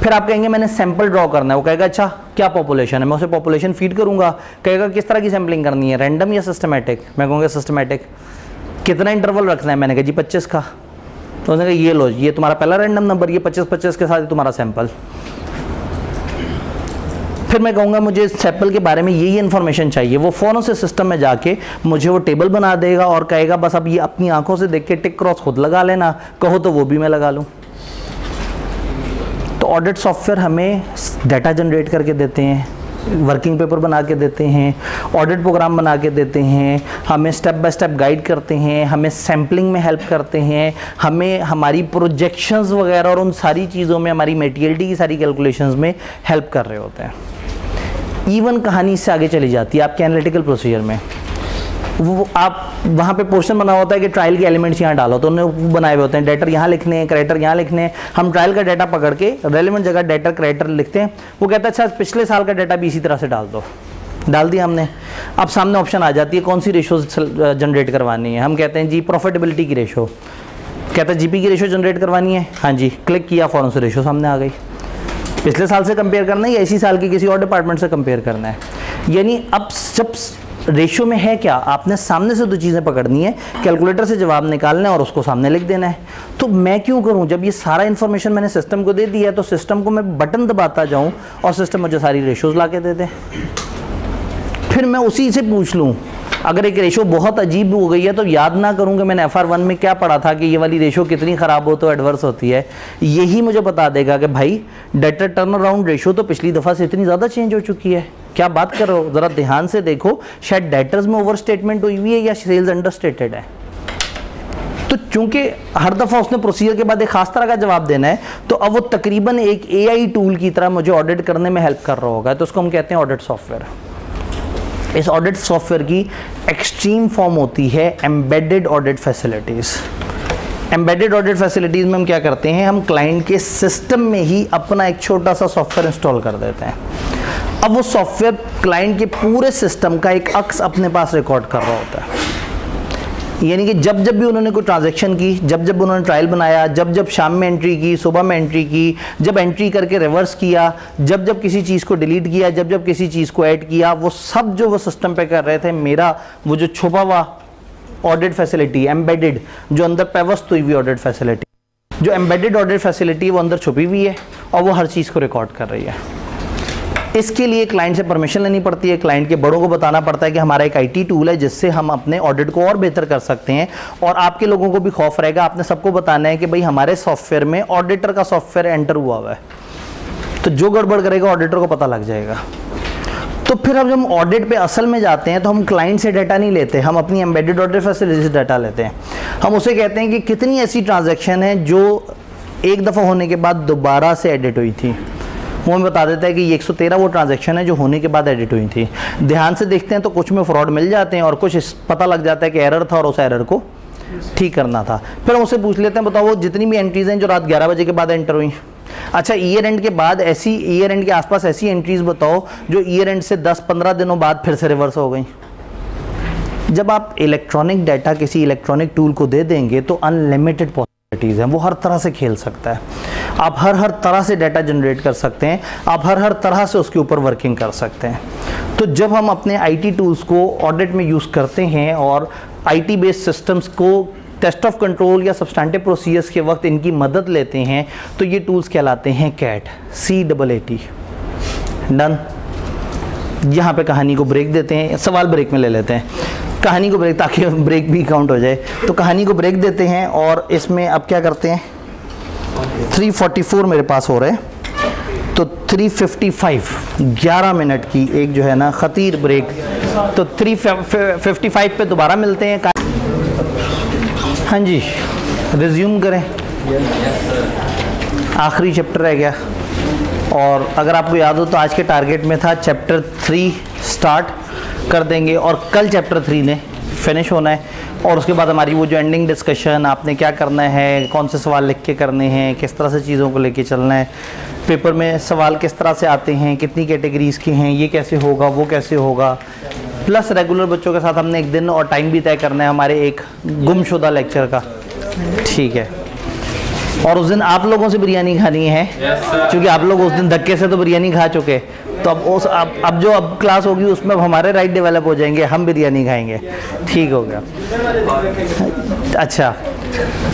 फिर आप कहेंगे मैंने सैंपल ड्रॉ करना है, वो कहेगा अच्छा क्या पॉपुलेशन है, मैं उसे पॉपुलेशन फीड करूँगा। कहेगा किस तरह की सैम्पलिंग करनी है, रैंडम या सिस्टमैटिक, मैं कहूँगा सिस्टमैटिक। कितना इंटरवल रखना है, मैंने कहा जी 25 का। तो उसने कहा ये लो, ये तुम्हारा पहला रैंडम नंबर, ये 25-25 के साथ तुम्हारा सैंपल। फिर मैं कहूँगा मुझे सैंपल के बारे में ये इन्फॉर्मेशन चाहिए, वो फ़ौरन से सिस्टम में जाके मुझे वो टेबल बना देगा और कहेगा बस अब ये अपनी आंखों से देख के टिक क्रॉस खुद लगा लेना, कहो तो वो भी मैं लगा लूँ। तो ऑडिट सॉफ्टवेयर हमें डाटा जनरेट करके देते हैं, वर्किंग पेपर बना के देते हैं, ऑडिट प्रोग्राम बना के देते हैं, हमें स्टेप बाय स्टेप गाइड करते हैं, हमें सैम्पलिंग में हेल्प करते हैं, हमें हमारी प्रोजेक्शंस वगैरह और उन सारी चीज़ों में, हमारी मेटीरियलिटी की सारी कैलकुलेशंस में हेल्प कर रहे होते हैं। इवन कहानी इससे आगे चली जाती है आपके एनालिटिकल प्रोसीजर में। वो आप वहाँ पे पोर्शन बना होता है कि ट्रायल के एलिमेंट्स यहाँ डालो, तो उन्हें बनाए हुए होते हैं, डेटर यहाँ लिखने हैं, क्रेडिटर यहाँ लिखने हैं। हम ट्रायल का डाटा पकड़ के रेलेवेंट जगह डेटर क्रेडिटर लिखते हैं। वो कहता है अच्छा पिछले साल का डाटा भी इसी तरह से डाल दो, डाल दिया हमने। अब सामने ऑप्शन आ जाती है कौन सी रेशो जनरेट करवानी है। हम कहते हैं जी प्रॉफिटेबिलिटी की रेशो, कहता है जीपी की रेशो जनरेट करवानी है, हाँ जी, क्लिक किया, फ़ौरन से रेशो सामने आ गई। पिछले साल से कंपेयर करना है या इसी साल की किसी और डिपार्टमेंट से कंपेयर करना है। यानी अब जब रेशियो में है क्या, आपने सामने से दो चीज़ें पकड़नी है, कैलकुलेटर से जवाब निकालना है और उसको सामने लिख देना है। तो मैं क्यों करूं, जब ये सारा इन्फॉर्मेशन मैंने सिस्टम को दे दिया है तो सिस्टम को मैं बटन दबाता जाऊं और सिस्टम मुझे सारी रेशियोज ला के दे दे। फिर मैं उसी से पूछ लूँ, अगर एक रेशो बहुत अजीब हो गई है तो याद ना करूँ कि मैंने FR1 में क्या पढ़ा था कि ये वाली रेशो कितनी ख़राब हो तो एडवर्स होती है। यही मुझे बता देगा कि भाई डेटर टर्न अराउंड रेशो तो पिछली दफ़ा से इतनी ज़्यादा चेंज हो चुकी है, क्या बात कर रहे हो, ज़रा ध्यान से देखो, शायद डेटर्स में ओवर स्टेटमेंट हुई हुई है या सेल्स अंडर स्टेटेड है। तो चूंकि हर दफ़ा उसने प्रोसीजर के बाद एक खास तरह का जवाब देना है, तो अब वो तकरीबन एक AI टूल की तरह मुझे ऑडिट करने में हेल्प कर रहा होगा। तो उसको हम कहते हैं ऑडिट सॉफ्टवेयर। इस ऑडिट सॉफ्टवेयर की एक्सट्रीम फॉर्म होती है embedded audit facilities. Embedded audit facilities में हम क्या करते हैं, हम क्लाइंट के सिस्टम में ही अपना एक छोटा सा सॉफ्टवेयर इंस्टॉल कर देते हैं। अब वो सॉफ्टवेयर क्लाइंट के पूरे सिस्टम का एक अक्स अपने पास रिकॉर्ड कर रहा होता है। यानी कि जब जब भी उन्होंने कोई ट्रांजैक्शन की, जब जब उन्होंने ट्रायल बनाया, जब जब शाम में एंट्री की, सुबह में एंट्री की, जब एंट्री करके रिवर्स किया, जब जब किसी चीज़ को डिलीट किया, जब जब किसी चीज़ को ऐड किया, वो सब जो वो सिस्टम पे कर रहे थे, मेरा वो जो छुपा हुआ ऑडिट फैसिलिटी एम्बेडेड, जो अंदर पेवस्त हुई हुई ऑडिट फैसिलिटी, जो एम्बेडेड ऑडिट फैसिलिटी वो अंदर छुपी हुई है और वो हर चीज़ को रिकॉर्ड कर रही है। इसके लिए क्लाइंट से परमिशन लेनी पड़ती है, क्लाइंट के बड़ों को बताना पड़ता है कि हमारा एक IT टूल है जिससे हम अपने ऑडिट को और बेहतर कर सकते हैं। और आपके लोगों को भी खौफ रहेगा, आपने सबको बताना है कि भाई हमारे सॉफ्टवेयर में ऑडिटर का सॉफ्टवेयर एंटर हुआ हुआ है, तो जो गड़बड़ करेगा ऑडिटर को पता लग जाएगा। तो फिर अब जब हम ऑडिट पे असल में जाते हैं तो हम क्लाइंट से डाटा नहीं लेते, हम अपनी एम्बेडेड ऑडिट फैसिलिटी से डाटा लेते हैं। हम उसे कहते हैं कि कितनी ऐसी ट्रांजैक्शन है जो एक दफ़ा होने के बाद दोबारा से एडिट हुई थी। वो हमें बता देता है कि ये 113 वो ट्रांजैक्शन है जो होने के बाद एडिट हुई थी। ध्यान से देखते हैं तो कुछ में फ्रॉड मिल जाते हैं और कुछ पता लग जाता है कि एरर था और उस एरर को ठीक करना था। फिर हम उससे पूछ लेते हैं बताओ वो जितनी भी एंट्रीज हैं जो रात 11 बजे के बाद एंटर हुई, अच्छा ईयर एंड के बाद ऐसी, ईयर एंड के आसपास ऐसी एंट्रीज बताओ जो ईयर एंड से 10-15 दिनों बाद फिर से रिवर्स हो गई। जब आप इलेक्ट्रॉनिक डाटा किसी इलेक्ट्रॉनिक टूल को दे देंगे तो अनलिमिटेड पॉसिबिलिटीज़ हैं, वो हर तरह से खेल सकता है। आप हर तरह से डाटा जनरेट कर सकते हैं, आप हर तरह से उसके ऊपर वर्किंग कर सकते हैं। तो जब हम अपने IT टूल्स को ऑडिट में यूज़ करते हैं और IT बेस्ड सिस्टम्स को टेस्ट ऑफ कंट्रोल या सब्सटैंटिव प्रोसीजर्स के वक्त इनकी मदद लेते हैं तो ये टूल्स कहलाते हैं CAT, CAAT। डन। यहाँ पे कहानी को ब्रेक देते हैं, सवाल ब्रेक में ले लेते हैं कहानी को ब्रेक, ताकि ब्रेक भी काउंट हो जाए। तो कहानी को ब्रेक देते हैं और इसमें अब क्या करते हैं, 3:44 मेरे पास हो रहे हैं, तो 3:55 11 मिनट की एक जो है ना खतीर ब्रेक। तो 3:55 पे दोबारा मिलते हैं। हाँ जी, रिज्यूम करें। आखिरी चैप्टर रह गया, और अगर आपको याद हो तो आज के टारगेट में था चैप्टर 3 स्टार्ट कर देंगे और कल चैप्टर 3 ने फिनिश होना है। और उसके बाद हमारी वो जो एंडिंग डिस्कशन, आपने क्या करना है, कौन से सवाल लिख के करने हैं, किस तरह से चीज़ों को लेके चलना है, पेपर में सवाल किस तरह से आते हैं, कितनी कैटेगरीज़ के हैं, ये कैसे होगा, वो कैसे होगा, प्लस रेगुलर बच्चों के साथ हमने एक दिन और टाइम भी तय करना है हमारे एक गुमशुदा लेक्चर का, ठीक है। और उस दिन आप लोगों से बिरयानी खानी है, क्योंकि आप लोग उस दिन धक्के से तो बिरयानी खा चुके, तो अब जो क्लास होगी उसमें अब हमारे राइट डेवलप हो जाएंगे, हम बिरयानी खाएंगे, ठीक हो गया। अच्छा,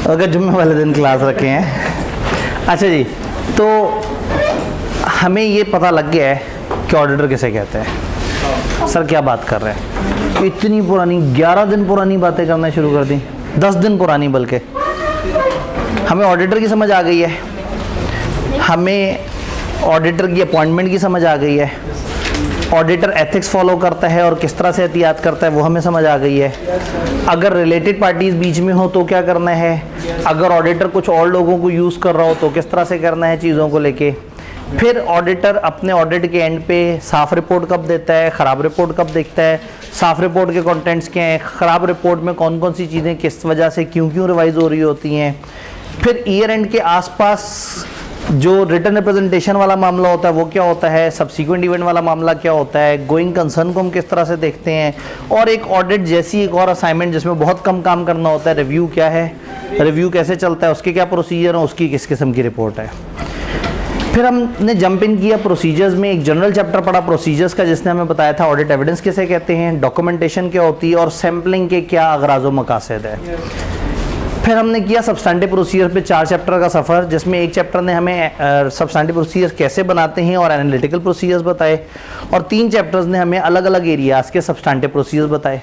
अगर जुम्मे वाले दिन क्लास रखे हैं। अच्छा जी, तो हमें ये पता लग गया है कि ऑडिटर किसे कहते हैं। सर क्या बात कर रहे हैं, इतनी पुरानी 11 दिन पुरानी बातें करना शुरू कर दी, 10 दिन पुरानी, बल्कि हमें ऑडिटर की समझ आ गई है, हमें ऑडिटर की अपॉइंटमेंट की समझ आ गई है, ऑडिटर एथिक्स फॉलो करता है और किस तरह से एहतियात करता है वो हमें समझ आ गई है। अगर रिलेटेड पार्टीज बीच में हो तो क्या करना है, अगर ऑडिटर कुछ और लोगों को यूज़ कर रहा हो तो किस तरह से करना है चीज़ों को लेके। फिर ऑडिटर अपने ऑडिट के एंड पे साफ़ रिपोर्ट कब देता है, ख़राब रिपोर्ट कब देखता है, साफ़ रिपोर्ट के कंटेंट्स क्या हैं, ख़राब रिपोर्ट में कौन कौन सी चीज़ें किस वजह से क्यों रिवाइज हो रही होती हैं। फिर ईयर एंड के आसपास जो रिटर्न रिप्रेजेंटेशन वाला मामला होता है वो क्या होता है, सब्सिक्वेंट इवेंट वाला मामला क्या होता है, गोइंग कंसर्न को हम किस तरह से देखते हैं, और एक ऑडिट जैसी एक और असाइनमेंट जिसमें बहुत कम काम करना होता है, रिव्यू क्या है, रिव्यू कैसे चलता है, उसके क्या प्रोसीजर है, उसकी किस किस्म की रिपोर्ट है। फिर हमने जंप इन किया प्रोसीजर्स में, एक जनरल चैप्टर पढ़ा प्रोसीजर्स का जिसने हमें बताया था ऑडिट एविडेंस किसे कहते हैं, डॉक्यूमेंटेशन क्या होती है और सैम्पलिंग के क्या अगराज़ व मकासद है। फिर हमने किया सब्सटैंटिव प्रोसीजर पे 4 चैप्टर का सफ़र, जिसमें एक चैप्टर ने हमें सब्सटैंटिव प्रोसीजर कैसे बनाते हैं और एनालिटिकल प्रोसीजर्स बताए, और 3 चैप्टर्स ने हमें अलग अलग एरियाज़ के सब्सटैंटिव प्रोसीजर्स बताए।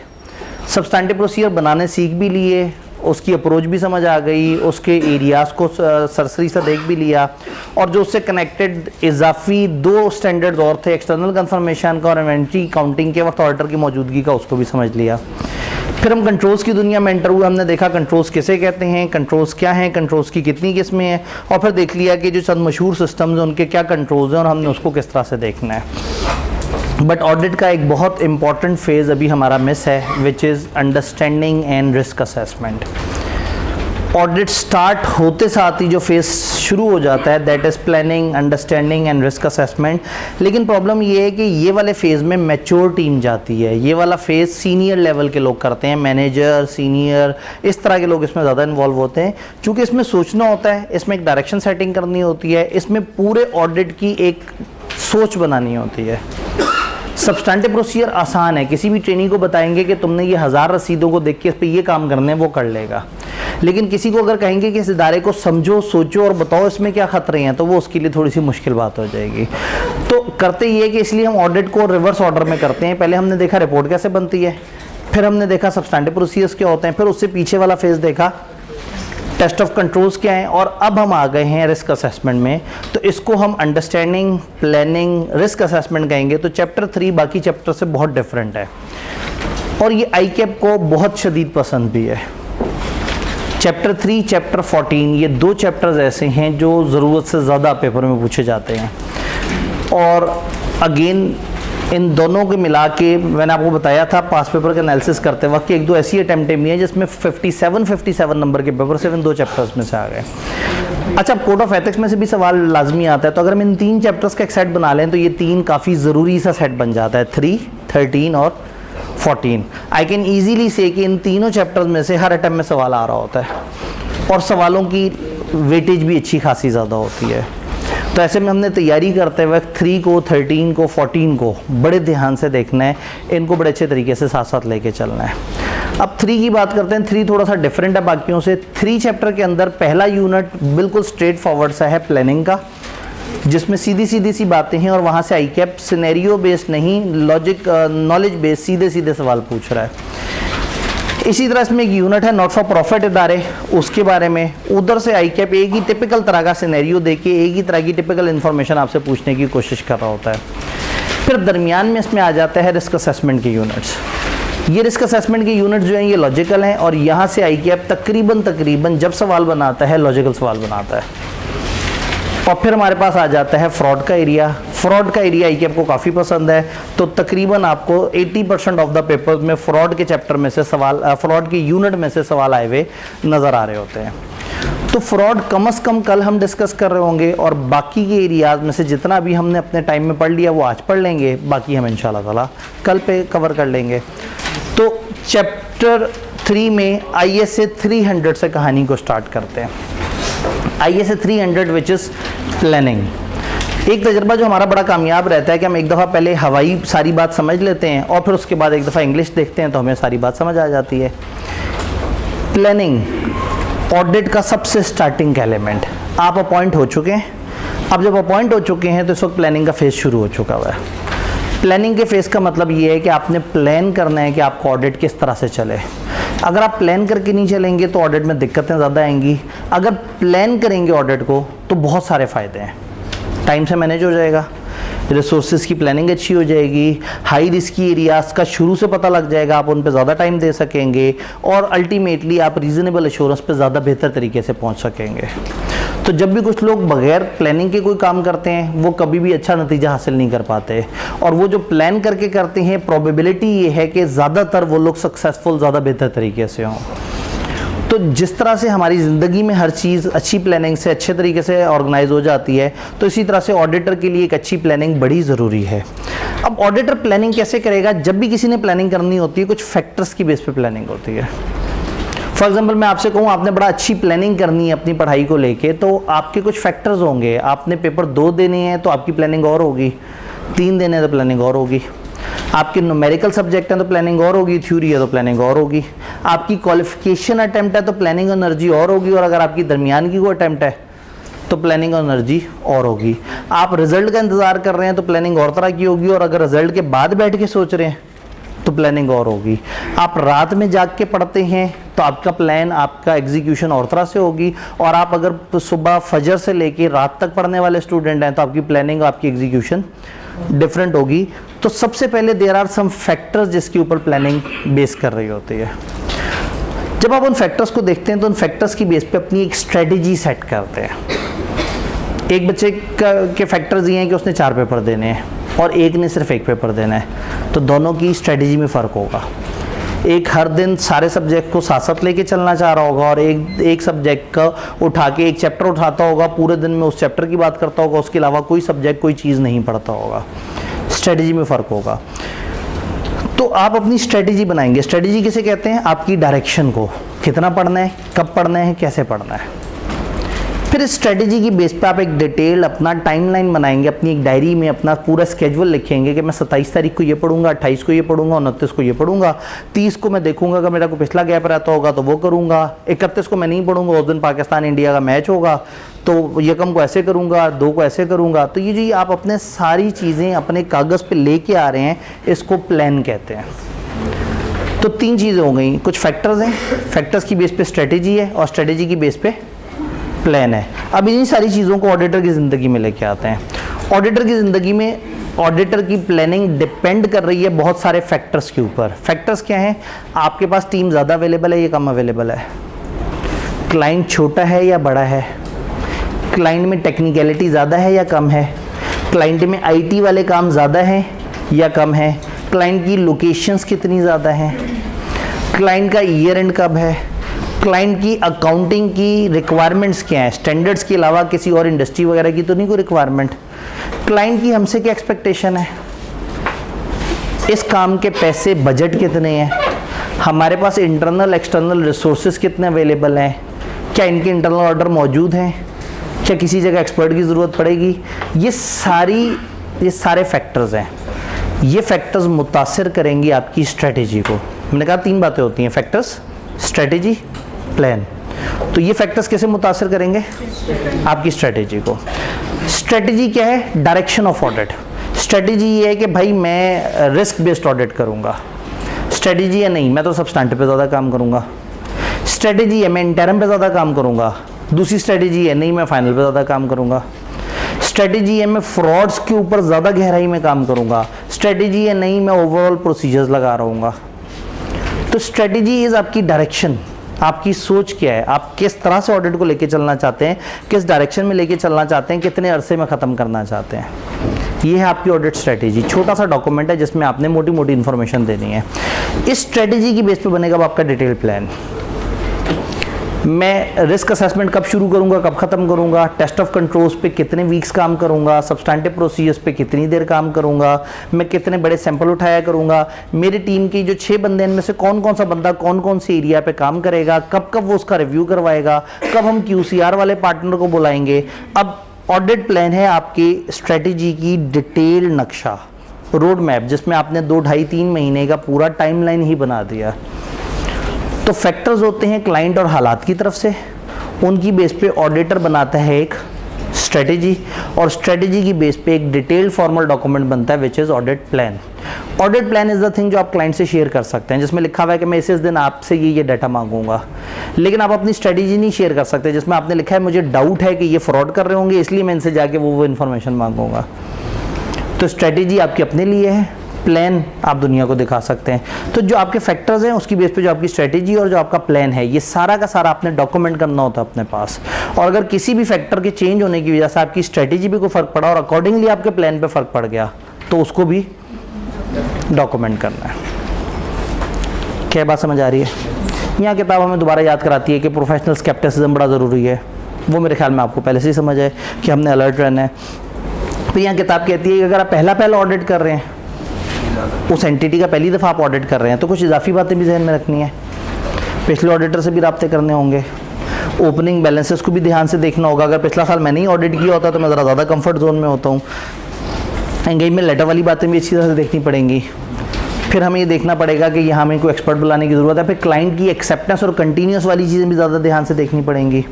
सब्सटैंटिव प्रोसीजर बनाने सीख भी लिए, उसकी अप्रोच भी समझ आ गई, उसके एरियाज़ को सरसरी से देख भी लिया, और जो उससे कनेक्टेड इजाफी 2 स्टैंडर्ड्स और थे, एक्सटर्नल कंफर्मेशन का और इन्वेंट्री काउंटिंग के वक्त ऑडिटर की मौजूदगी का, उसको भी समझ लिया। फिर हम कंट्रोल्स की दुनिया में एंटर हुए, हमने देखा कंट्रोल्स किसे कहते हैं, कंट्रोल्स क्या हैं, कंट्रोल्स की कितनी किस्में हैं, और फिर देख लिया कि जो चंद मशहूर सिस्टम्स हैं उनके क्या कंट्रोल्स हैं और हमने उसको किस तरह से देखना है। बट ऑडिट का एक बहुत इंपॉर्टेंट फेज़ अभी हमारा मिस है, which is understanding and risk assessment. Audit start होते साथ ही जो फेज़ शुरू हो जाता है that is planning, understanding and risk assessment. लेकिन प्रॉब्लम ये है कि ये वाले फेज़ में मैच्योर टीम जाती है, ये वाला फेज़ सीनियर लेवल के लोग करते हैं, मैनेजर, सीनियर, इस तरह के लोग इसमें ज़्यादा इन्वॉल्व होते हैं, क्योंकि इसमें सोचना होता है, इसमें एक डायरेक्शन सेटिंग करनी होती है, इसमें पूरे ऑडिट की एक सोच बनानी होती है। सब्सटैंटिव प्रोसीजर आसान है, किसी भी ट्रेनी को बताएंगे कि तुमने ये 1000 रसीदों को देख के इस पर ये काम करने हैं, वो कर लेगा। लेकिन किसी को अगर कहेंगे कि इस इदारे को समझो, सोचो और बताओ इसमें क्या खतरे हैं, तो वो उसके लिए थोड़ी सी मुश्किल बात हो जाएगी। तो करते ये कि इसलिए हम ऑडिट को रिवर्स ऑर्डर में करते हैं। पहले हमने देखा रिपोर्ट कैसे बनती है, फिर हमने देखा सब्सटैंटिव प्रोसीजर्स क्या होते हैं, फिर उससे पीछे वाला फेज़ देखा टेस्ट ऑफ कंट्रोल्स क्या हैं, और अब हम आ गए हैं रिस्क असेसमेंट में। तो इसको हम अंडरस्टैंडिंग, प्लानिंग, रिस्क असेसमेंट कहेंगे। तो चैप्टर 3 बाकी चैप्टर से बहुत डिफरेंट है, और ये आईकैप को बहुत शदीद पसंद भी है। चैप्टर 3, चैप्टर 14, ये 2 चैप्टर्स ऐसे हैं जो ज़रूरत से ज़्यादा पेपर में पूछे जाते हैं। और अगेन इन दोनों को मिला के मैंने आपको बताया था पास पेपर का एनालिसिस करते वक्त कि 1-2 ऐसी अटैम्प्टें भी हैं जिसमें 57 नंबर के पेपर सिर्फ इन 2 चैप्टर्स में से आ गए। अच्छा, कोड ऑफ एथिक्स में से भी सवाल लाजमी आता है, तो अगर हम इन 3 चैप्टर्स का एक सेट बना लें तो ये 3 काफ़ी ज़रूरी सा सेट बन जाता है, 3, 13 और 14। आई कैन ईजीली से कि इन तीनों चैप्टर्स में से हर अटैम्प्ट में सवाल आ रहा होता है, और सवालों की वेटेज भी अच्छी खासी ज़्यादा होती है। तो ऐसे में हमने तैयारी करते वक्त 3 को, 13 को, 14 को बड़े ध्यान से देखना है, इनको बड़े अच्छे तरीके से साथ साथ लेके चलना है। अब 3 की बात करते हैं। 3 थोड़ा सा डिफरेंट है बाकियों से। 3 चैप्टर के अंदर पहला यूनिट बिल्कुल स्ट्रेट फॉरवर्ड सा है प्लानिंग का, जिसमें सीधी सी बातें हैं, और वहाँ से आईकैप सिनेरियो बेस्ड नहीं, लॉजिक नॉलेज बेस्ड सीधे सवाल पूछ रहा है। इसी तरह इसमें एक यूनिट है नॉट फॉर प्रॉफिट इदारे, उसके बारे में उधर से आईकैप एक ही टिपिकल तरह का सिनेरियो देके एक ही तरह की टिपिकल इन्फॉर्मेशन आपसे पूछने की कोशिश कर रहा होता है। फिर दरमियान में इसमें आ जाता है रिस्क असेसमेंट के यूनिट्स। ये रिस्क असेसमेंट के यूनिट जो हैं ये लॉजिकल हैं और यहाँ से ICAP तकरीबन जब सवाल बनाता है लॉजिकल सवाल बनाता है। और फिर हमारे पास आ जाता है फ्रॉड का एरिया। फ्रॉड का एरिया ICAP को काफ़ी पसंद है, तो तकरीबन आपको 80% ऑफ द पेपर्स में फ्रॉड के चैप्टर में से सवाल, फ्रॉड के यूनिट में से सवाल आए हुए नज़र आ रहे होते हैं। तो फ्रॉड कम से कम कल हम डिस्कस कर रहे होंगे और बाकी के एरियाज में से जितना भी हमने अपने टाइम में पढ़ लिया वो आज पढ़ लेंगे, बाकी हम इंशाल्लाह ताला कल पे कवर कर लेंगे। तो चैप्टर 3 में ISA 300 से कहानी को स्टार्ट करते हैं। ISA 300 which is planning. एक तजर्बा जो हमारा बड़ा कामयाब रहता है कि हम एक दफ़ा पहले हवाई सारी बात समझ लेते हैं और फिर उसके बाद एक दफ़ा इंग्लिश देखते हैं तो हमें सारी बात समझ आ जाती है। प्लानिंग ऑडिट का सबसे स्टार्टिंग एलिमेंट। आप अपॉइंट हो चुके हैं, अब जब अपॉइंट हो चुके हैं तो इस वक्त प्लानिंग का फेज़ शुरू हो चुका हुआ है। प्लानिंग के फेज़ का मतलब ये है कि आपने प्लान करना है कि आपको ऑडिट किस तरह से चले। अगर आप प्लान करके नहीं चलेंगे तो ऑडिट में दिक्कतें ज़्यादा आएंगी। अगर प्लान करेंगे ऑडिट को तो बहुत सारे फ़ायदे हैं। टाइम से मैनेज हो जाएगा, रिसोर्सेज की प्लानिंग अच्छी हो जाएगी, हाई रिस्की एरियाज का शुरू से पता लग जाएगा, आप उन पे ज़्यादा टाइम दे सकेंगे और अल्टीमेटली आप रीज़नेबल एश्योरेंस पे ज़्यादा बेहतर तरीके से पहुंच सकेंगे। तो जब भी कुछ लोग बगैर प्लानिंग के कोई काम करते हैं वो कभी भी अच्छा नतीजा हासिल नहीं कर पाते, और वो जो प्लान करके करते हैं प्रोबेबिलिटी ये है कि ज़्यादातर वो लोग सक्सेसफुल ज़्यादा बेहतर तरीके से हों। तो जिस तरह से हमारी ज़िंदगी में हर चीज़ अच्छी प्लानिंग से अच्छे तरीके से ऑर्गेनाइज हो जाती है, तो इसी तरह से ऑडिटर के लिए एक अच्छी प्लानिंग बड़ी ज़रूरी है। अब ऑडिटर प्लानिंग कैसे करेगा? जब भी किसी ने प्लानिंग करनी होती है कुछ फैक्टर्स की बेस पे प्लानिंग होती है। फॉर एग्जांपल मैं आपसे कहूँ आपने बड़ा अच्छी प्लानिंग करनी है अपनी पढ़ाई को लेके, तो आपके कुछ फैक्टर्स होंगे। आपने पेपर 2 देने हैं तो आपकी प्लानिंग और होगी, 3 देने हैं तो प्लानिंग और होगी। आपके न्यूमेरिकल सब्जेक्ट हैं तो प्लानिंग और होगी, थ्योरी है तो प्लानिंग और होगी। आपकी क्वालिफिकेशन अटैम्प्ट है तो प्लानिंग और एनर्जी और होगी, और अगर आपकी दरमियान की कोई अटैम्प्ट है तो प्लानिंग और एनर्जी और होगी। आप रिजल्ट का इंतज़ार कर रहे हैं तो प्लानिंग और तरह की होगी, और अगर रिजल्ट के बाद बैठ के सोच रहे हैं तो प्लानिंग और होगी। आप रात में जाग के पढ़ते हैं तो आपका प्लान, आपका एग्जीक्यूशन और तरह से होगी, और आप अगर सुबह फजर से लेके रात तक पढ़ने वाले स्टूडेंट हैं तो आपकी प्लानिंग और आपकी एग्जीक्यूशन डिफरेंट होगी। तो सबसे पहले देयर आर सम फैक्टर्स जिसके ऊपर प्लानिंग बेस कर रही होती है। जब आप उन फैक्टर्स को देखते हैं तो उन फैक्टर्स की बेस पे अपनी एक स्ट्रेटजी सेट करते हैं। एक बच्चे के फैक्टर्स ये हैं कि उसने 4 पेपर देने हैं और एक ने सिर्फ 1 पेपर देना है, तो दोनों की स्ट्रेटजी में फ़र्क होगा। एक हर दिन सारे सब्जेक्ट को साथ साथ लेके चलना चाह रहा होगा, और एक सब्जेक्ट का उठा के एक चैप्टर उठाता होगा, पूरे दिन में उस चैप्टर की बात करता होगा, उसके अलावा कोई सब्जेक्ट कोई चीज़ नहीं पढ़ता होगा। स्ट्रेटजी में फ़र्क होगा। तो आप अपनी स्ट्रेटजी बनाएंगे। स्ट्रेटजी किसे कहते हैं? आपकी डायरेक्शन को, कितना पढ़ना है, कब पढ़ना है, कैसे पढ़ना है। फिर इस स्ट्रेटजी की बेस पे आप एक डिटेल अपना टाइमलाइन बनाएंगे, अपनी एक डायरी में अपना पूरा स्केड्यूल लिखेंगे कि मैं 27 तारीख को ये पढ़ूंगा, 28 को ये पढ़ूंगा, 29 को ये पढ़ूंगा, 30 को मैं देखूंगा अगर मेरा कोई पिछला गैप रहता होगा तो वो करूंगा, 31 को मैं नहीं पढ़ूंगा, उस दिन पाकिस्तान इंडिया का मैच होगा तो यकम को ऐसे करूंगा, 2 को ऐसे करूंगा। तो ये जो आप अपने सारी चीज़ें अपने कागज़ पे लेके आ रहे हैं इसको प्लान कहते हैं। तो 3 चीज़ें हो गई, कुछ फैक्टर्स हैं, फैक्टर्स की बेस पे स्ट्रेटजी है और स्ट्रेटजी की बेस पे प्लान है। अब इन्हीं सारी चीज़ों को ऑडिटर की ज़िंदगी में लेके आते हैं। ऑडिटर की ज़िंदगी में ऑडिटर की प्लानिंग डिपेंड कर रही है बहुत सारे फैक्टर्स के ऊपर। फैक्टर्स क्या हैं? आपके पास टीम ज़्यादा अवेलेबल है या कम अवेलेबल है, क्लाइंट छोटा है या बड़ा है, क्लाइंट में टेक्निकलिटी ज़्यादा है या कम है, क्लाइंट में IT वाले काम ज़्यादा हैं या कम है, क्लाइंट की लोकेशंस कितनी ज़्यादा हैं, क्लाइंट का ईयर एंड कब है, क्लाइंट की अकाउंटिंग की रिक्वायरमेंट्स क्या हैं, स्टैंडर्ड्स के अलावा किसी और इंडस्ट्री वगैरह की तो नहीं कोई रिक्वायरमेंट, क्लाइंट की हमसे क्या एक्सपेक्टेशन है, इस काम के पैसे बजट कितने हैं, हमारे पास इंटरनल एक्सटर्नल रिसोर्सेज कितने अवेलेबल हैं, क्या इनके इंटरनल ऑर्डर मौजूद हैं, क्या किसी जगह एक्सपर्ट की ज़रूरत पड़ेगी। ये सारे फैक्टर्स हैं। ये फैक्टर्स मुतासिर करेंगी आपकी स्ट्रेटेजी को। मैंने कहा 3 बातें होती हैं, फैक्टर्स, स्ट्रेटेजी, प्लान। तो ये फैक्टर्स कैसे मुतासिर करेंगे आपकी स्ट्रेटेजी को? स्ट्रेटेजी क्या है? Direction of audit. स्ट्रेटेजी ये है कि भाई मैं रिस्क बेस्ड ऑडिट करूँगा। स्ट्रेटेजी है नहीं मैं तो सब्सटेंटिव पे ज़्यादा काम करूँगा। स्ट्रेटेजी है मैं इंटरम पे ज़्यादा काम करूँगा। दूसरी स्ट्रेटेजी है नहीं मैं फाइनल पे ज़्यादा काम करूँगा। स्ट्रेटेजी है मैं फ्रॉड्स के ऊपर ज़्यादा गहराई में काम करूँगा। स्ट्रेटेजी है नहीं मैं ओवरऑल प्रोसीजर्स लगा रहूँगा। तो स्ट्रेटेजी इज आपकी डायरेक्शन, आपकी सोच क्या है, आप किस तरह से ऑडिट को लेके चलना चाहते हैं, किस डायरेक्शन में लेके चलना चाहते हैं, कितने अरसे में ख़त्म करना चाहते हैं। ये है आपकी ऑडिट स्ट्रेटेजी। छोटा सा डॉक्यूमेंट है जिसमें आपने मोटी मोटी इन्फॉर्मेशन देनी है। इस स्ट्रेटेजी की बेस पे बनेगा आपका डिटेल प्लान। मैं रिस्क असेसमेंट कब शुरू करूंगा, कब खत्म करूंगा, टेस्ट ऑफ कंट्रोल्स पे कितने वीक्स काम करूंगा, सब्सटैंटिव प्रोसीजर्स पे कितनी देर काम करूंगा, मैं कितने बड़े सैंपल उठाया करूंगा, मेरी टीम की जो 6 बंदे हैं इनमें से कौन कौन सा बंदा कौन कौन से एरिया पे काम करेगा, कब कब वो उसका रिव्यू करवाएगा, कब हम QCR वाले पार्टनर को बुलाएंगे। अब ऑडिट प्लान है आपकी स्ट्रेटेजी की डिटेल नक्शा, रोड मैप, जिसमें आपने 2, 2.5, 3 महीने का पूरा टाइमलाइन ही बना दिया। तो फैक्टर्स होते हैं क्लाइंट और हालात की तरफ से, उनकी बेस पे ऑडिटर बनाता है एक स्ट्रेटेजी, और स्ट्रेटेजी की बेस पे एक डिटेल्ड फॉर्मल डॉक्यूमेंट बनता है which is audit plan. Audit plan is the thing जो आप क्लाइंट से शेयर कर सकते हैं, जिसमें लिखा हुआ है कि मैं इस दिन आपसे ये डाटा मांगूंगा, लेकिन आप अपनी स्ट्रेटेजी नहीं शेयर कर सकते जिसमें आपने लिखा है मुझे डाउट है कि ये फ्रॉड कर रहे होंगे इसलिए मैं इनसे जाके वो इन्फॉर्मेशन मांगूंगा। तो स्ट्रेटेजी आपकी अपने लिए है, प्लान आप दुनिया को दिखा सकते हैं। तो जो आपके फैक्टर्स हैं उसकी बेस पे जो आपकी स्ट्रेटेजी और जो आपका प्लान है, ये सारा का सारा आपने डॉक्यूमेंट करना होता है अपने पास। और अगर किसी भी फैक्टर के चेंज होने की वजह से आपकी स्ट्रेटेजी पे कोई फर्क पड़ा और अकॉर्डिंगली आपके प्लान पे फर्क पड़ गया तो उसको भी डॉक्यूमेंट करना है। क्या बात समझ आ रही है? यहाँ किताब हमें दोबारा याद कराती है कि प्रोफेशनल स्केप्टिसिज्म बड़ा ज़रूरी है। वो मेरे ख्याल में आपको पहले से ही समझ है कि हमने अलर्ट रहना है। फिर यहाँ किताब कहती है कि अगर आप पहला ऑडिट कर रहे हैं, उस एंटिटी का पहली दफ़ा आप ऑडिट कर रहे हैं, तो कुछ इजाफी बातें भी जहन में रखनी है। पिछले ऑडिटर से भी राब्ते करने होंगे, ओपनिंग बैलेंसेस को भी ध्यान से देखना होगा। अगर पिछला साल मैंने ही ऑडिट किया होता तो मैं ज़रा ज़्यादा कंफर्ट जोन में होता हूँ। एंगेजमेंट लेटर वाली बातें भी अच्छी तरह से देखनी पड़ेंगी। फिर हमें ये देखना पड़ेगा कि यहाँ हमें कोई एक्सपर्ट बुलाने की ज़रूरत है। फिर क्लाइंट की एक्सेप्टेंस और कंटिन्यूस वाली चीज़ें भी ज़्यादा ध्यान से देखनी पड़ेंगी।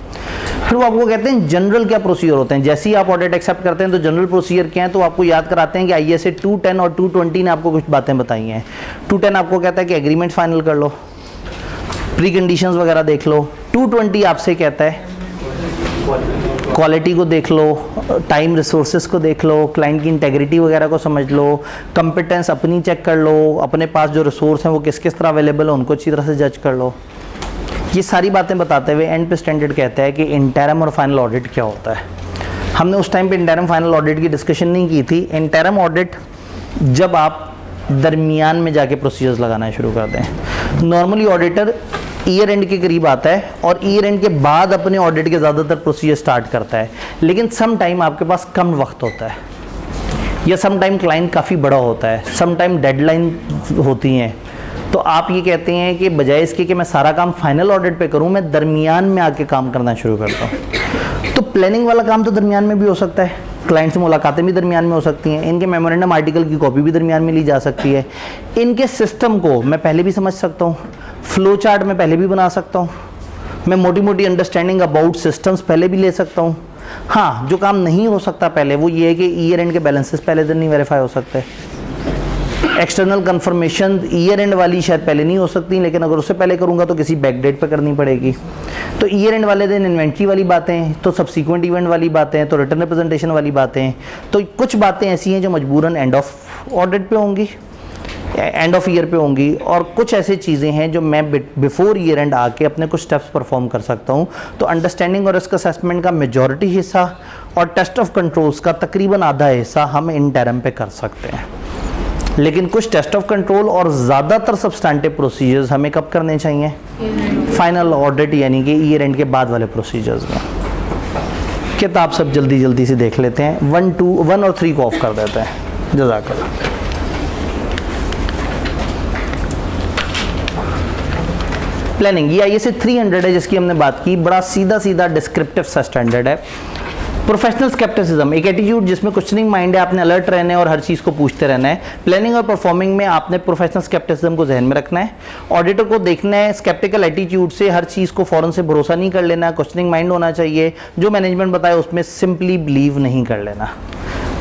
फिर वो आपको कहते हैं जनरल क्या प्रोसीजर होते हैं। जैसे ही आप ऑडिट एक्सेप्ट करते हैं तो जनरल प्रोसीजर क्या है, तो आपको याद कराते हैं कि ISA 210 और 220 ने आपको कुछ बातें बताई हैं। 210 आपको कहता है कि एग्रीमेंट फाइनल कर लो, प्री कंडीशंस वगैरह देख लो। 220 आपसे कहता है क्वालिटी को देख लो, टाइम रिसोर्सेज को देख लो, क्लाइंट की इंटेग्रिटी वगैरह को समझ लो, कंपिटेंस अपनी चेक कर लो, अपने पास जो रिसोर्स हैं वो किस किस तरह अवेलेबल है उनको अच्छी तरह से जज कर लो। ये सारी बातें बताते हुए एंड पे स्टैंडर्ड कहता है कि इंटरम और फाइनल ऑडिट क्या होता है। हमने उस टाइम पे इंटरम फाइनल ऑडिट की डिस्कशन नहीं की थी। इंटरम ऑडिट जब आप दरमियान में जाके प्रोसीजर्स लगाना शुरू कर दें। नॉर्मली ऑडिटर ईयर एंड के करीब आता है और ईयर एंड के बाद अपने ऑडिट के ज़्यादातर प्रोसीजर स्टार्ट करता है, लेकिन सम टाइम आपके पास कम वक्त होता है या सम टाइम क्लाइंट काफ़ी बड़ा होता है, सम टाइम डेडलाइन होती हैं। तो आप ये कहते हैं कि बजाय इसके कि मैं सारा काम फाइनल ऑडिट पे करूं, मैं दरमियान में आके काम करना शुरू करता हूं। तो प्लानिंग वाला काम तो दरमियान में भी हो सकता है, क्लाइंट से मुलाकातें भी दरमियान में हो सकती हैं, इनके मेमोरेंडम आर्टिकल की कॉपी भी दरमियान में ली जा सकती है, इनके सिस्टम को मैं पहले भी समझ सकता हूँ, फ्लो चार्ट में पहले भी बना सकता हूँ, मैं मोटी मोटी अंडरस्टैंडिंग अबाउट सिस्टम्स पहले भी ले सकता हूँ। हाँ, जो काम नहीं हो सकता पहले वो ये है कि ईयर एंड के बैलेंसेस पहले दिन नहीं वेरीफाई हो सकते। एक्सटर्नल कंफर्मेशन ईयर एंड वाली शायद पहले नहीं हो सकती, लेकिन अगर उससे पहले करूंगा तो किसी बैक डेट पर करनी पड़ेगी। तो ईयर एंड वाले दिन इन्वेंट्री वाली बातें, तो सब्सीक्वेंट इवेंट वाली बातें, तो रिटर्न रिप्रेजेंटेशन वाली बातें, तो कुछ बातें ऐसी हैं जो मजबूरन एंड ऑफ ऑडिट पे होंगी, एंड ऑफ ईयर पे होंगी, और कुछ ऐसी चीज़ें हैं जो मैं बिफोर ईयर एंड आके अपने कुछ स्टेप्स परफॉर्म कर सकता हूँ। तो अंडरस्टैंडिंग और रिस्क असेसमेंट का मेजॉरिटी हिस्सा और टेस्ट ऑफ कंट्रोल्स का तकरीबन आधा हिस्सा हम इंटरम पे कर सकते हैं, लेकिन कुछ टेस्ट ऑफ कंट्रोल और ज़्यादातर सब्सटैंटिव प्रोसीजर्स हमें कब करने चाहिए? फाइनल ऑडिट यानी कि ईयर एंड के बाद वाले प्रोसीजर्स में। किताब सब जल्दी जल्दी से देख लेते हैं, 1 और 3 को ऑफ कर देते हैं। जज़ाकल्लाह। प्लानिंग, ये ISA 300 है जिसकी हमने बात की, बड़ा सीधा सीधा डिस्क्रिप्टिव सा स्टैंडर्ड है। प्रोफेशनल स्केप्टिसिज्म, एक एटीट्यूड जिसमें क्वेश्चनिंग माइंड है, आपने अलर्ट रहना है और हर चीज़ को पूछते रहना है। प्लानिंग और परफॉर्मिंग में आपने प्रोफेशनल स्केप्टिसिज्म को जहन में रखना है, ऑडिटर को देखना है, स्केप्टिकल एटीट्यूड से हर चीज़ को फ़ौरन से भरोसा नहीं कर लेना, क्वेश्चनिंग माइंड होना चाहिए, जो मैनेजमेंट बताए उसमें सिंपली बिलीव नहीं कर लेना।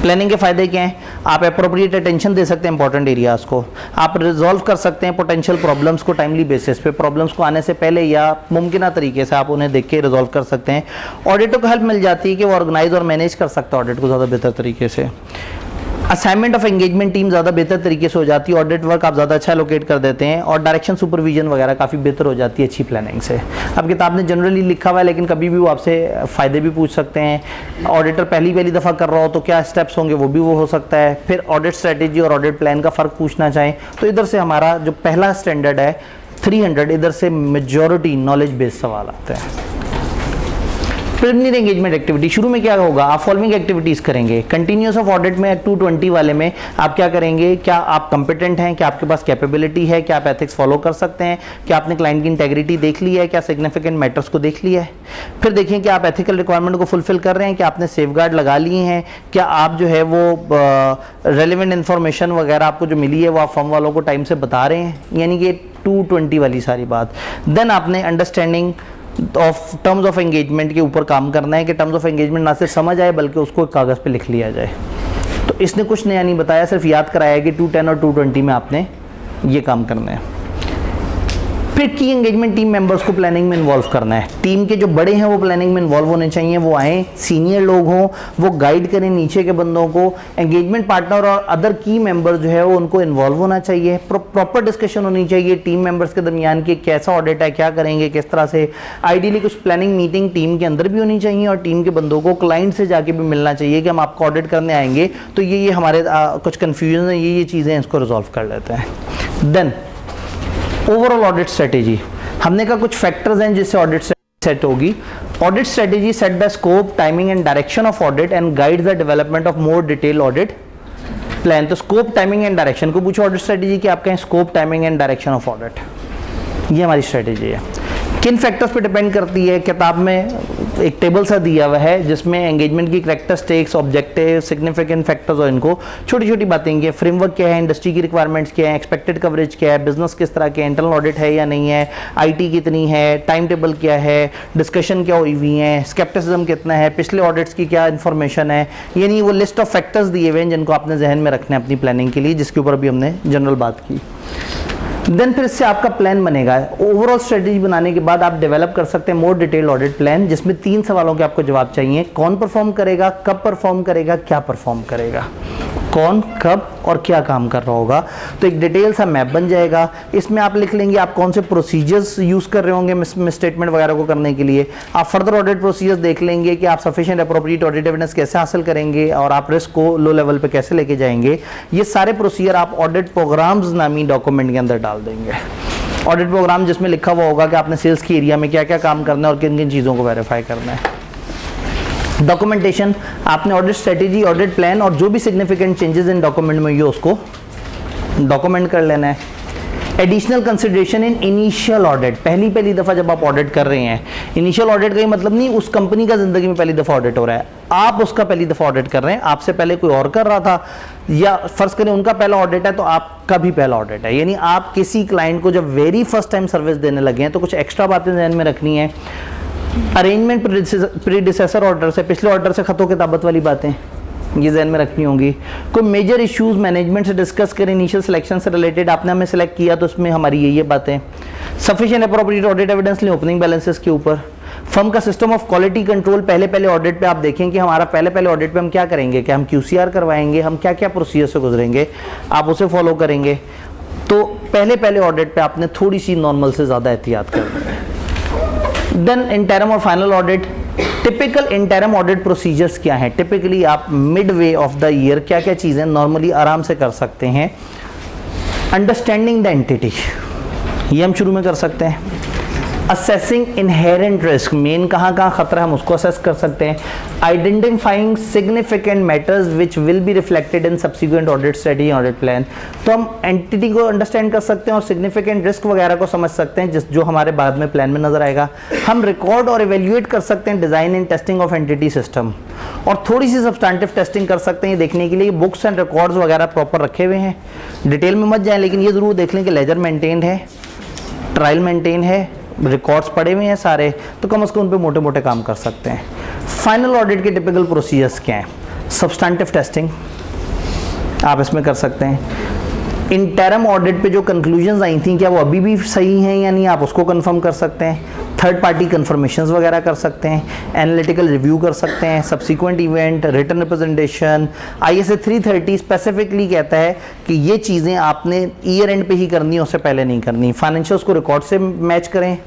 प्लानिंग के फ़ायदे क्या हैं? आप अप्रोप्रिएट अटेंशन दे सकते हैं इंपॉर्टेंट एरियाज़ को, आप रिजॉल्व कर सकते हैं पोटेंशियल प्रॉब्लम्स को टाइमली बेसिस पे, प्रॉब्लम्स को आने से पहले या मुमकिन तरीके से आप उन्हें देख के रिजॉल्व कर सकते हैं। ऑडिटर को हेल्प मिल जाती है कि वो ऑर्गेनाइज और मैनेज कर सकता है ऑडिट को ज़्यादा बेहतर तरीके से। असाइनमेंट ऑफ एंगेजमेंट टीम ज़्यादा बेहतर तरीके से हो जाती है, ऑडिट वर्क आप ज़्यादा अच्छा लोकेट कर देते हैं, और डायरेक्शन सुपरविजन वगैरह काफ़ी बेहतर हो जाती है अच्छी प्लानिंग से। अब किताब ने जनरली लिखा हुआ है, लेकिन कभी भी वो आपसे फ़ायदे भी पूछ सकते हैं। ऑडिटर पहली दफ़ा कर रहा हो तो क्या स्टेप्स होंगे वो भी वो हो सकता है। फिर ऑडिट स्ट्रेटेजी और ऑडिट प्लान का फ़र्क पूछना चाहें तो इधर से हमारा जो पहला स्टैंडर्ड है 300, इधर से मेजॉरिटी नॉलेज बेस्ड सवाल आते हैं। प्रिलिमिनरी एंगेजमेंट एक्टिविटी, शुरू में क्या होगा, आप फॉलोइंग एक्टिविटीज करेंगे। कंटिन्यूस ऑफ ऑडिट में 220 वाले में आप क्या करेंगे, क्या आप कंपिटेंट हैं, क्या आपके पास कैपेबिलिटी है, क्या आप एथिक्स फॉलो कर सकते हैं, क्या आपने क्लाइंट की इंटेग्रिटी देख ली है, क्या सिग्निफिकेंट मैटर्स को देख लिया है। फिर देखें कि आप एथिकल रिक्वायरमेंट को फुलफिल कर रहे हैं, क्या आपने सेफगार्ड लगा लिए हैं, क्या आप जो है वो रेलिवेंट इन्फॉर्मेशन वगैरह आपको जो मिली है वो आप फर्म वालों को टाइम से बता रहे हैं, यानी कि 220 वाली सारी बात। देन आपने understanding of terms of engagement के ऊपर काम करना है कि टर्म्स ऑफ एंगेजमेंट ना सिर्फ समझ आए बल्कि उसको एक कागज़ पे लिख लिया जाए। तो इसने कुछ नया नहीं बताया, सिर्फ याद कराया कि 210 और 220 में आपने ये काम करना है। फिर की एंगेजमेंट टीम मेंबर्स को प्लानिंग में इन्वॉल्व करना है। टीम के जो बड़े हैं वो प्लानिंग में इन्वॉल्व होने चाहिए, वो आए, सीनियर लोग हों, वो गाइड करें नीचे के बंदों को। एंगेजमेंट पार्टनर और अदर की मेंबर्स जो है वो उनको इन्वॉल्व होना चाहिए। प्रॉपर डिस्कशन होनी चाहिए टीम मेंबर्स के दरमियान कि कैसा ऑडिट है, क्या करेंगे, किस तरह से। आइडियली कुछ प्लानिंग मीटिंग टीम के अंदर भी होनी चाहिए और टीम के बंदों को क्लाइंट से जाके भी मिलना चाहिए कि हम आपको ऑडिट करने आएंगे तो ये हमारे कुछ कन्फ्यूजन है, ये चीज़ें इसको रिजॉल्व कर लेते हैं। देन ओवरऑल ऑडिट स्ट्रेटेजी, हमने कहा कुछ फैक्टर्स हैं जिससे ऑडिट सेट होगी। Audit strategy set the scope, timing and direction of audit and guide the development of more detail audit plan. तो स्कोप, टाइमिंग एंड डायरेक्शन को पूछो ऑडिट स्ट्रेटेजी की, आप कहें scope, timing and direction of audit, ये हमारी strategy है। किन फैक्टर्स पे डिपेंड करती है, किताब में एक टेबल सा दिया हुआ है जिसमें एंगेजमेंट की कैरेक्टरिस्टिक्स, ऑब्जेक्टिव, सिग्निफिकेंट फैक्टर्स और इनको छोटी छोटी बातें की, फ्रेमवर्क क्या है, इंडस्ट्री की रिक्वायरमेंट्स क्या है, एक्सपेक्टेड कवरेज क्या है, बिजनेस किस तरह के, इंटरनल ऑडिट है या नहीं है, आईटी कितनी है, टाइम टेबल क्या है, डिस्कशन क्या हुई हुई है, स्केप्टिसिज्म कितना है, पिछले ऑडिट्स की क्या इन्फॉर्मेशन है, यानी वो लिस्ट ऑफ फैक्टर्स दिए हुए हैं जिनको आपने जहन में रखना है अपनी प्लानिंग के लिए, जिसके ऊपर अभी हमने जनरल बात की। देन फिर इससे आपका प्लान बनेगा। ओवरऑल स्ट्रेटेजी बनाने के बाद आप डेवलप कर सकते हैं मोर डिटेल ऑडिट प्लान, जिसमें 3 सवालों के आपको जवाब चाहिए। कौन परफॉर्म करेगा, कब परफॉर्म करेगा, क्या परफॉर्म करेगा, कौन कब और क्या काम कर रहा होगा। तो एक डिटेल सा मैप बन जाएगा। इसमें आप लिख लेंगे आप कौन से प्रोसीजर्स यूज़ कर रहे होंगे मिसस्टेटमेंट वगैरह को करने के लिए। आप फर्दर ऑडिट प्रोसीजर्स देख लेंगे कि आप सफिशिएंट अप्रोप्रिएट ऑडिट एविडेंस कैसे हासिल करेंगे और आप रिस्क को लो लेवल पे कैसे लेके जाएंगे। ये सारे प्रोसीजर आप ऑडिट प्रोग्राम्स नामी डॉक्यूमेंट के अंदर डाल देंगे। ऑडिट प्रोग्राम जिसमें लिखा हुआ होगा कि आपने सेल्स की एरिया में क्या क्या काम करना है और किन किन चीज़ों को वेरीफाई करना है। डॉक्यूमेंटेशन, आपने ऑडिट स्ट्रेटेजी, ऑडिट प्लान और जो भी सिग्निफिकेंट चेंजेस इन डॉक्यूमेंट में ये उसको डॉक्यूमेंट कर लेना है। Additional consideration in initial audit, पहली दफ़ा जब आप ऑडिट कर रहे हैं, इनिशियल ऑडिट का ही मतलब नहीं उस कंपनी का ज़िंदगी में पहली दफ़ा ऑडिट हो रहा है, आप उसका पहली दफ़ा ऑडिट कर रहे हैं, आपसे पहले कोई और कर रहा था, या फर्ज करें उनका पहला ऑडिट है तो आपका भी पहला ऑडिट है। यानी आप किसी क्लाइंट को जब वेरी फर्स्ट टाइम सर्विस देने लगे हैं तो कुछ एक्स्ट्रा बातें ध्यान में रखनी है। अरेंजमेंट प्रीडिसेसर ऑर्डर से, पिछले ऑर्डर से खतों किताबत वाली बातें ये ज़हन में रखनी होंगी। कोई मेजर इश्यूज मैनेजमेंट से डिस्कस करें, इनिशियल सिलेक्शन से रिलेटेड, आपने हमें सेलेक्ट किया तो उसमें हमारी ये बातें। सफिशिएंट अप्रोप्रिएट ऑडिट एविडेंस लें ओपनिंग बैलेंसेस के ऊपर। फर्म का सिस्टम ऑफ क्वालिटी कंट्रोल, पहले ऑडिट पे आप देखें कि हमारा पहले ऑडिट पे हम क्या करेंगे, क्या हम QCR करवाएंगे, हम क्या क्या प्रोसीजर से गुजरेंगे, आप उसे फॉलो करेंगे। तो पहले ऑडिट पे आपने थोड़ी सी नॉर्मल से ज़्यादा एहतियात करनी है। देन इंटरम और final audit, typical interim audit procedures क्या हैं, टिपिकली आप mid way of the year क्या क्या चीज़ें नॉर्मली आराम से कर सकते हैं। अंडरस्टैंडिंग द एंटिटी, ये हम शुरू में कर सकते हैं। असेसिंग इनहेरेंट रिस्क, मेन कहाँ खतरा हम उसको असेस कर सकते हैं। Identifying significant matters which will be reflected in subsequent audit strategy audit plan, तो हम एंटिटी को अंडरस्टैंड कर सकते हैं और सिग्निफिकेंट रिस्क वगैरह को समझ सकते हैं जो हमारे बाद में प्लान में नजर आएगा। हम रिकॉर्ड और इवेल्युएट कर सकते हैं design and testing of entity system, और थोड़ी सी सब्सटेंटिव टेस्टिंग कर सकते हैं देखने के लिए बुक्स एंड रिकॉर्ड्स वगैरह प्रॉपर रखे हुए हैं। डिटेल में मत जाएं, लेकिन ये जरूर देख लें कि लेजर मेंटेन्ड है, ट्रायल मेंटेन है, रिकॉर्ड्स पड़े हुए हैं सारे, तो कम से कम उन पे मोटे मोटे काम कर सकते हैं। फाइनल ऑडिट के टिपिकल प्रोसीजर्स क्या हैं? सब्सटेंटिव टेस्टिंग आप इसमें कर सकते हैं। इंटरम ऑडिट पे जो कंक्लूजन्स आई थी क्या वो अभी भी सही हैं या नहीं, आप उसको कंफर्म कर सकते हैं। थर्ड पार्टी कन्फर्मेशंस वगैरह कर सकते हैं, एनालिटिकल रिव्यू कर सकते हैं, subsequent event, written representation. ISA 330 specifically कहता है कि ये चीज़ें आपने ईयर एंड पे ही करनी है, उससे पहले नहीं करनी। फाइनेंशियल्स को रिकॉर्ड से मैच करें,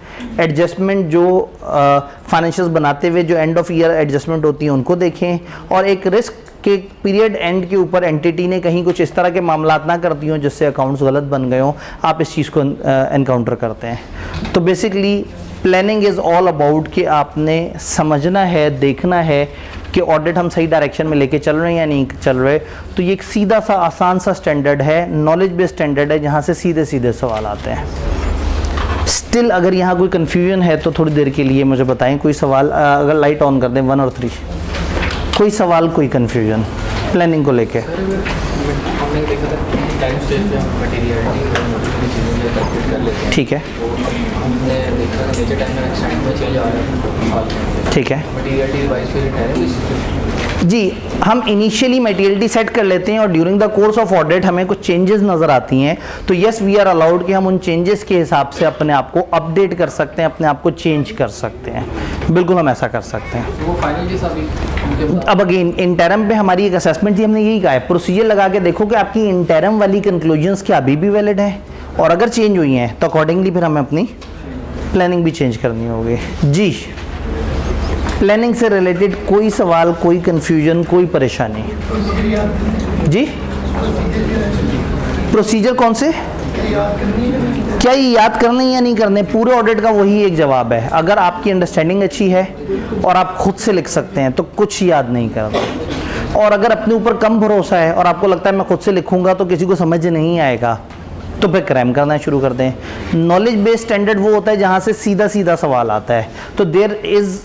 एडजस्टमेंट जो फाइनेंशियल्स बनाते हुए जो एंड ऑफ ईयर एडजस्टमेंट होती है उनको देखें, और एक रिस्क के पीरियड एंड के ऊपर एंटिटी ने कहीं कुछ इस तरह के मामला ना करती हों जिससे अकाउंट्स गलत बन गए हों, आप इस चीज़ को एनकाउंटर करते हैं। तो basically planning is all about कि आपने समझना है, देखना है कि ऑडिट हम सही डायरेक्शन में लेके चल रहे हैं या नहीं चल रहे। तो ये एक सीधा सा आसान सा स्टैंडर्ड है, नॉलेज बेस्ड स्टैंडर्ड है, जहाँ से सीधे सीधे सवाल आते हैं। स्टिल अगर यहाँ कोई कन्फ्यूजन है तो थोड़ी देर के लिए मुझे बताएं, कोई सवाल। अगर लाइट ऑन कर दें 1 और 3, कोई सवाल, कोई कन्फ्यूजन प्लानिंग को लेके। ठीक है, ठीक है जी। हम इनिशियली मटेरियलिटी सेट कर लेते हैं और during the course of audit हमें कुछ चेंजेस नज़र आती हैं, तो यस वी आर अलाउड कि हम उन चेंजेस के हिसाब से अपने आप को अपडेट कर सकते हैं, अपने आप को चेंज कर सकते हैं। बिल्कुल हम ऐसा कर सकते हैं। वो फाइनल अब अगेन इंटरम पे हमारी एक असेसमेंट थी, हमने यही कहा है प्रोसीजर लगा के देखो कि आपकी इंटरम वाली कंक्लूजन्स क्या अभी भी वैलिड है, और अगर चेंज हुई हैं तो अकॉर्डिंगली फिर हमें अपनी प्लानिंग भी चेंज करनी होगी। जी, प्लानिंग से रिलेटेड कोई सवाल, कोई कंफ्यूजन, कोई परेशानी? जी, प्रोसीजर कौन से, क्या ये याद करने या नहीं करने? पूरे ऑडिट का वही एक जवाब है। अगर आपकी अंडरस्टैंडिंग अच्छी है और आप खुद से लिख सकते हैं तो कुछ याद नहीं करना, और अगर अपने ऊपर कम भरोसा है और आपको लगता है मैं खुद से लिखूंगा तो किसी को समझ नहीं आएगा, तो फिर क्रैम करना शुरू कर दें। नॉलेज बेस्ड स्टैंडर्ड वो होता है जहां से सीधा सीधा सवाल आता है, तो देयर इज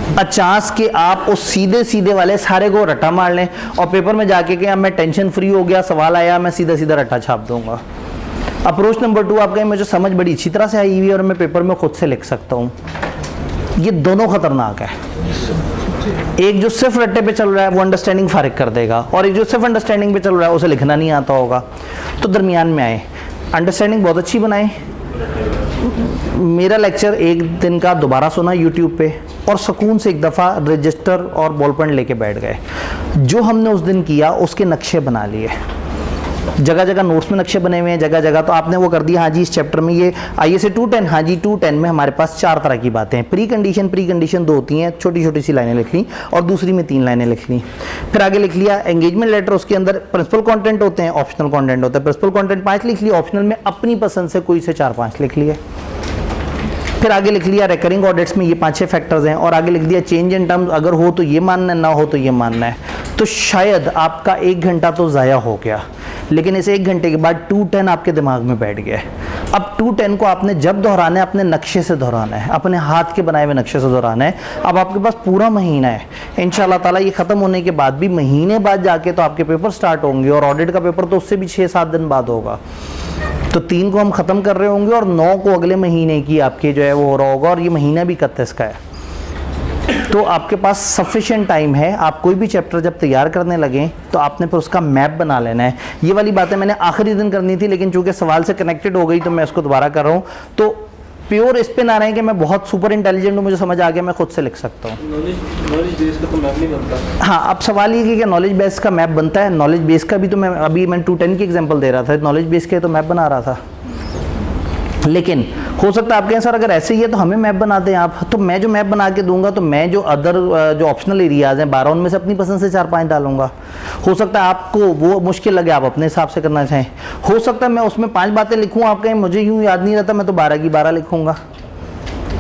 अ चांस कि आप उस सीधे सीधे वाले सारे को रट्टा मार लें और पेपर में जाके कि मैं टेंशन फ्री हो गया, सवाल आया मैं सीधा सीधा रट्टा छाप दूंगा। अप्रोच नंबर 2, आप कहें मुझे समझ बड़ी अच्छी तरह से आई हुई है और मैं पेपर में खुद से लिख सकता हूँ। ये दोनों खतरनाक है। एक जो सिर्फ रट्टे पे चल रहा है वो अंडरस्टैंडिंग फारिग कर देगा, और एक जो सिर्फ अंडरस्टैंडिंग पे चल रहा है उसे लिखना नहीं आता होगा। तो दरमियान में आए, अंडरस्टैंडिंग बहुत अच्छी बनाए। मेरा लेक्चर एक दिन का दोबारा सुना यूट्यूब पे और सुकून से एक दफ़ा रजिस्टर और बॉल पेन लेके बैठ गए। जो हमने उस दिन किया उसके नक्शे बना लिए, जगह जगह नोट्स में नक्शे बने हुए हैं, जगह जगह तो आपने वो कर दिया, हाँ जी इस चैप्टर में ये ISA 210, हाँ जी 210 में हमारे पास 4 तरह की बातें हैं। प्री कंडीशन 2 होती हैं, छोटी छोटी सी लाइनें लिख ली, और दूसरी में 3 लाइनें लिख ली। फिर आगे लिख लिया एंगेजमेंट लेटर, उसके अंदर प्रिंसिपल कंटेंट होते हैं, ऑप्शनल कंटेंट होता है। प्रिंसिपल कंटेंट 5 लिख लिया, ऑप्शनल में अपनी पसंद से कोई से 4-5 लिख लिए। फिर आगे लिख लिया रिकरिंग ऑडिट्स में ये 5-6 फैक्टर्स हैं, और आगे लिख दिया चेंज इन टर्म्स, अगर हो तो ये मानना है, ना हो तो ये मानना है। तो शायद आपका 1 घंटा तो ज़ाया हो गया, लेकिन इस 1 घंटे के बाद 210 आपके दिमाग में बैठ गया। अब 210 को आपने जब दोहराना है अपने नक्शे से दोहराना है, अपने हाथ के बनाए हुए नक्शे से दोहराना है। अब आपके पास पूरा महीना है, इंशाल्लाह ताला ये ख़त्म होने के बाद भी महीने बाद जाके तो आपके पेपर स्टार्ट होंगे, और ऑडिट का पेपर तो उससे भी 6-7 दिन बाद होगा। तो 3 को हम ख़त्म कर रहे होंगे और 9 को अगले महीने की आपकी जो है वो हो रहा होगा, और ये महीना भी 31 का है। तो आपके पास सफिशिएंट टाइम है। आप कोई भी चैप्टर जब तैयार करने लगें तो आपने फिर उसका मैप बना लेना है। ये वाली बातें मैंने आखिरी दिन करनी थी, लेकिन चूंकि सवाल से कनेक्टेड हो गई तो मैं इसको दोबारा कर रहा हूँ। तो प्योर इस पे ना रहें कि मैं बहुत सुपर इंटेलिजेंट हूँ, मुझे समझ आ गया, मैं खुद से लिख सकता हूँ। नॉलेज बेस का तो मैप नहीं बनता। हाँ, अब सवाल ये कि नॉलेज बेस का मैप बनता है। नॉलेज बेस का भी तो मैं 210 की एग्जांपल दे रहा था, नॉलेज बेस के तो मैप बना रहा था। लेकिन हो सकता है आप कहें सर अगर ऐसे ही है तो हमें मैप बना दें आप, तो मैं जो मैप बना के दूंगा तो मैं जो जो ऑप्शनल एरियाज हैं 12 उनमें से अपनी पसंद से 4-5 डालूंगा। हो सकता है आपको वो मुश्किल लगे, आप अपने हिसाब से करना चाहें। हो सकता है मैं उसमें 5 बातें लिखूँ, आप कहें मुझे यूँ याद नहीं रहता, मैं तो 12 की 12 लिखूँगा।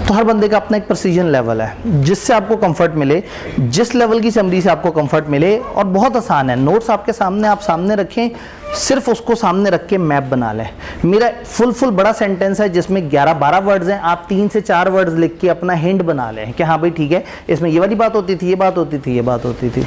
तो हर बंदे का अपना एक प्रिसीजन लेवल है जिससे आपको कंफर्ट मिले, जिस लेवल की समरी से आपको कंफर्ट मिले। और बहुत आसान है, नोट्स आपके सामने, आप सामने रखें, सिर्फ उसको सामने रख के मैप बना लें। मेरा फुल बड़ा सेंटेंस है जिसमें 11-12 वर्ड्स हैं, आप 3 से 4 वर्ड्स लिख के अपना हिंट बना लें कि हाँ भाई ठीक है, इसमें ये वाली बात होती थी, ये बात होती थी, ये बात होती थी।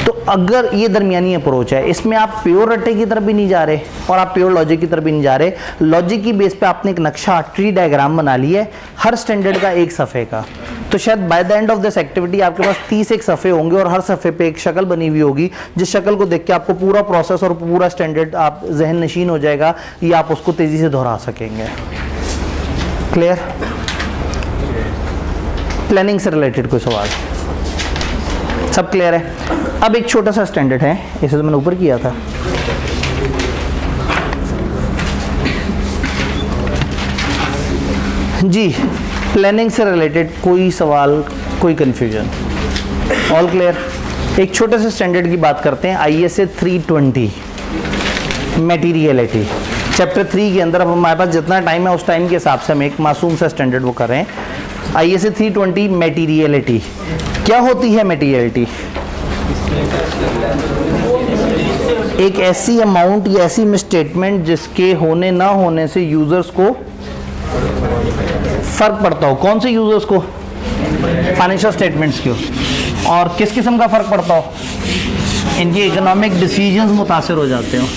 तो अगर ये दरमियानी अप्रोच है, इसमें आप प्योर रट्टे की तरफ भी नहीं जा रहे और आप प्योर लॉजिक की तरफ भी नहीं जा रहे। लॉजिक की बेस पे आपने एक नक्शा, ट्री डायग्राम बना लिया है, हर स्टैंडर्ड का 1 सफ़े का। तो शायद by the end of this activity आपके पास 30 एक सफ़े होंगे और हर सफ़े पे एक शक्ल बनी हुई होगी, जिस शक्ल को देख के आपको पूरा प्रोसेस और पूरा स्टैंडर्ड आप जहन नशीन हो जाएगा, या आप उसको तेज़ी से दोहरा सकेंगे। क्लियर? प्लानिंग से रिलेटेड कोई सवाल? सब क्लियर है? अब एक छोटा सा स्टैंडर्ड है, इसे तो मैंने ऊपर किया था। जी, प्लानिंग से रिलेटेड कोई सवाल, कोई कंफ्यूजन? All clear? एक छोटे से स्टैंडर्ड की बात करते हैं, ISA 320 मटेरियलिटी। चैप्टर 3 के अंदर अब हमारे पास जितना टाइम है उस टाइम के हिसाब से हम एक मासूम सा स्टैंडर्ड वो कर रहे हैं। ISA 320 materiality. क्या होती है मटेरियलिटी? एक ऐसी अमाउंट या ऐसी मिसस्टेटमेंट जिसके होने ना होने से यूजर्स को फर्क पड़ता हो। कौन से यूजर्स को? फाइनेंशियल स्टेटमेंट्स को। और किस किस्म का फर्क पड़ता हो? इनकी इकोनॉमिक डिसीजंस मुतासिर हो जाते हो।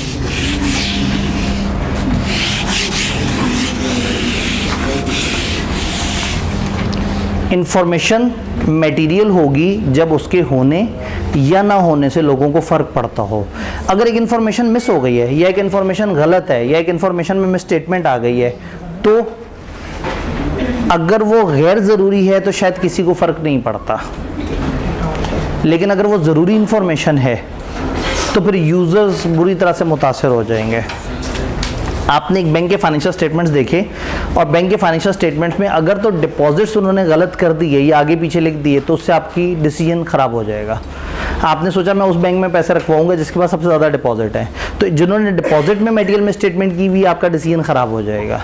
इंफॉर्मेशन मटेरियल होगी जब उसके होने या ना होने से लोगों को फ़र्क पड़ता हो। अगर एक इन्फॉर्मेशन मिस हो गई है, या एक इन्फॉर्मेशन गलत है, या एक इन्फॉर्मेशन में मिस स्टेटमेंट आ गई है, तो अगर वो गैर ज़रूरी है तो शायद किसी को फ़र्क नहीं पड़ता, लेकिन अगर वो ज़रूरी इन्फॉर्मेशन है तो फिर यूज़र्स बुरी तरह से मुतासर हो जाएंगे। आपने एक बैंक के फाइनेंशियल स्टेटमेंट्स देखे, और बैंक के फाइनेंशियल स्टेटमेंट्स में अगर तो डिपॉजिट्स उन्होंने गलत कर दिए या आगे पीछे लिख दिए तो उससे आपकी डिसीजन ख़राब हो जाएगा। आपने सोचा मैं उस बैंक में पैसे रखवाऊंगा जिसके पास सबसे ज़्यादा डिपॉजिट है, तो जिन्होंने डिपॉजिट में मटेरियल में स्टेटमेंट की हुई, आपका डिसीजन ख़राब हो जाएगा।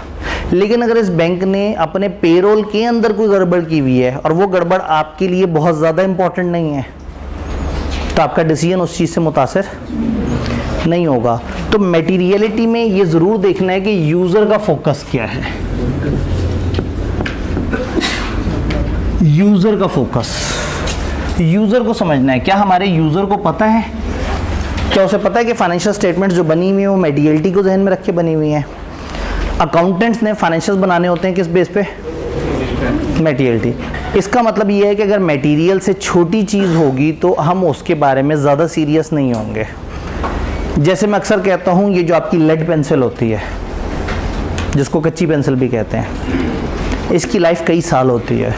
लेकिन अगर इस बैंक ने अपने पेरोल के अंदर कोई गड़बड़ की हुई है और वो गड़बड़ आपके लिए बहुत ज़्यादा इंपॉर्टेंट नहीं है, तो आपका डिसीजन उस चीज़ से मुतासर नहीं होगा। तो मटेरियलिटी में ये ज़रूर देखना है कि यूज़र का फोकस क्या है। यूज़र का फोकस, यूज़र को समझना है। क्या हमारे यूज़र को पता है, क्या उसे पता है कि फाइनेंशियल स्टेटमेंट जो बनी हुई है वो मटेरियलिटी को जहन में रख के बनी हुई है? अकाउंटेंट्स ने फाइनेंशियल्स बनाने होते हैं किस बेस पे? मटेरियलिटी। इसका मतलब ये है कि अगर मटेरियल से छोटी चीज़ होगी तो हम उसके बारे में ज़्यादा सीरियस नहीं होंगे। जैसे मैं अक्सर कहता हूँ, ये जो आपकी लेड पेंसिल होती है, जिसको कच्ची पेंसिल भी कहते हैं, इसकी लाइफ कई साल होती है।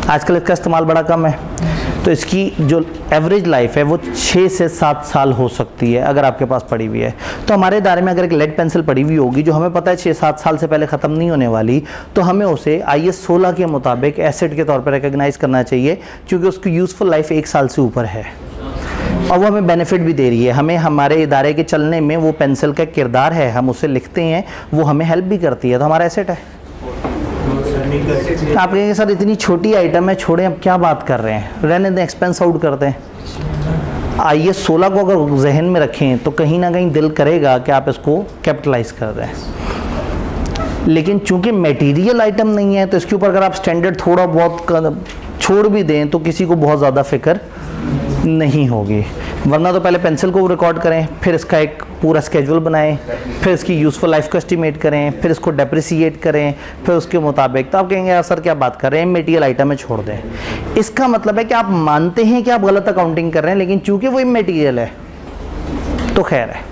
आजकल इसका इस्तेमाल बड़ा कम है, तो इसकी जो एवरेज लाइफ है वो 6 से 7 साल हो सकती है अगर आपके पास पड़ी हुई है। तो हमारे इदारे में अगर एक लेड पेंसिल पड़ी हुई होगी जो हमें पता है 6-7 साल से पहले ख़त्म नहीं होने वाली, तो हमें उसे IS 16 के मुताबिक एसेट के तौर पर रिकग्नाइज़ करना चाहिए, क्योंकि उसकी यूज़फुल लाइफ 1 साल से ऊपर है और वो हमें बेनिफिट भी दे रही है। हमें हमारे इदारे के चलने में वो पेंसिल का किरदार है, हम उसे लिखते हैं, वो हमें हेल्प भी करती है, तो हमारा एसेट है। आप कहेंगे सर इतनी छोटी आइटम है, छोड़ें अब क्या बात कर रहे हैं, रहने दें, एक्सपेंस आउट करते हैं। IS 16 को अगर जहन में रखें तो कहीं ना कहीं दिल करेगा कि आप इसको कैपिटलाइज कर दें, लेकिन चूंकि मटेरियल आइटम नहीं है तो इसके ऊपर अगर आप स्टैंडर्ड थोड़ा बहुत छोड़ भी दें तो किसी को बहुत ज़्यादा फिक्र नहीं होगी। वरना तो पहले पेंसिल को रिकॉर्ड करें, फिर इसका एक पूरा स्केड्यूल बनाएं, फिर इसकी यूज़फुल लाइफ को एस्टिमेट करें, फिर इसको डेप्रिसिएट करें, फिर उसके मुताबिक, तो आप कहेंगे यार सर क्या बात कर रहे हैं, मटेरियल आइटम में छोड़ दें। इसका मतलब है कि आप मानते हैं कि आप गलत अकाउंटिंग कर रहे हैं, लेकिन चूंकि वो इमटेरियल है तो खैर है।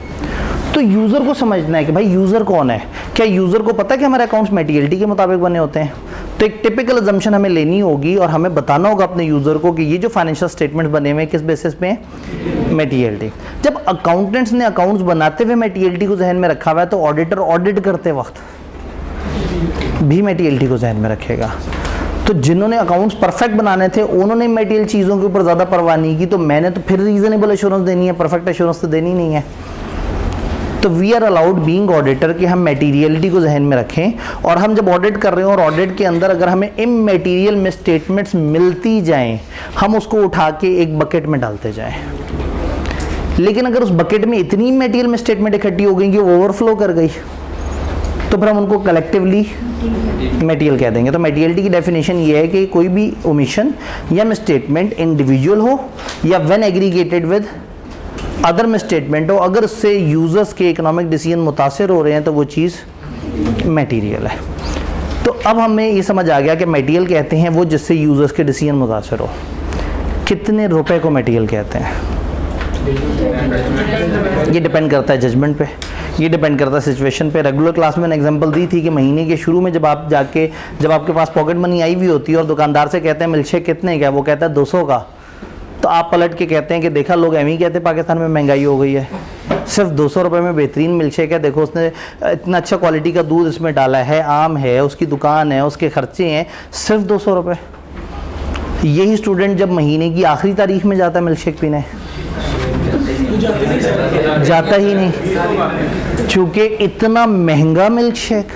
तो यूज़र को समझना है कि भाई यूज़र कौन है। क्या यूज़र को पता है कि हमारे अकाउंट्स मटेरियलिटी के मुताबिक बने होते हैं? तो एक टिपिकल अजम्पशन हमें लेनी होगी और हमें बताना होगा अपने यूज़र को कि ये जो फाइनेंशियल स्टेटमेंट बने हुए हैं किस बेसिस पे हैं? मटेरियलिटी। जब अकाउंटेंट्स ने अकाउंट्स बनाते हुए मटेरियलिटी को जहन में रखा हुआ है, तो ऑडिटर ऑडिट करते वक्त भी मटेरियलिटी को जहन में रखेगा। तो जिन्होंने अकाउंट्स परफेक्ट बनाने थे उन्होंने मटेरियल चीज़ों के ऊपर ज़्यादा परवाह नहीं की, तो मैंने तो फिर रीजनेबल एश्योरेंस देनी है, परफेक्ट एश्योरेंस तो देनी नहीं है। तो we are allowed being auditor कि हम मटेरियलिटी को जहन में रखें, और हम जब ऑडिट कर रहे हो और ऑडिट के अंदर अगर हमें इमटेरियल में स्टेटमेंट्स मिलती जाएं, हम उसको उठा के एक बकेट में डालते जाएं। लेकिन अगर उस बकेट में इतनी मटेरियल में स्टेटमेंट इकट्ठी हो गई कि ओवरफ्लो कर गई, तो फिर हम उनको कलेक्टिवली मटेरियल कह देंगे। तो मटेरियलिटी की डेफिनेशन ये है कि कोई भी ओमिशन या मिसस्टेटमेंट इंडिविजुअल हो या when aggregated with other misstatement हो, अगर उससे यूजर्स के इकोनॉमिक डिसीजन मुतासिर हो रहे हैं तो वो चीज़ मटेरियल है। तो अब हमें ये समझ आ गया कि मटेरियल कहते हैं वो जिससे यूजर्स के डिसीजन मुतासिर हो। कितने रुपए को मटेरियल कहते हैं? ये डिपेंड करता है जजमेंट पे। ये डिपेंड करता है सिचुएशन पे। रेगुलर क्लास में एग्जांपल दी थी कि महीने के शुरू में जब आपके पास पॉकेट मनी आई हुई होती है और दुकानदार से कहते हैं मिल्क शेक कितने का, वो कहता है 200 का, तो आप पलट के कहते हैं कि देखा लोग एम ही कहते हैं पाकिस्तान में महंगाई हो गई है, सिर्फ 200 रुपये में बेहतरीन मिल्क शेक है, देखो उसने इतना अच्छा क्वालिटी का दूध इसमें डाला है, आम है, उसकी दुकान है, उसके खर्चे हैं, सिर्फ 200 रुपये। यही स्टूडेंट जब महीने की आखिरी तारीख में जाता है मिल्क शेक पीने, जाता ही नहीं, चूँकि इतना महंगा मिल्क शेक।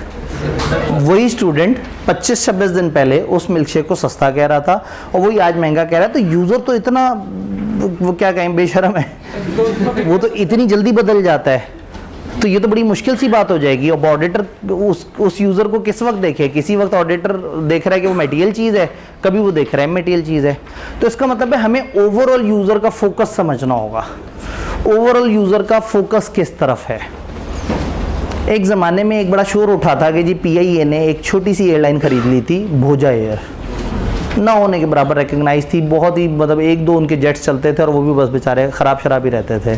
वही स्टूडेंट 25-26 दिन पहले उस मिल्क शेक को सस्ता कह रहा था और वही आज महंगा कह रहा है। तो यूज़र तो इतना, वो क्या कहें, बेशरम है, वो तो इतनी जल्दी बदल जाता है। तो ये तो बड़ी मुश्किल सी बात हो जाएगी। अब ऑडिटर उस यूज़र को किस वक्त देखे? किसी वक्त ऑडिटर देख रहा है कि वो मटेरियल चीज़ है, कभी वो देख रहा है मटेरियल चीज़ है। तो इसका मतलब है हमें ओवरऑल यूज़र का फोकस समझना होगा। ओवरऑल यूज़र का फोकस किस तरफ है। एक ज़माने में एक बड़ा शोर उठा था कि जी PIA ने एक छोटी सी एयरलाइन ख़रीद ली थी, भोजा एयर, ना होने के बराबर रिकग्नाइज थी, बहुत ही मतलब 1-2 उनके जेट्स चलते थे और वो भी बस बेचारे ख़राब शराब ही रहते थे।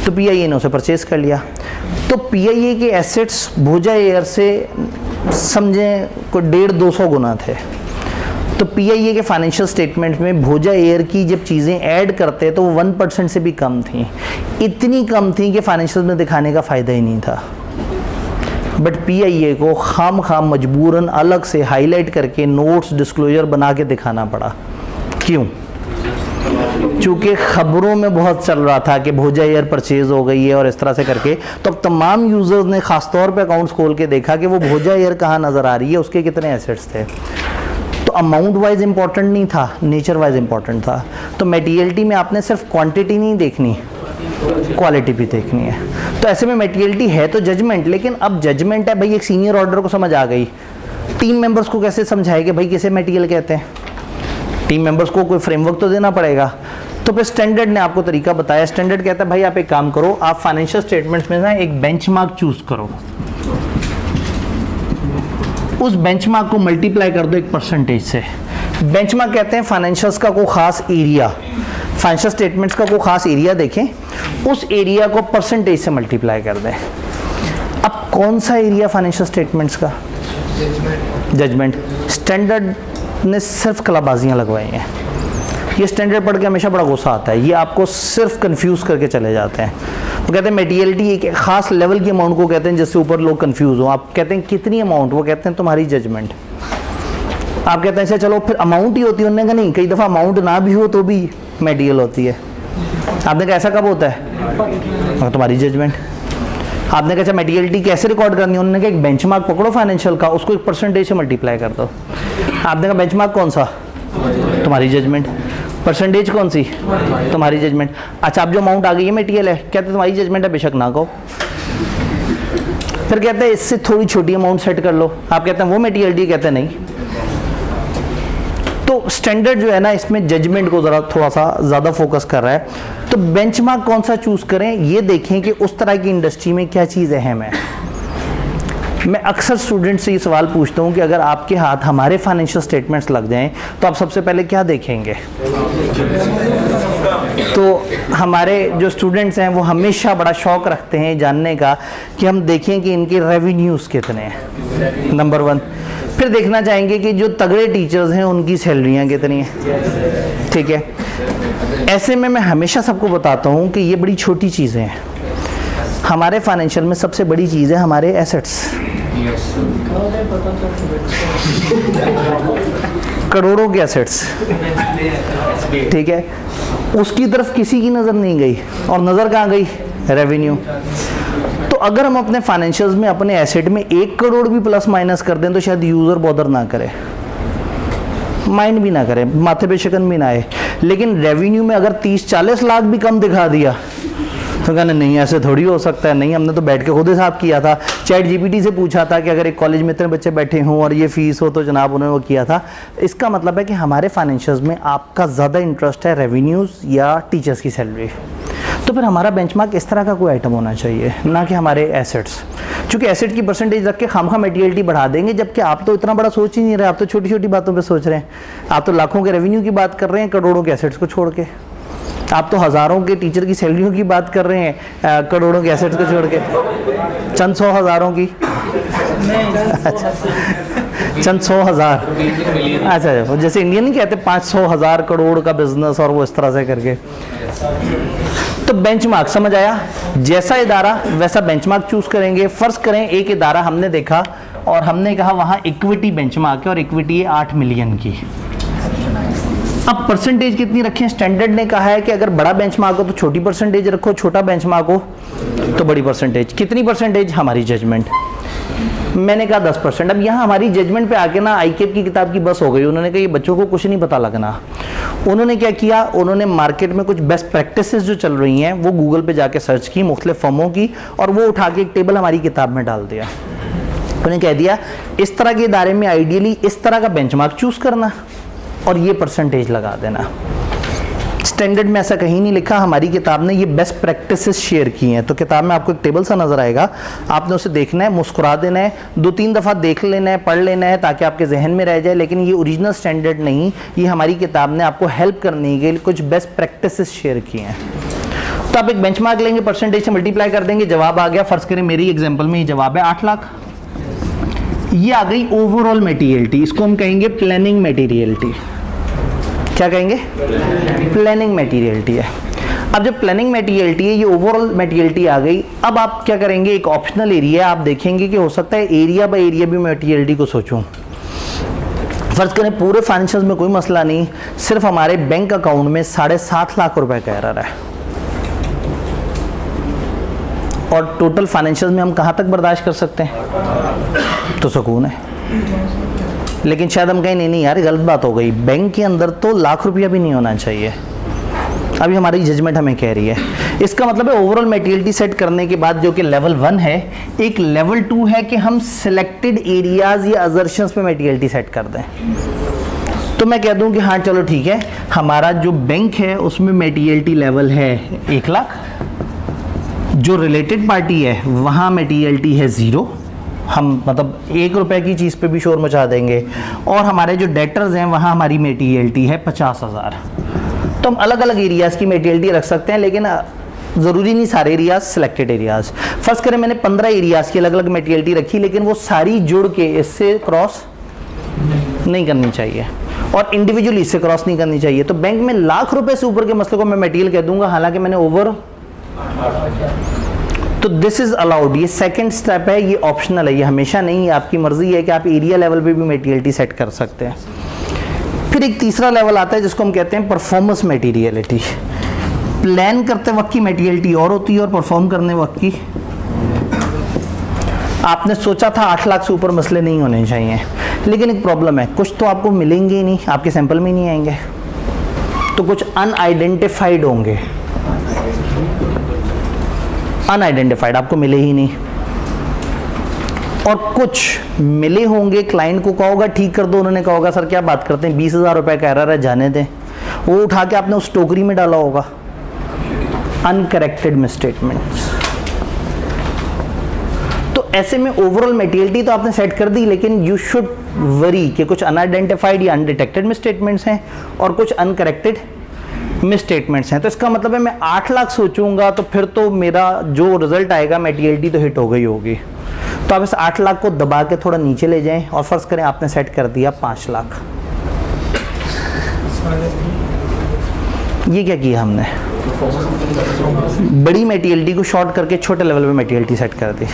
तो PIA ने उसे परचेज़ कर लिया। तो PIA के एसेट्स भोजा एयर से समझें कोई 150-200 गुना थे। तो PIA के फाइनेंशियल स्टेटमेंट में भोजा एयर की जब चीज़ें ऐड करते तो वो 1% से भी कम थी, इतनी कम थी कि फाइनेंशियल में दिखाने का फ़ायदा ही नहीं था। बट PIA को खाम मजबूरन अलग से हाईलाइट करके नोट्स डिस्क्लोजर बना के दिखाना पड़ा। क्यों? चूँकि ख़बरों में बहुत चल रहा था कि भोजा एयर परचेज़ हो गई है और इस तरह से करके, तो अब तमाम यूज़र्स ने ख़ास तौर पे अकाउंट्स खोल के देखा कि वो भोजा एयर कहाँ नज़र आ रही है, उसके कितने एसेट्स थे। तो अमाउंट वाइज इंपॉर्टेंट नहीं था, नेचर वाइज इंपॉर्टेंट था। तो मटेरियलिटी में आपने सिर्फ क्वांटिटी नहीं देखनी, क्वालिटी भी देखनी है। तो ऐसे में मटेरियलिटी है तो जजमेंट, लेकिन अब जजमेंट है भाई, एक सीनियर ऑर्डर को समझ आ गई, टीम मेंबर्स को कैसे समझाए कि भाई किसे मटेरियल कहते हैं। टीम मेंबर्स को कोई फ्रेमवर्क तो देना पड़ेगा। तो फिर स्टैंडर्ड ने आपको तरीका बताया। स्टैंडर्ड कहता है भाई आप एक काम करो, आप फाइनेंशियल स्टेटमेंट्स में ना एक बेंचमार्क चूज करो, उस बेंचमार्क को मल्टीप्लाई कर दो एक परसेंटेज से। बेंचमार्क कहते हैं फाइनेंशियल्स का कोई खास एरिया, फाइनेंशियल स्टेटमेंट्स का कोई खास एरिया देखें, उस एरिया को परसेंटेज से मल्टीप्लाई कर दें। अब कौन सा एरिया फाइनेंशियल स्टेटमेंट्स का? जजमेंट। स्टैंडर्ड ने सिर्फ कलाबाजियाँ लगवाई हैं। ये स्टैंडर्ड पढ़ के हमेशा बड़ा गुस्सा आता है, ये आपको सिर्फ कंफ्यूज करके चले जाते हैं। वो कहते हैं मटेरियलिटी एक खास लेवल की अमाउंट को कहते हैं जिससे ऊपर लोग कंफ्यूज हो। आप कहते हैं कितनी अमाउंट, वो कहते हैं तुम्हारी जजमेंट। आप कहते हैं ऐसे चलो फिर अमाउंट ही होती है, उन्होंने कहा नहीं, कई दफ़ा अमाउंट ना भी हो तो भी मटेरियल होती है। आपने कहा ऐसा कब होता है? तुम्हारी जजमेंट। आपने कहा अच्छा मटेरियलिटी कैसे रिकॉर्ड करनी है? उन्होंने कहा एक बेंचमार्क पकड़ो फाइनेंशियल का, उसको एक परसेंटेज से मल्टीप्लाई कर दो। आपने कहा बेंचमार्क कौन सा? तुम्हारी जजमेंट। परसेंटेज कौन सी? तुम्हारी जजमेंट। अच्छा अब जो अमाउंट आ गई है मटेरियल है, कहते तुम्हारी जजमेंट है, बेशक ना कहो। फिर कहते हैं इससे थोड़ी छोटी अमाउंट सेट कर लो, आप कहते हैं वो मटेरियलिटी, कहते हैं नहीं। तो स्टैंडर्ड जो है ना इसमें जजमेंट को ज़रा थोड़ा सा ज़्यादा फोकस कर रहा है। तो बेंचमार्क कौन सा चूज़ करें, ये देखें कि उस तरह की इंडस्ट्री में क्या चीज़ अहम है। मैं अक्सर स्टूडेंट से ये सवाल पूछता हूँ कि अगर आपके हाथ हमारे फाइनेंशियल स्टेटमेंट्स लग जाएं तो आप सबसे पहले क्या देखेंगे? तो हमारे जो स्टूडेंट्स हैं वो हमेशा बड़ा शौक़ रखते हैं जानने का कि हम देखें कि इनके रेवेन्यूज़ कितने हैं, नंबर 1। फिर देखना चाहेंगे कि जो तगड़े टीचर्स हैं उनकी सैलरियाँ कितनी हैं, ठीक है। ऐसे में मैं हमेशा सबको बताता हूँ कि ये बड़ी छोटी चीज़ें हैं। हमारे फाइनेंशियल में सबसे बड़ी चीज़ है हमारे एसेट्स। करोड़ों के एसेट्स, ठीक है। उसकी तरफ किसी की नज़र नहीं गई, और नज़र कहाँ गई? रेवेन्यू। तो अगर हम अपने फाइनेंशियल्स में अपने एसेट में 1 करोड़ भी प्लस माइनस कर दें तो शायद यूज़र बॉदर ना करे, माइंड भी ना करे, माथे पे शिकन भी ना आए। लेकिन रेवेन्यू में अगर 30-40 लाख भी कम दिखा दिया तो कहना नहीं ऐसे थोड़ी हो सकता है, नहीं हमने तो बैठ के खुद हिसाब किया था, चैट GPT से पूछा था कि अगर एक कॉलेज में इतने बच्चे बैठे हों और ये फ़ीस हो तो जनाब उन्होंने वो किया था। इसका मतलब है कि हमारे फाइनेंशियल्स में आपका ज़्यादा इंटरेस्ट है रेवेन्यूज़ या टीचर्स की सैलरी। तो फिर हमारा बेंचमार्क इस तरह का कोई आइटम होना चाहिए, ना कि हमारे एसेट्स। क्योंकि एसेट की परसेंटेज रख के खामखा मटेरियलिटी बढ़ा देंगे, जबकि आप तो इतना बड़ा सोच ही नहीं रहे, आप तो छोटी छोटी बातों पे सोच रहे हैं। आप तो लाखों के रेवेन्यू की बात कर रहे हैं करोड़ों के एसेट्स को छोड़ के। आप तो हज़ारों के टीचर की सैलरियों की बात कर रहे हैं, करोड़ों के एसेट्स को छोड़ के, चंद 100 हज़ारों की, चंद 100 हज़ार, अच्छा जैसे इंडियन नहीं कहते 500 हज़ार करोड़ का बिजनेस और वो इस तरह से करके। तो बेंचमार्क समझ आया, जैसा इदारा वैसा बेंचमार्क चूज करेंगे। फर्ज करें एक इदारा हमने देखा और हमने कहा वहाँ इक्विटी बेंचमार्क है और इक्विटी है 8 मिलियन की। अब परसेंटेज कितनी रखें? स्टैंडर्ड ने कहा है कि अगर बड़ा बेंचमार्क हो तो छोटी परसेंटेज रखो, छोटा बेंचमार्क हो तो बड़ी परसेंटेज। कितनी परसेंटेज? हमारी जजमेंट। मैंने कहा 10%। अब यहाँ हमारी जजमेंट पे आके ना आईकेप की किताब की बस हो गई। उन्होंने कहा ये बच्चों को कुछ नहीं पता लगना। उन्होंने क्या किया, उन्होंने मार्केट में कुछ बेस्ट प्रैक्टिसेस जो चल रही हैं वो गूगल पे जाके सर्च की, मुख्तलिफ फर्मों की, और वो उठा के एक टेबल हमारी किताब में डाल दिया। उन्होंने कह दिया इस तरह के इदारे में आइडियली इस तरह का बेंचमार्क चूज करना और ये परसेंटेज लगा देना। स्टैंडर्ड में ऐसा कहीं नहीं लिखा, हमारी किताब ने ये बेस्ट प्रैक्टिसेस शेयर की हैं। तो किताब में आपको एक टेबल सा नजर आएगा, आपने उसे देखना है, मुस्कुरा देना है, 2-3 दफ़ा देख लेना है, पढ़ लेना है ताकि आपके जहन में रह जाए। लेकिन ये ओरिजिनल स्टैंडर्ड नहीं, ये हमारी किताब ने आपको हेल्प करने के लिए कुछ बेस्ट प्रैक्टिसेस शेयर की हैं। तो आप एक बेंचमार्क लेंगे, परसेंटेज से मल्टीप्लाई कर देंगे, जवाब आ गया। फर्ज करें मेरी एग्जाम्पल में ये जवाब है 8 लाख। ये आ गई ओवरऑल मटेरियलिटी, इसको हम कहेंगे प्लानिंग मटेरियलिटी। क्या कहेंगे? प्लानिंग मटेरियलिटी है। अब जब प्लानिंग मटेरियलिटी है, ये ओवरऑल मटेरियलिटी आ गई। अब आप क्या करेंगे, एक ऑप्शनल एरिया आप देखेंगे कि हो सकता है एरिया बाय एरिया भी मटेरियलिटी को सोचूं। फर्ज करें पूरे फाइनेंशियल में कोई मसला नहीं, सिर्फ हमारे बैंक अकाउंट में 7.5 लाख रुपए का एरर है और टोटल फाइनेंशियल में हम कहाँ तक बर्दाश्त कर सकते हैं? तो सुकून है। लेकिन शायद हम कहें नहीं यार गलत बात हो गई, बैंक के अंदर तो लाख रुपया भी नहीं होना चाहिए। अभी हमारी जजमेंट हमें कह रही है। इसका मतलब है ओवरऑल मटेरियलिटी सेट करने के बाद जो कि लेवल 1 है, एक लेवल 2 है कि हम सिलेक्टेड एरियाज या अजर्शंस पे मटेरियलिटी सेट कर दें। तो मैं कह दूं कि हाँ चलो ठीक है, हमारा जो बैंक है उसमें मटेरियलिटी लेवल है 1 लाख, जो रिलेटेड पार्टी है वहाँ मटेरियलिटी है 0, हम मतलब 1 रुपए की चीज़ पे भी शोर मचा देंगे, और हमारे जो डेटर्स हैं वहाँ हमारी मटेरियलिटी है 50,000। तो हम अलग अलग एरियाज़ की मटेरियलिटी रख सकते हैं, लेकिन ज़रूरी नहीं सारे एरियाज़, सिलेक्टेड एरियाज़। फर्स्ट करें मैंने 15 एरियाज़ की अलग अलग मटेरियलिटी रखी, लेकिन वो सारी जुड़ के इससे क्रॉस नहीं करनी चाहिए और इंडिविजुअली इससे क्रॉस नहीं करनी चाहिए। तो बैंक में लाख रुपए से ऊपर के मसले को मैं मटेरियल कह दूंगा, हालांकि मैंने ओवर, तो दिस इज अलाउड। ये सेकंड स्टेप है, ये ऑप्शनल है, ये हमेशा नहीं है, आपकी मर्जी है कि आप एरिया लेवल पे भी मटेरियलिटी सेट कर सकते हैं। फिर एक तीसरा लेवल आता है जिसको हम कहते हैं परफॉर्मेंस मटेरियलिटी। प्लान करते वक्त की मटेरियलिटी और होती है और परफॉर्म करने वक्त की। आपने सोचा था 8 लाख से ऊपर मसले नहीं होने चाहिए, लेकिन एक प्रॉब्लम है, कुछ तो आपको मिलेंगे ही नहीं, आपके सैंपल में नहीं आएंगे, तो कुछ अनआइडेंटिफाइड होंगे, अनआइडेंटिफाइड आपको मिले ही नहीं, और कुछ मिले होंगे, क्लाइंट को कहा होगा ठीक कर दो, उन्होंने कहा होगा सर क्या बात करते हैं 20,000 रुपए का एरर है जाने दें, वो उठा के आपने उस टोकरी में डाला होगा। Uncorrected misstatements. तो ऐसे में ओवरऑल मटेरियलिटी तो आपने सेट कर दी, लेकिन यू शुड वरी कि कुछ अनआइडेंटिफाइड या अनडिटेक्टेड मिसस्टेटमेंट्स हैं और कुछ अनकरेक्टेड मिसस्टेटमेंट्स हैं। तो इसका मतलब है मैं 8 लाख सोचूंगा तो फिर तो मेरा जो रिजल्ट आएगा मटेरियलिटी तो हिट हो गई होगी। तो आप इस 8 लाख को दबा के थोड़ा नीचे ले जाएं और फर्ज करें आपने सेट कर दिया 5 लाख। ये क्या किया हमने, बड़ी मटेरियलिटी को शॉर्ट करके छोटे लेवल पे मटेरियलिटी सेट कर दी।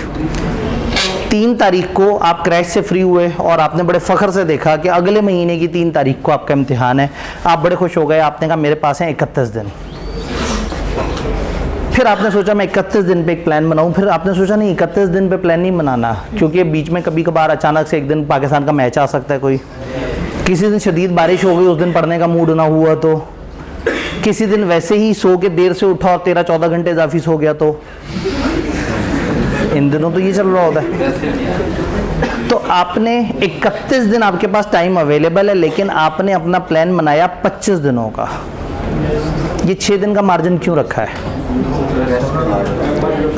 3 तारीख को आप क्रैश से फ्री हुए और आपने बड़े फख्र से देखा कि अगले महीने की 3 तारीख को आपका इम्तिहान है। आप बड़े खुश हो गए, आपने कहा मेरे पास है 31 दिन। फिर आपने सोचा मैं 31 दिन पे एक प्लान बनाऊं, फिर आपने सोचा नहीं 31 दिन पे प्लान नहीं बनाना, क्योंकि बीच में कभी कभार अचानक से एक दिन पाकिस्तान का मैच आ सकता है, कोई किसी दिन शदीद बारिश हो गई, उस दिन पढ़ने का मूड ना हुआ, तो किसी दिन वैसे ही सो के देर से उठा और 13-14 घंटे इजाफी सो गया, तो इन दिनों तो ये चल रहा होता है। तो आपने 31 दिन आपके पास टाइम अवेलेबल है, लेकिन आपने अपना प्लान बनाया 25 दिनों का। ये 6 दिन का मार्जिन क्यों रखा है?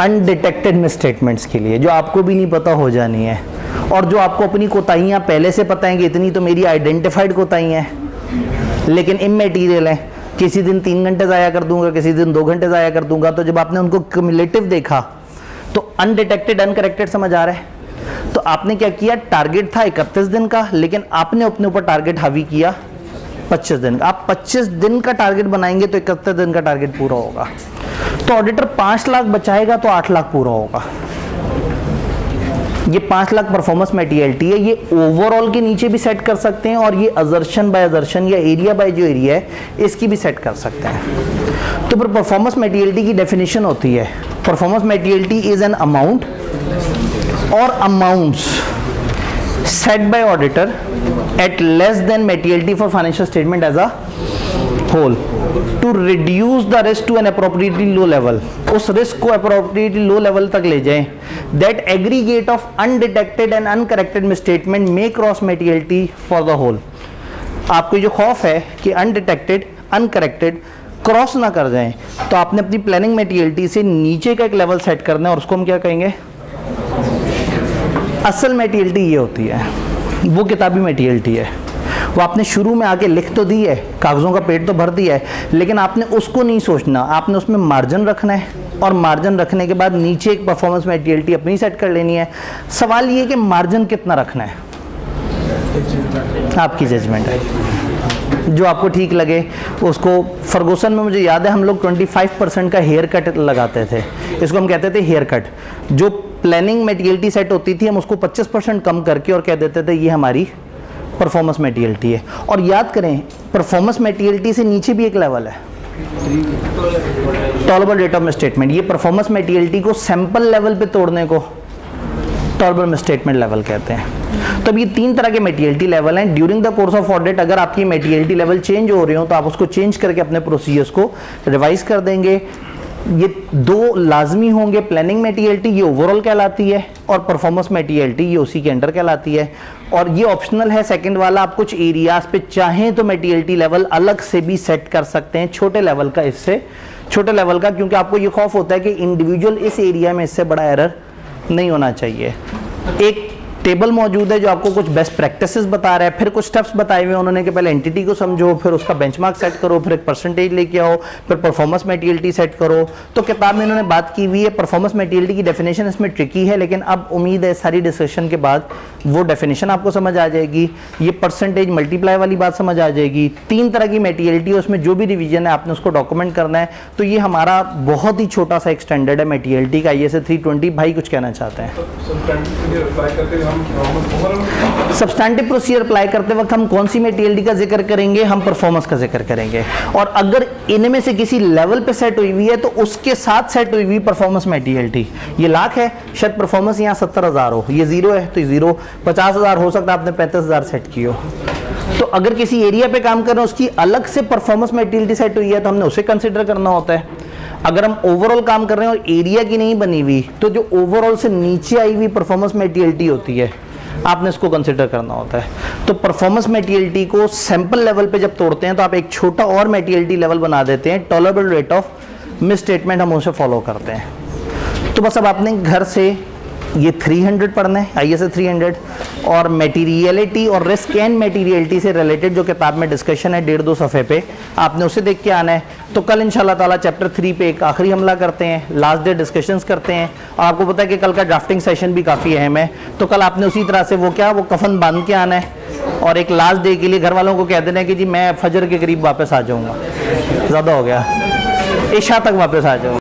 अनडिटेक्टेड मिसस्टेटमेंट्स के लिए, जो आपको भी नहीं पता हो जानी है, और जो आपको अपनी कोताहियाँ पहले से पता है कि इतनी तो मेरी आइडेंटिफाइड कोताहियाँ हैं लेकिन इमैटीरियल है, किसी दिन 3 घंटे ज़ाया कर दूंगा, किसी दिन 2 घंटे ज़ाया कर दूंगा। तो जब आपने उनको क्यूमुलेटिव देखा तो अनडिटेक्टेड अनकरेक्टेड समझ आ रहा है। तो आपने क्या किया, टारगेट था 31 दिन का, लेकिन आपने अपने ऊपर टारगेट हावी किया 25 दिन का। आप 25 दिन का टारगेट बनाएंगे तो 31 दिन का टारगेट पूरा होगा। तो ऑडिटर 5 लाख बचाएगा तो 8 लाख पूरा होगा। ये 5 लाख परफॉर्मेंस मेटीरियलिटी है। ये ओवरऑल के नीचे भी सेट कर सकते हैं और ये अजर्शन बाय अजर्शन या एरिया बाय जो एरिया है इसकी भी सेट कर सकते हैं। तो फिर परफॉर्मेंस मेटीरियलिटी की डेफिनेशन होती है, performance materiality is an amount or amounts set by auditor at less than materiality for financial statement as a whole to reduce the risk to an appropriately low level. उस risk को appropriately low level तक ले जाएं that aggregate of undetected and uncorrected misstatement may cross materiality for the whole. आपको जो खौफ है कि अनडिटेक्टेड अनकरेक्टेड क्रॉस ना कर जाएं, तो आपने अपनी प्लानिंग मेटीरियलिटी से नीचे का एक लेवल सेट करना है और उसको हम क्या कहेंगे, असल मेटीरियलिटी ये होती है, वो किताबी मेटीरियलिटी है। वो आपने शुरू में आके लिख तो दी है, कागज़ों का पेट तो भर दिया है, लेकिन आपने उसको नहीं सोचना, आपने उसमें मार्जिन रखना है और मार्जिन रखने के बाद नीचे एक परफॉर्मेंस मेटीरियलिटी अपनी सेट कर लेनी है। सवाल ये कि मार्जिन कितना रखना है, आपकी जजमेंट है, जो आपको ठीक लगे उसको। फर्गूसन में मुझे याद है हम लोग 25% का हेयर कट लगाते थे, इसको हम कहते थे हेयर कट। जो प्लानिंग मेटीरियलिटी सेट होती थी हम उसको 25% कम करके और कह देते थे ये हमारी परफॉर्मेंस मेटीरियलिटी है। और याद करें परफॉर्मेंस मेटीरियलिटी से नीचे भी एक लेवल है, टॉलरेबल रेट ऑफ मिसस्टेटमेंट। ये परफॉर्मेंस मेटीरियलिटी को सैंपल लेवल पे तोड़ने को टॉलरेबल मिसस्टेटमेंट लेवल कहते हैं। तो अब ये 3 तरह के मेटीरियलिटी लेवल हैं। During the course of audit अगर आपकी मेटीरियलिटी लेवल चेंज हो रहे हो तो आप उसको चेंज करके अपने प्रोसीजर्स को रिवाइज कर देंगे। ये 2 लाजमी होंगे, प्लानिंग मेटीरियलिटी ये ओवरऑल कहलाती है और परफॉर्मेंस मेटीरियलिटी ये उसी के अंडर कहलाती है। और ये ऑप्शनल है सेकंड वाला, आप कुछ एरियाज पे चाहें तो मेटीरियलिटी लेवल अलग से भी सेट कर सकते हैं, छोटे लेवल का, इससे छोटे लेवल का, क्योंकि आपको ये खौफ होता है कि इंडिविजुअल इस एरिया में इससे बड़ा एरर नहीं होना चाहिए। एक टेबल मौजूद है जो आपको कुछ बेस्ट प्रैक्टिसेस बता रहा है, फिर कुछ स्टेप्स बताए हुए उन्होंने कि पहले एंटिटी को समझो, फिर उसका बेंचमार्क सेट करो, फिर एक परसेंटेज लेके आओ, फिर परफॉर्मेंस मेटीरियलिटी सेट करो। तो किताब में इन्होंने बात की हुई है। परफॉर्मेंस मेटीरियलिटी की डेफिनेशन इसमें ट्रिकी है, लेकिन अब उम्मीद है सारी डिस्कशन के बाद वो डेफिनेशन आपको समझ आ जाएगी। ये परसेंटेज मल्टीप्लाई वाली बात समझ आ जाएगी। 3 तरह की मेटीरियलिटी है, उसमें जो भी रिवीजन है आपने उसको डॉक्यूमेंट करना है। तो ये हमारा बहुत ही छोटा सा एक स्टैंडर्ड है मेटीरियलिटी का, ISA 320। भाई कुछ कहना चाहते हैं? सब्सटैंटिव प्रोसीजर अप्लाई करते वक्त हम कौन सी मेटीरियलिटी का जिक्र करेंगे? हम परफॉर्मेंस का जिक्र करेंगे। और अगर इनमें से किसी लेवल पे सेट हुई हुई है तो उसके साथ सेट हुई हुई परफॉर्मेंस मेटीरियलिटी, ये लाख है, शायद परफॉर्मेंस यहाँ 70,000 हो, ये 0 है तो 0, 50,000 हो सकता है आपने 35,000 सेट की हो। तो अगर किसी एरिया पे काम कर रहे हैं उसकी अलग से परफॉर्मेंस मेटीरियलिटी सेट हुई है तो हमने उसे कंसिडर करना होता है। अगर हम ओवरऑल काम कर रहे हैं और एरिया की नहीं बनी हुई तो जो ओवरऑल से नीचे आई हुई परफॉर्मेंस मेटीरियलिटी होती है आपने इसको कंसिडर करना होता है। तो परफॉर्मेंस मेटीरियलिटी को सैंपल लेवल पे जब तोड़ते हैं तो आप एक छोटा और मेटीरियलिटी लेवल बना देते हैं, टॉलरेबल रेट ऑफ मिसस्टेटमेंट हम उसे फॉलो करते हैं। तो बस अब आपने घर से ये 300 पढ़ना है, ISA 300, और मेटीरियलिटी और रिस्क एंड मेटीरियलिटी से रिलेटेड जो किताब में डिस्कशन है 1.5-2 सफ़े पे, आपने उसे देख के आना है। तो कल इंशाल्लाह ताला चैप्टर 3 पे एक आखिरी हमला करते हैं, लास्ट डे डिस्कशंस करते हैं। और आपको पता है कि कल का ड्राफ्टिंग सेशन भी काफ़ी अहम है, तो कल आपने उसी तरह से वो कफन बांध के आना है और एक लास्ट डे के लिए घर वालों को कह देना है कि जी मैं फजर के करीब वापस आ जाऊँगा, ज़्यादा हो गया, इशा तक वापस आ जाऊँगा।